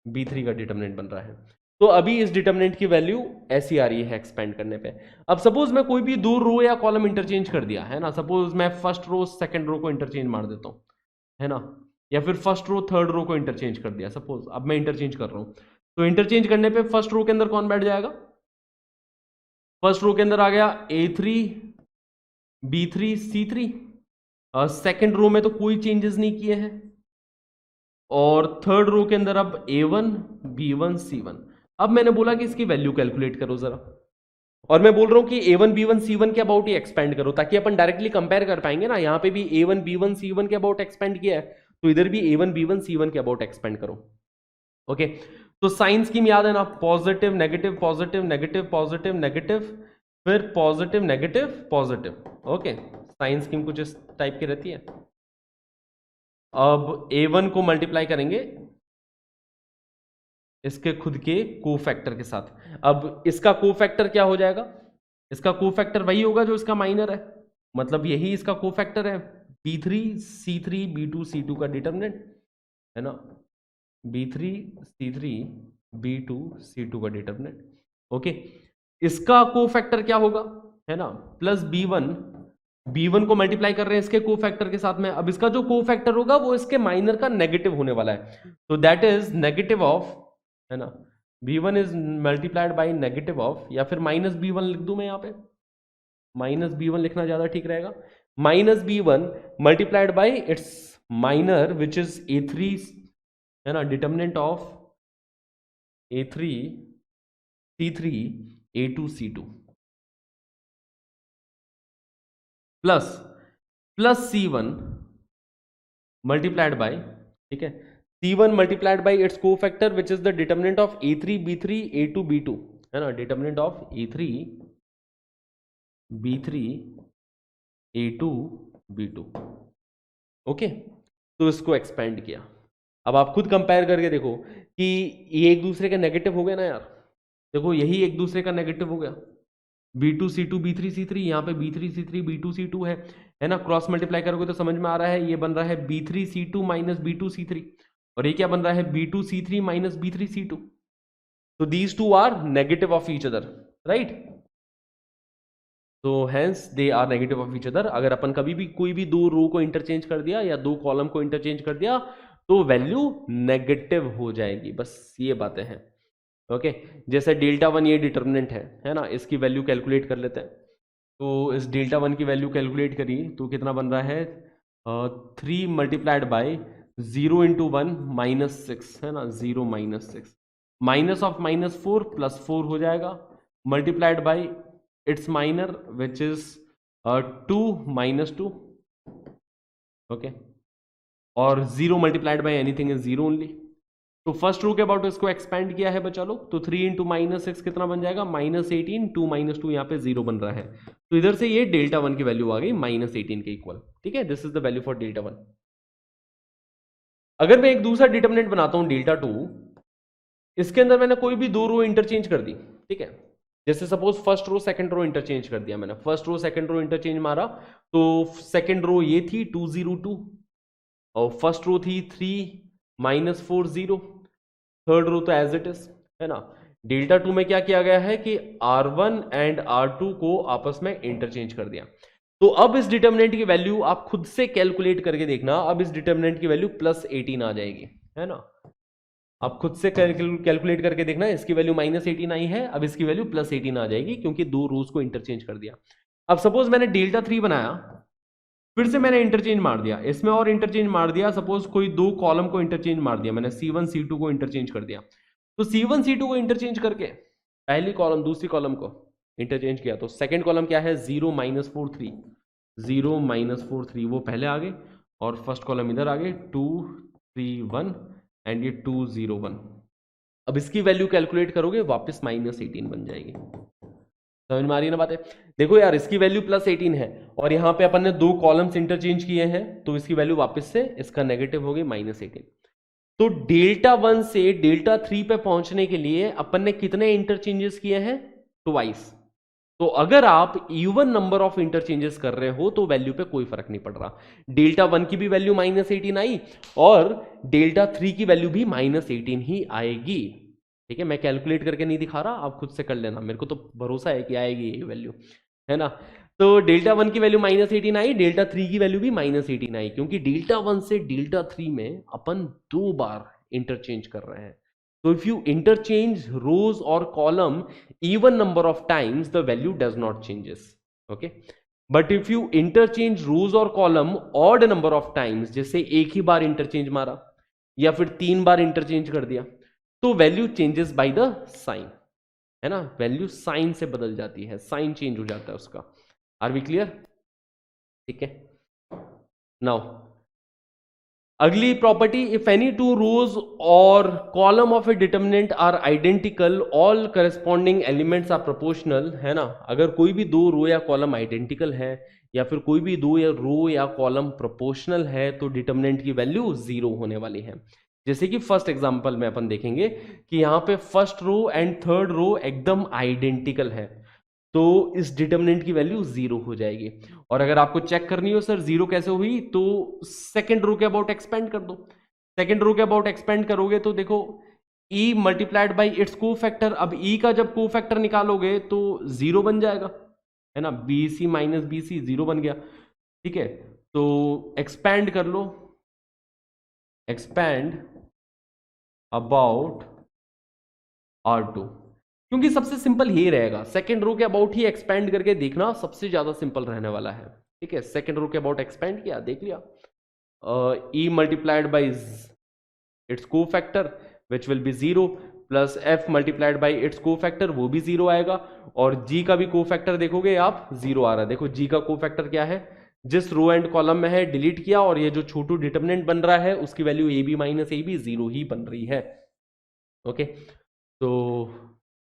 B3 का डिटर्मिनेंट बन रहा है। तो अभी इस डिटर्मिनेंट की वैल्यू ऐसी आ रही है एक्सपेंड करने पे। अब सपोज मैं कोई भी दो रो या कॉलम इंटरचेंज कर दिया, है ना, सपोज मैं फर्स्ट रो सेकंड रो को इंटरचेंज मार देता हूं, है ना, या फिर फर्स्ट रो थर्ड रो को इंटरचेंज कर दिया, सपोज अब मैं इंटरचेंज कर रहा हूं। तो इंटरचेंज करने पे फर्स्ट रो के अंदर कौन बैठ जाएगा? फर्स्ट रो के अंदर आ गया A3 B3 C3, second row में तो कोई चेंजेस नहीं किए हैं, और थर्ड रो के अंदर अब A1 B1 C1। अब मैंने बोला कि इसकी वैल्यू कैलकुलेट करो जरा, और मैं बोल रहा हूं कि A1 B1 C1 के अबाउट ही एक्सपेंड करो, ताकि अपन डायरेक्टली कंपेयर कर पाएंगे ना। यहां पे भी A1 B1 C1 के अबाउट एक्सपेंड किया है, तो इधर भी A1 B1 C1 के अबाउट एक्सपेंड करो। ओके, तो साइन स्कीम याद है ना, positive negative positive negative positive negative, फिर positive negative positive. Okay, sign scheme कुछ इस टाइप की रहती है। अब A1 को मल्टीप्लाई करेंगे इसके खुद के कोफैक्टर के साथ। अब इसका कोफैक्टर क्या हो जाएगा? इसका कोफैक्टर वही होगा जो इसका माइनर है, मतलब यही इसका कोफैक्टर है, B3 C3 B2 C2 का डिटर्मिनेंट, है ना, B3 C3 B2 C2 का डिटर्मिनेंट। ओके, इसका कोफैक्टर क्या होगा, है ना, प्लस B1 को मल्टीप्लाई कर रहे हैं इसके कोफैक्टर के साथ में। अब इसका जो कोफैक्टर होगा वो इसके माइनर का नेगेटिव होने वाला है, तो दैट इज नेगेटिव ऑफ, है ना, B1 is multiplied by negative of, या फिर माइनस B1 लिख दूं मैं यहाँ पे, माइनस B1 लिखना ज्यादा ठीक रहेगा, minus B1 multiplied by it's minor which is A3, है ना, determinant of A3 C3 A2 C2 plus C1 multiplied by, ठीक है, C1 multiplied by it's cofactor which is the determinant of A3 B3 A2 B2, है ना, determinant of A3 B3 A2 B2। Okay, तो इसको expand किया। अब आप खुद कंपेयर करके देखो कि ये एक दूसरे का नेगेटिव हो गया ना यार, देखो यही एक दूसरे का नेगेटिव हो गया, B2C2 B3C3, यहाँ पे B3C3 B2C2 है ना। क्रॉस मल्टीप्लाई करोगे तो समझ में आ रहा है, ये बन रहा है B3C2 माइनस B2C3, और ये क्या बन रहा है B2C3 माइनस B3C2। तो these two are negative of each other, right. तो hence they are negative of each other. अगर अपन कभी भी कोई भी दो रो को इंटरचेंज कर दिया या दो कॉलम को इंटरचेंज कर दिया तो वैल्यू नेगेटिव हो जाएगी, बस ये बातें हैं। ओके, जैसे डेल्टा वन ये डिटर्मिनेंट है ना, इसकी वैल्यू कैलकुलेट कर लेते हैं। तो इस डेल्टा वन की वैल्यू कैलकुलेट करी तो कितना बन रहा है 3 मल्टीप्लाइड बाई 0 इंटू 1 माइनस 6 है ना, 0 minus 6 minus of minus 4 plus 4 हो जाएगा, multiplied by it's minor which is 2 minus 2। Okay, और 0 multiplied by anything is 0 only. तो फर्स्ट रो के अबाउट इसको एक्सपेंड किया है बच्चा लोग, तो 3 इंटू माइनस 6 कितना बन जाएगा -18, 2 माइनस 2 यहाँ पे 0 बन रहा है, तो इधर से ये डेल्टा वन की वैल्यू आ गई -18 के इक्वल। ठीक है, this is the value for delta one. अगर मैं एक दूसरा डिटरमिनेंट बनाता हूं डेल्टा टू, इसके अंदर मैंने कोई भी दो रो इंटरचेंज कर दी, ठीक है, जैसे suppose first row second row interchange कर दिया मैंने, first row second row interchange मारा, तो सेकंड रो ये थी 202 और फर्स्ट रो थी 3 -40, थर्ड रो तो एज इट इज है ना। डेल्टा टू में क्या किया गया है कि R1 एंड R2 को आपस में इंटरचेंज कर दिया। तो अब इस डिटरमिनेंट की वैल्यू आप खुद से कैलकुलेट करके देखना, अब इस डिटरमिनेंट की वैल्यू +18 आ जाएगी, है ना। आप खुद से कैलकुलेट करके देखना, इसकी वैल्यू -18 आई है, अब इसकी वैल्यू +18 आ जाएगी क्योंकि दो रोज को इंटरचेंज कर दिया। अब सपोज मैंने डेल्टा 3 बनाया, फिर से मैंने इंटरचेंज मार दिया, इसमें और इंटरचेंज मार दिया, सपोज कोई दो कॉलम को इंटरचेंज मार दिया मैंने, C1 C2 को इंटरचेंज कर दिया। तो C1 C2 को इंटरचेंज करके पहली कॉलम दूसरी कॉलम को इंटरचेंज किया, तो सेकंड कॉलम क्या है 0 -43, 0 -43 वो पहले आ गए, और फर्स्ट कॉलम इधर आ गए 2 3 1 एंड ये 2 0 1। अब इसकी वैल्यू कैलकुलेट करोगे वापस -18 बन जाएगी। समझ में आ रही है ना बातें। देखो यार, इसकी वैल्यू +18 है और यहाँ पे अपन ने दो कॉलम्स इंटरचेंज किए हैं, तो इसकी वैल्यू वापस से इसका नेगेटिव हो गई -18। तो डेल्टा 1 से डेल्टा 3 पे पहुंचने के लिए अपन ने कितने इंटरचेंजेस किए हैं, ट्वाइस। तो अगर आप इवन नंबर ऑफ इंटरचेंजेस कर रहे हो तो वैल्यू पे कोई फर्क नहीं पड़ रहा। डेल्टा 1 की भी वैल्यू -18 आई और डेल्टा 3 की वैल्यू भी -18 ही आएगी। ठीक है, मैं कैलकुलेट करके नहीं दिखा रहा, आप खुद से कर लेना, मेरे को तो भरोसा है कि आएगी ये वैल्यू, है ना। तो डेल्टा 1 की वैल्यू -18 आई, डेल्टा 3 की वैल्यू भी -18 आई, क्योंकि डेल्टा 1 से डेल्टा 3 में अपन दो बार इंटरचेंज कर रहे हैं। So if you interchange rows or column even number of times, the value does not changes. Okay, but if you interchange rows or column odd number of times, जैसे एक ही बार interchange मारा या फिर 3 बार इंटरचेंज कर दिया, तो value changes by the sign, है ना, वैल्यू साइन से बदल जाती है, साइन चेंज हो जाता है उसका। Are we clear? ठीक है, नाउ अगली property, if any two rows और column of a determinant are identical, all corresponding elements are proportional, है ना। अगर कोई भी दो रो या कॉलम आइडेंटिकल है या फिर कोई भी दो या रो या कॉलम प्रोपोर्शनल है, तो डिटर्मिनेंट की वैल्यू 0 होने वाली है। जैसे कि फर्स्ट एग्जांपल में अपन देखेंगे कि यहाँ पे first row and third row एकदम आइडेंटिकल है, तो इस डिटर्मिनेंट की वैल्यू 0 हो जाएगी। और अगर आपको चेक करनी हो सर 0 कैसे हुई, तो सेकंड रो के अबाउट एक्सपेंड कर दो। सेकंड रो के अबाउट एक्सपेंड करोगे तो देखो e multiplied by it's cofactor, अब e का जब कोफैक्टर निकालोगे तो 0 बन जाएगा, है ना, BC माइनस BC 0 बन गया। ठीक है, तो एक्सपैंड कर लो, एक्सपैंड अबाउट R2, क्योंकि सबसे सिंपल ये रहेगा, सेकंड रो के अबाउट ही एक्सपेंड करके देखना सबसे ज्यादा सिंपल रहने वाला है। ठीक है, सेकंड रो के अबाउट एक्सपेंड किया, देख लिया, e multiplied by it's cofactor which will be 0 plus f multiplied by it's cofactor, वो भी 0 आएगा, और g का भी कोफैक्टर देखोगे आप 0 आ रहा है। देखो g का कोफैक्टर क्या है, जिस रो एंड कॉलम में है डिलीट किया, और ये जो छोटू डिटर्मिनेंट बन रहा है उसकी वैल्यू ab माइनस ab 0 ही बन रही है। ओके, तो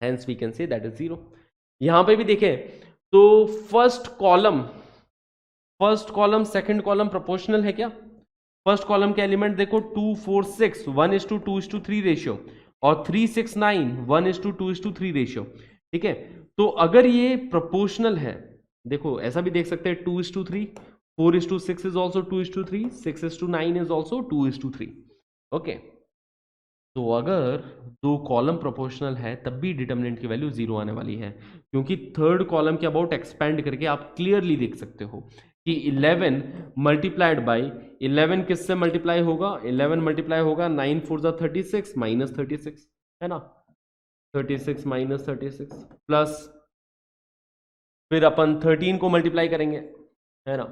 hence we can say that is 0। यहां पे भी देखें तो first column second column proportional है क्या? फर्स्ट कॉलम के एलिमेंट देखो 2 4 6 1:2:3 रेशियो, और 3 6 9 1:2:3 रेशियो। ठीक है, तो अगर ये प्रोपोर्शनल है, देखो ऐसा भी देख सकते हैं 2:3, 4:6 is also 2:3, 6:9 is also 2:3। Okay, तो अगर दो कॉलम प्रोपोर्शनल है तब भी डिटर्मिनेंट की वैल्यू 0 आने वाली है, क्योंकि थर्ड कॉलम के अबाउट एक्सपेंड करके आप क्लियरली देख सकते हो कि 11 मल्टीप्लाइड बाई 11 किससे मल्टीप्लाई होगा, 11 मल्टीप्लाई होगा 9 4 36 माइनस 36, है ना, 36 माइनस 36 प्लस, फिर अपन 13 को मल्टीप्लाई करेंगे, है ना,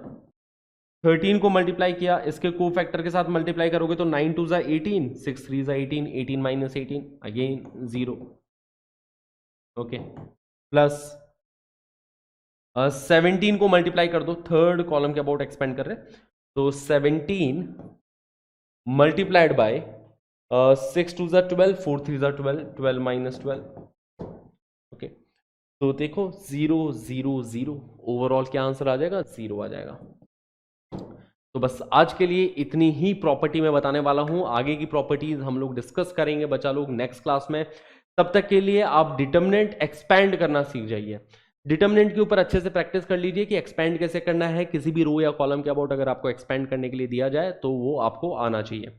13 को मल्टीप्लाई किया, इसके को फैक्टर के साथ मल्टीप्लाई करोगे तो 9 2 18, 6 3 18, 18 माइनस 18 अगेन 0। ओके, प्लस 17 को मल्टीप्लाई कर दो, थर्ड कॉलम के अबाउट एक्सपेंड कर रहे हैं, तो 17 मल्टीप्लाइड बाय 6 2 12, 4 3 12, 12 माइनस 12। ओके, तो देखो 0 0 0, ओवरऑल क्या आंसर आ जाएगा, 0 आ जाएगा। तो बस आज के लिए इतनी ही प्रॉपर्टी मैं बताने वाला हूं, आगे की प्रॉपर्टीज हम लोग डिस्कस करेंगे बच्चा लोग नेक्स्ट क्लास में। तब तक के लिए आप डिटर्मिनेंट एक्सपैंड करना सीख जाइए, डिटर्मिनेंट के ऊपर अच्छे से प्रैक्टिस कर लीजिए कि एक्सपैंड कैसे करना है, किसी भी रो या कॉलम के अबाउट अगर आपको एक्सपैंड करने के लिए दिया जाए तो वो आपको आना चाहिए,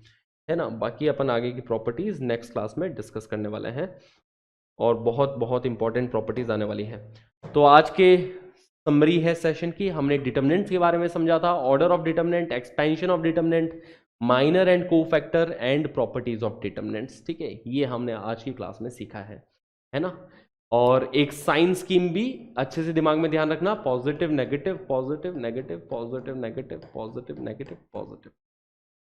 है ना। बाकी अपन आगे की प्रॉपर्टीज नेक्स्ट क्लास में डिस्कस करने वाले हैं और बहुत बहुत इंपॉर्टेंट प्रॉपर्टीज आने वाली हैं। तो आज के समरी है सेशन की, हमने डिटर्मिनेंट्स के बारे में समझा था, order of determinant, expansion of determinant, minor and cofactor and properties of determinants. ठीक है, ये हमने आज की क्लास में सीखा है ना। और एक साइन स्कीम भी अच्छे से दिमाग में ध्यान रखना, positive negative positive negative positive negative positive negative positive.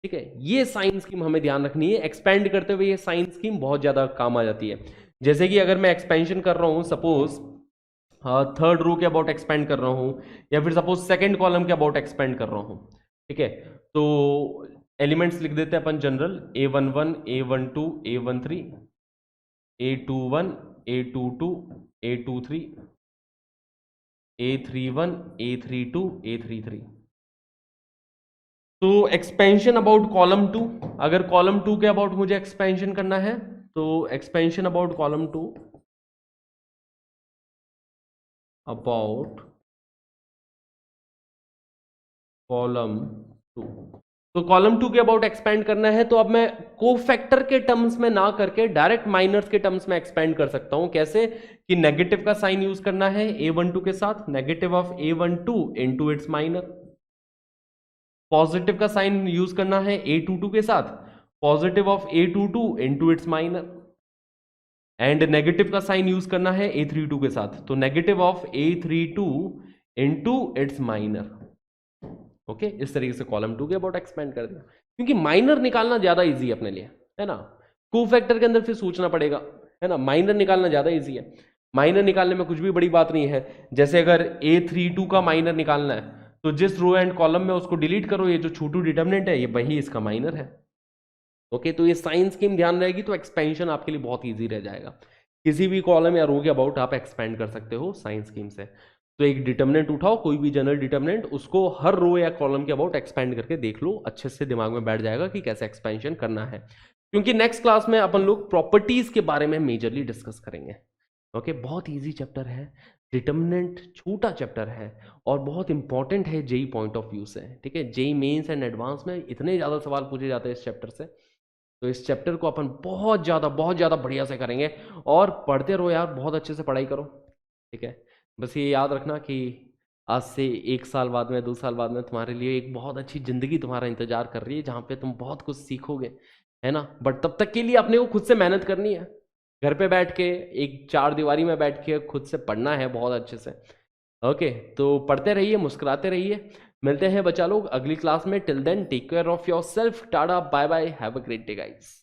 ठीक है, ये साइन स्कीम हमें ध्यान रखनी है, एक्सपेंड करते हुए ये साइन स्कीम बहुत ज्यादा काम आ जाती है। जैसे कि अगर मैं एक्सपेंशन कर रहा हूं, सपोज थर्ड रो के अबाउट एक्सपेंड कर रहा हूं, या फिर सपोज सेकंड कॉलम के अबाउट एक्सपेंड कर रहा हूं, ठीक है, तो एलिमेंट्स लिख देते हैं अपन general, A11 A12 A13 A21 A22 A23 A31 A32 A33। तो एक्सपेंशन अबाउट कॉलम 2, अगर कॉलम 2 के अबाउट मुझे एक्सपेंशन करना है तो expansion about column 2 about column 2, तो कॉलम 2 के अबाउट एक्सपेंड करना है तो अब मैं कोफैक्टर के टर्म्स में ना करके डायरेक्ट माइनर्स के टर्म्स में एक्सपेंड कर सकता हूं। कैसे कि नेगेटिव का साइन यूज करना है A12 के साथ, negative of A12 into its minor, positive का साइन यूज करना है A22 के साथ, positive of A22 into its minor, and negative का साइन यूज करना है A32 के साथ, तो negative of A32 into its minor. Okay, इस तरीके से कॉलम 2 के अबाउट एक्सपेंड कर दिया, क्योंकि माइनर निकालना ज्यादा इजी है अपने लिए, है ना। कोफैक्टर के अंदर फिर सोचना पड़ेगा, है ना, माइनर निकालना ज्यादा इजी है। माइनर निकालने में कुछ भी बड़ी बात नहीं है, जैसे अगर A32 का माइनर निकालना है तो जिस रो एंड कॉलम में उसको डिलीट करो, ये जो छोटू डिटर्मिनेंट है ये वही इसका माइनर है। ओके, तो ये साइन स्कीम ध्यान रहेगी तो एक्सपेंशन आपके लिए बहुत ईजी रह जाएगा, किसी भी कॉलम या रो के अबाउट आप एक्सपेंड कर सकते हो साइन स्कीम से। तो एक डिटर्मिनेंट उठाओ, कोई भी जनरल डिटर्मिनेंट, उसको हर रो या कॉलम के अबाउट एक्सपेंड करके देख लो, अच्छे से दिमाग में बैठ जाएगा कि कैसे एक्सपेंशन करना है। क्योंकि नेक्स्ट क्लास में अपन लोग प्रॉपर्टीज के बारे में मेजरली डिस्कस करेंगे। ओके, बहुत इजी चैप्टर है, डिटर्मिनेंट छोटा चैप्टर है और बहुत इंपॉर्टेंट है जेई पॉइंट ऑफ व्यू से। ठीक है, जेई मेंस एंड एडवांस में इतने ज्यादा सवाल पूछे जाते हैं इस चैप्टर से, तो इस चैप्टर को अपन बहुत ज़्यादा बढ़िया से करेंगे। और पढ़ते रहो यार, बहुत अच्छे से पढ़ाई करो। ठीक है, बस ये याद रखना कि आज से 1 साल बाद में, 2 साल बाद में तुम्हारे लिए एक बहुत अच्छी ज़िंदगी तुम्हारा इंतजार कर रही है, जहाँ पे तुम बहुत कुछ सीखोगे, है ना। बट तब तक के लिए अपने को खुद से मेहनत करनी है, घर पे बैठ के एक 4 दीवारी में बैठ के खुद से पढ़ना है बहुत अच्छे से। ओके, तो पढ़ते रहिए, मुस्कुराते रहिए, मिलते हैं बच्चा लोग अगली क्लास में। Till then take care of yourself, tata bye bye, have a great day guys.